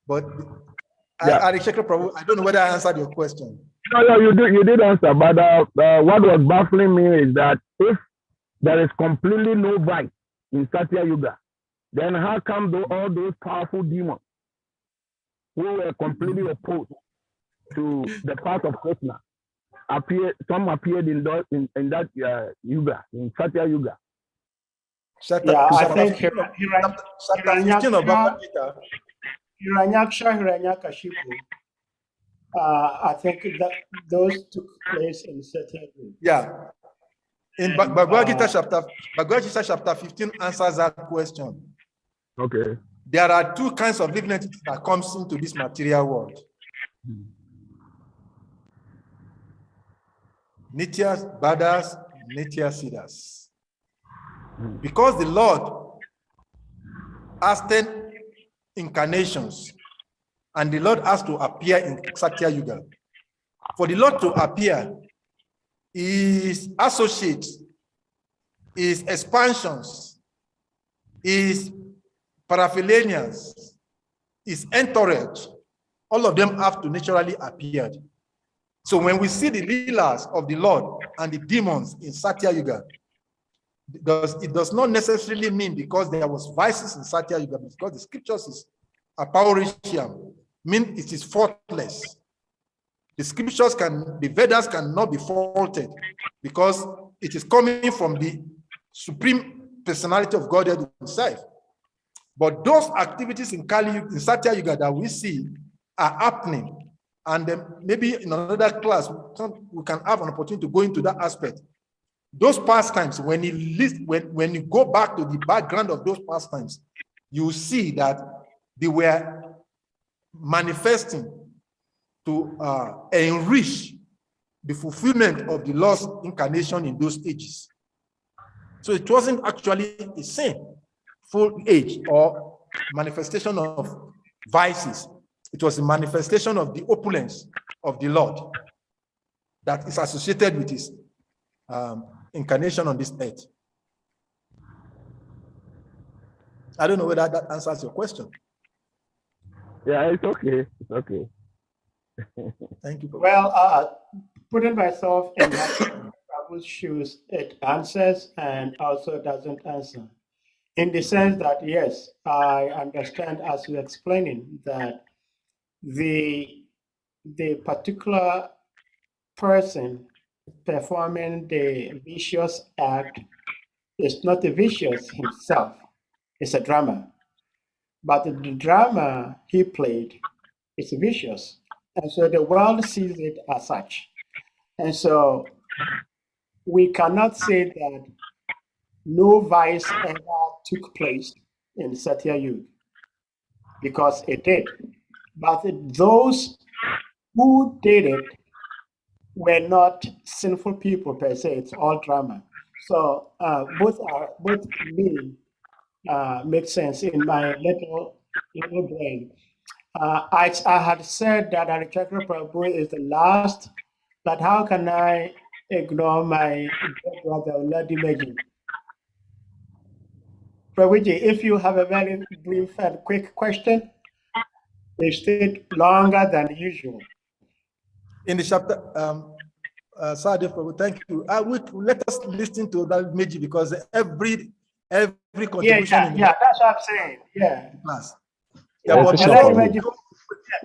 but Prabhu, I don't know whether I answered your question. No, you did answer, but what was baffling me is that if there is completely no vice in Satya Yuga, then how come all those powerful demons who were completely opposed to the path of Krishna some appeared in that Yuga, in Satya Yuga? I think Hiranyakashipu, I think that those took place in Satya Yuga. Yeah. In Bhagavad Gita chapter 15 answers that question. Okay. There are 2 kinds of living entities that comes into this material world. Nityas, Badas, Nitya Siddhas. Because the Lord has 10 incarnations, and the Lord has to appear in Satya Yuga. For the Lord to appear, his associates, his expansions, his paraphylanians, his entourage, all of them have to naturally appear. So when we see the leelas of the Lord and the demons in Satya Yuga, it does not necessarily mean because there was vices in Satya Yuga, because the scriptures is apaurisham, mean it is faultless. The scriptures the Vedas cannot be faulted because it is coming from the supreme personality of God himself. But those activities in Satya Yuga that we see are happening. And then maybe in another class, we can have an opportunity to go into that aspect. Those pastimes, when you go back to the background of those pastimes, you see that they were manifesting to enrich the fulfillment of the lost incarnation in those ages. So it wasn't actually a sinful age or manifestation of vices. It was a manifestation of the opulence of the Lord that is associated with his incarnation on this earth. I don't know whether that answers your question. Yeah, it's okay. It's okay. Thank you. Well, putting myself in Prabhu's shoes, it answers and also doesn't answer. In the sense that, yes, I understand as you're explaining that the particular person performing the vicious act is not a vicious himself, it's a drama. But the drama he played is vicious. And so the world sees it as such. And so we cannot say that no vice ever took place in Satya Yuga, because it did. But those who did it were not sinful people per se. It's all drama. So both meaning make sense in my little brain. I had said that Hare Prabhu is the last, but how can I ignore my brother Oladimeji? Prabhuji, if you have a very brief and quick question, they stayed longer than usual. In the chapter, Sadhu Prabhu, thank you. Let us listen to that Meji, because every contribution Yeah, that's what I'm saying. Yeah. Class. Yeah, Yeah, but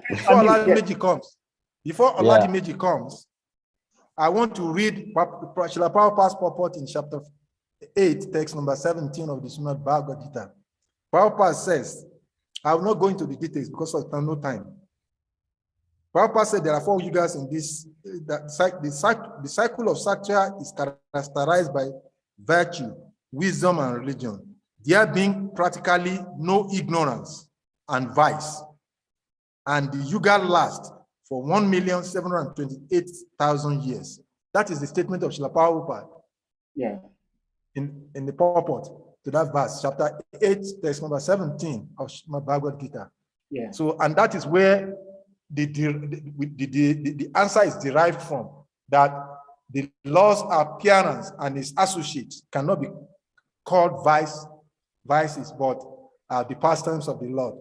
before Oladimeji comes, comes, I want to read Srila Prabhupada's purport in chapter 8, text number 17 of the Srimad Bhagavatam. Prabhupada says, I will not go into the details because of no time. Prabhupada said there are 4 yugas in this. The cycle of Satya is characterized by virtue, wisdom, and religion. There being practically no ignorance and vice. And the yuga lasts for 1,728,000 years. That is the statement of Srila Prabhupada. Yeah. In the purport to that verse, chapter 8, text number 17 of Srimad Bhagavad Gita. Yeah. So, and that is where the answer is derived from, that the Lord's appearance and his associates cannot be called vices, but the pastimes of the Lord.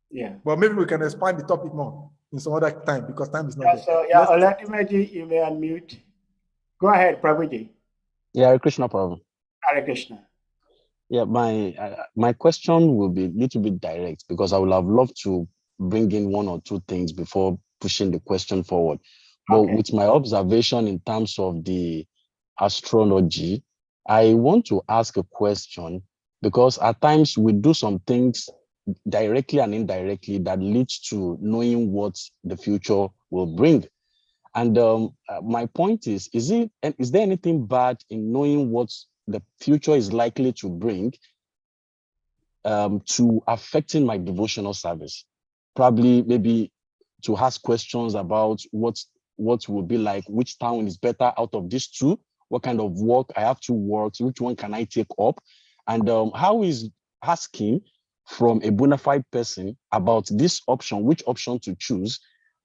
Yeah. Well, maybe we can expand the topic more in some other time, because time is not there. So, yeah, Oladimeji, you may unmute. Go ahead, Prabhuji. Yeah, Hare Krishna, Prabhu. Hare Krishna. Yeah, my question will be a little bit direct, because I would have loved to bring in 1 or 2 things before pushing the question forward. But with my observation in terms of the astrology, I want to ask a question, because at times we do some things directly and indirectly that leads to knowing what the future will bring. And my point is there anything bad in knowing what the future is likely to bring to affecting my devotional service? Probably maybe to ask questions about what will be like, which town is better out of these 2, what kind of work I have to work, which one can I take up? And how is asking from a bona fide person about this option, which option to choose,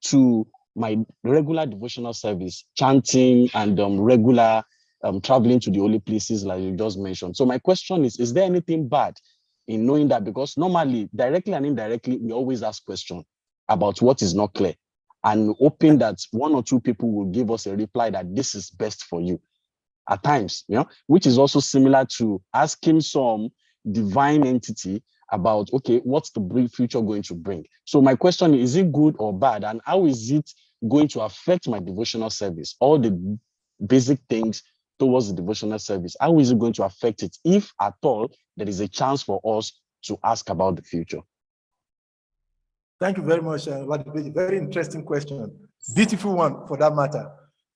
to my regular devotional service, chanting and regular traveling to the holy places like you just mentioned. So my question is there anything bad in knowing that? Because normally, directly and indirectly, we always ask questions about what is not clear, and hoping that 1 or 2 people will give us a reply that this is best for you at times, which is also similar to asking some divine entity about, okay, what's the future going to bring? So my question is it good or bad? And how is it going to affect my devotional service? All the basic things towards the devotional service, how is it going to affect it, if at all there is a chance for us to ask about the future? Thank you very much. Very interesting question. Beautiful one, for that matter.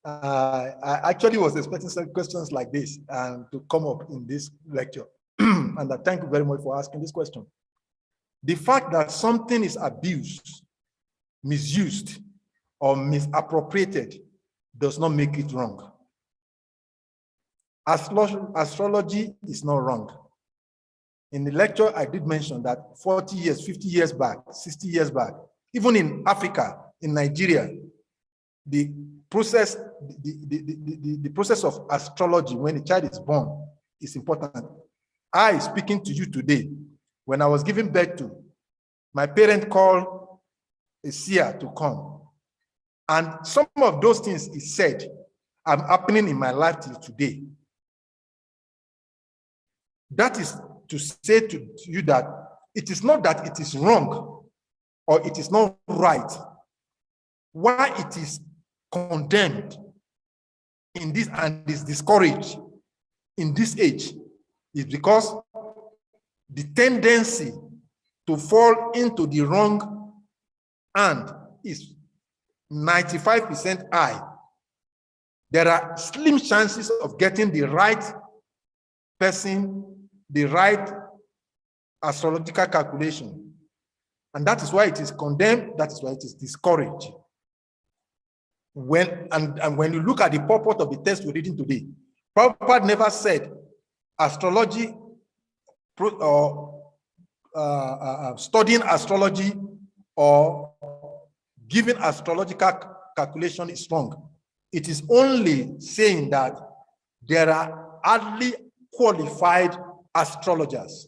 I actually was expecting some questions like this to come up in this lecture. And I thank you very much for asking this question. The fact that something is abused, misused, or misappropriated does not make it wrong. Astrology is not wrong. In the lecture, I did mention that 40 years, 50 years back, 60 years back, even in Africa, in Nigeria, the process of astrology when a child is born is important. I, speaking to you today, when I was giving birth to, my parent called a seer to come. And some of those things he said are happening in my life till today. That is to say to you that it is not that it is wrong or it is not right. Why it is condemned in this and is discouraged in this age is because the tendency to fall into the wrong hand is 95% high. There are slim chances of getting the right person, the right astrological calculation. And that is why it is condemned, that is why it is discouraged. When you look at the purport of the text we're reading today, Prabhupada never said astrology or studying astrology or giving astrological calculation is wrong. It is only saying that there are hardly qualified astrologers.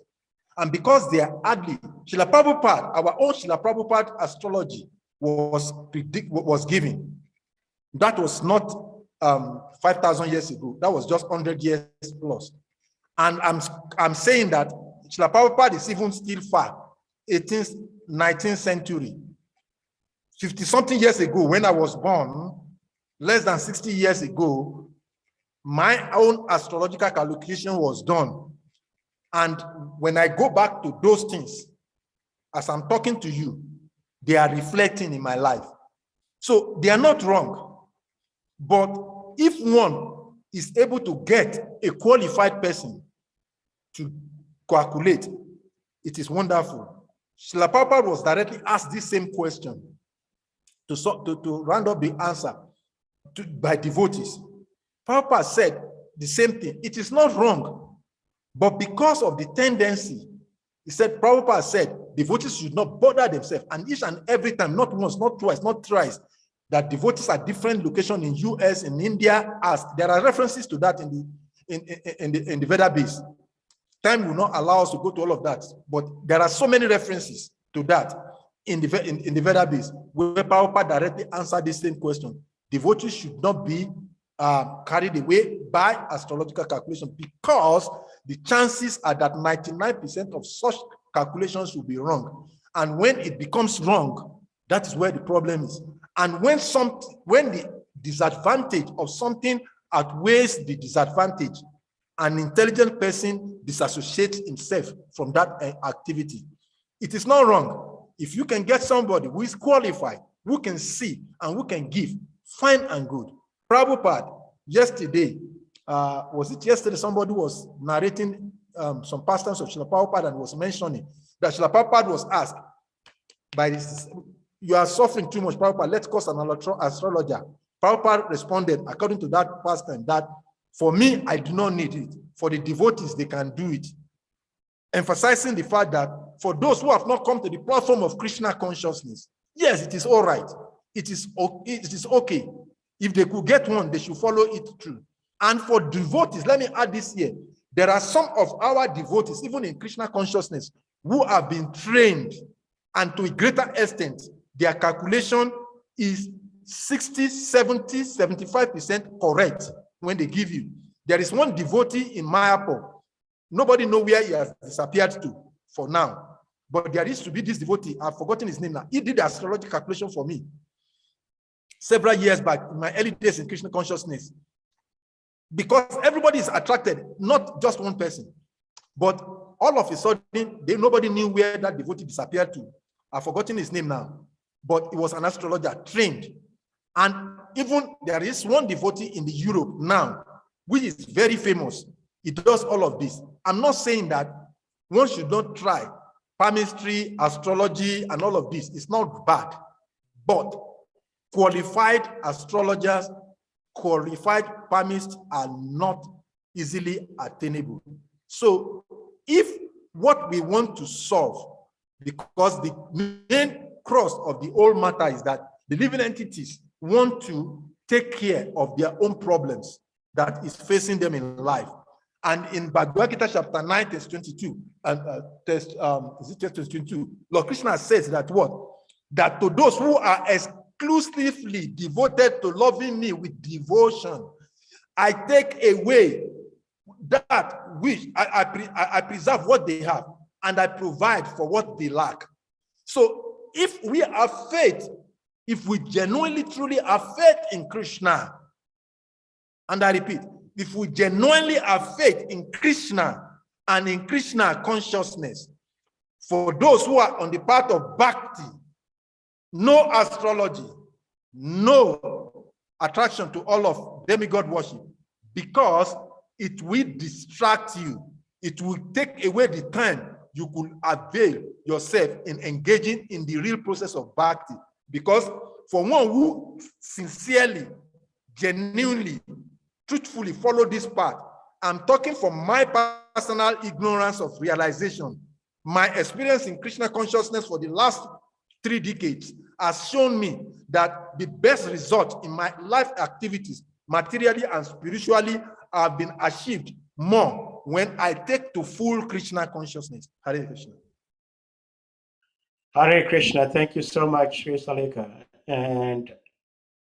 And because they are hardly, Srila Prabhupada, our own Srila Prabhupada astrology was given. That was not 5,000 years ago. That was just 100 years plus. And I'm saying that Srila Prabhupada is even still far, 18th, 19th century. 50-something years ago, when I was born, less than 60 years ago, my own astrological calculation was done. And when I go back to those things, as I'm talking to you, they are reflecting in my life. So they are not wrong. But if one is able to get a qualified person to calculate, it is wonderful. Srila Prabhupada was directly asked this same question to round up the answer by devotees. Prabhupada said the same thing. It is not wrong, but because of the tendency, he said, Prabhupada said, devotees should not bother themselves. And each and every time, not once, not twice, not thrice, that devotees at different locations in US, in India, ask. There are references to that in the Veda base. Time will not allow us to go to all of that, but there are so many references to that in the Veda base, where Prabhupada directly answered the same question. Devotees should not be carried away by astrological calculation, because the chances are that 99% of such calculations will be wrong. And when it becomes wrong, that is where the problem is. And when the disadvantage of something outweighs the disadvantage, an intelligent person disassociates himself from that activity. It is not wrong. If you can get somebody who is qualified, who can see and who can give, fine and good. Prabhupada, yesterday, was it yesterday somebody was narrating some pastimes of Srila Prabhupada and was mentioning that Srila Prabhupada was asked by this, you are suffering too much, Prabhupada, let's call an astrologer. Prabhupada responded, according to that pastime, that for me, I do not need it. For the devotees, they can do it. Emphasizing the fact that for those who have not come to the platform of Krishna consciousness, yes, it is all right. It is okay. If they could get one, they should follow it through. And for devotees, let me add this here. There are some of our devotees, even in Krishna consciousness, who have been trained, and to a greater extent, their calculation is 60, 70, 75% correct when they give you. There is one devotee in Mayapur. Nobody knows where he has disappeared to for now. But there used to be this devotee. I've forgotten his name now. He did the astrological calculation for me several years back, in my early days in Krishna consciousness. Because everybody is attracted, not just one person. But all of a sudden, nobody knew where that devotee disappeared to. I've forgotten his name now. But he was an astrologer, trained. And even there is one devotee in the Europe now, which is very famous. He does all of this. I'm not saying that one should not try palmistry, astrology, and all of this. It's not bad. But qualified astrologers, qualified palmists are not easily attainable. So if what we want to solve, because the main cross of the whole matter is that the living entities want to take care of their own problems that is facing them in life. And in Bhagavad Gita chapter 9, verse 22, and is it 22? Lord Krishna says that what? that to those who are exclusively devoted to loving me with devotion, I take away that which I preserve what they have, and I provide for what they lack. So if we have faith, if we genuinely truly have faith in Krishna, and I repeat, if we genuinely have faith in Krishna and in Krishna consciousness, for those who are on the path of bhakti, no astrology, no attraction to all of demigod worship, because it will distract you. It will take away the time you could avail yourself in engaging in the real process of bhakti. Because for one who sincerely, genuinely, truthfully follow this path, I'm talking from my personal ignorance of realization. My experience in Krishna consciousness for the last 3 decades has shown me that the best result in my life activities, materially and spiritually, have been achieved more when I take to full Krishna consciousness. Hare Krishna. Hare Krishna. Thank you so much, Sri Salika. And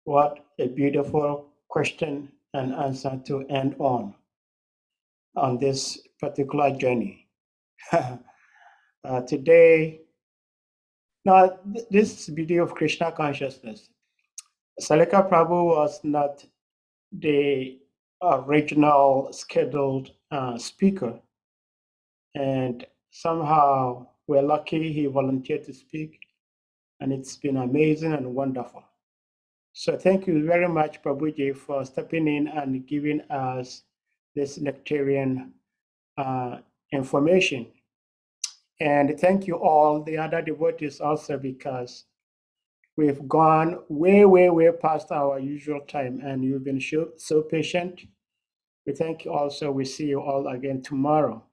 what a beautiful question and answer to end on this particular journey. Today, now this beauty of Krishna consciousness. Salika Prabhu was not the original scheduled speaker, and somehow we're lucky he volunteered to speak, and it's been amazing and wonderful. So thank you very much, Prabhuji, for stepping in and giving us this nectarian information. And thank you all the other devotees also, because we've gone way, way, way past our usual time, and you've been so patient. We thank you also. We see you all again tomorrow.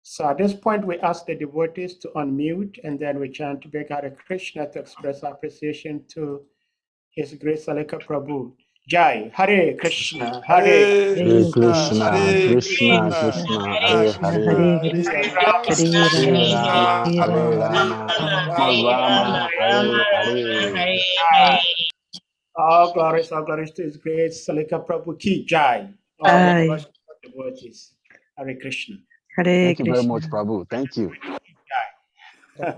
So at this point, we ask the devotees to unmute, and then we chant Hare Krishna to express appreciation to His Grace Salika Prabhu. Jai, Hare Krishna, Hare Krishna, Krishna, Krishna, Hare Hare, Hare Rama, Hare Rama, Rama, Hare Hare. All glories to His Grace Salika Prabhu ki Jai. All devotees. Hare Krishna. Thank you very much, Prabhu. Thank you. Make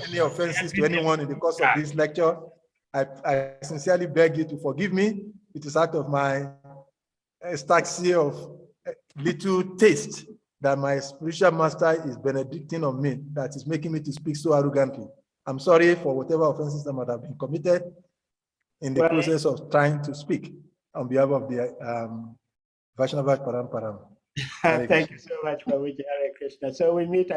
any offenses to anyone in the course of this lecture, I sincerely beg you to forgive me. It is out of my ecstasy of little taste that my spiritual master is benedicting on me, that is making me to speak so arrogantly. I'm sorry for whatever offenses that might have been committed in the process of trying to speak on behalf of the Vaishnava Paramparam. Thank you so much, Prabhuji. Hare Krishna. So we meet again.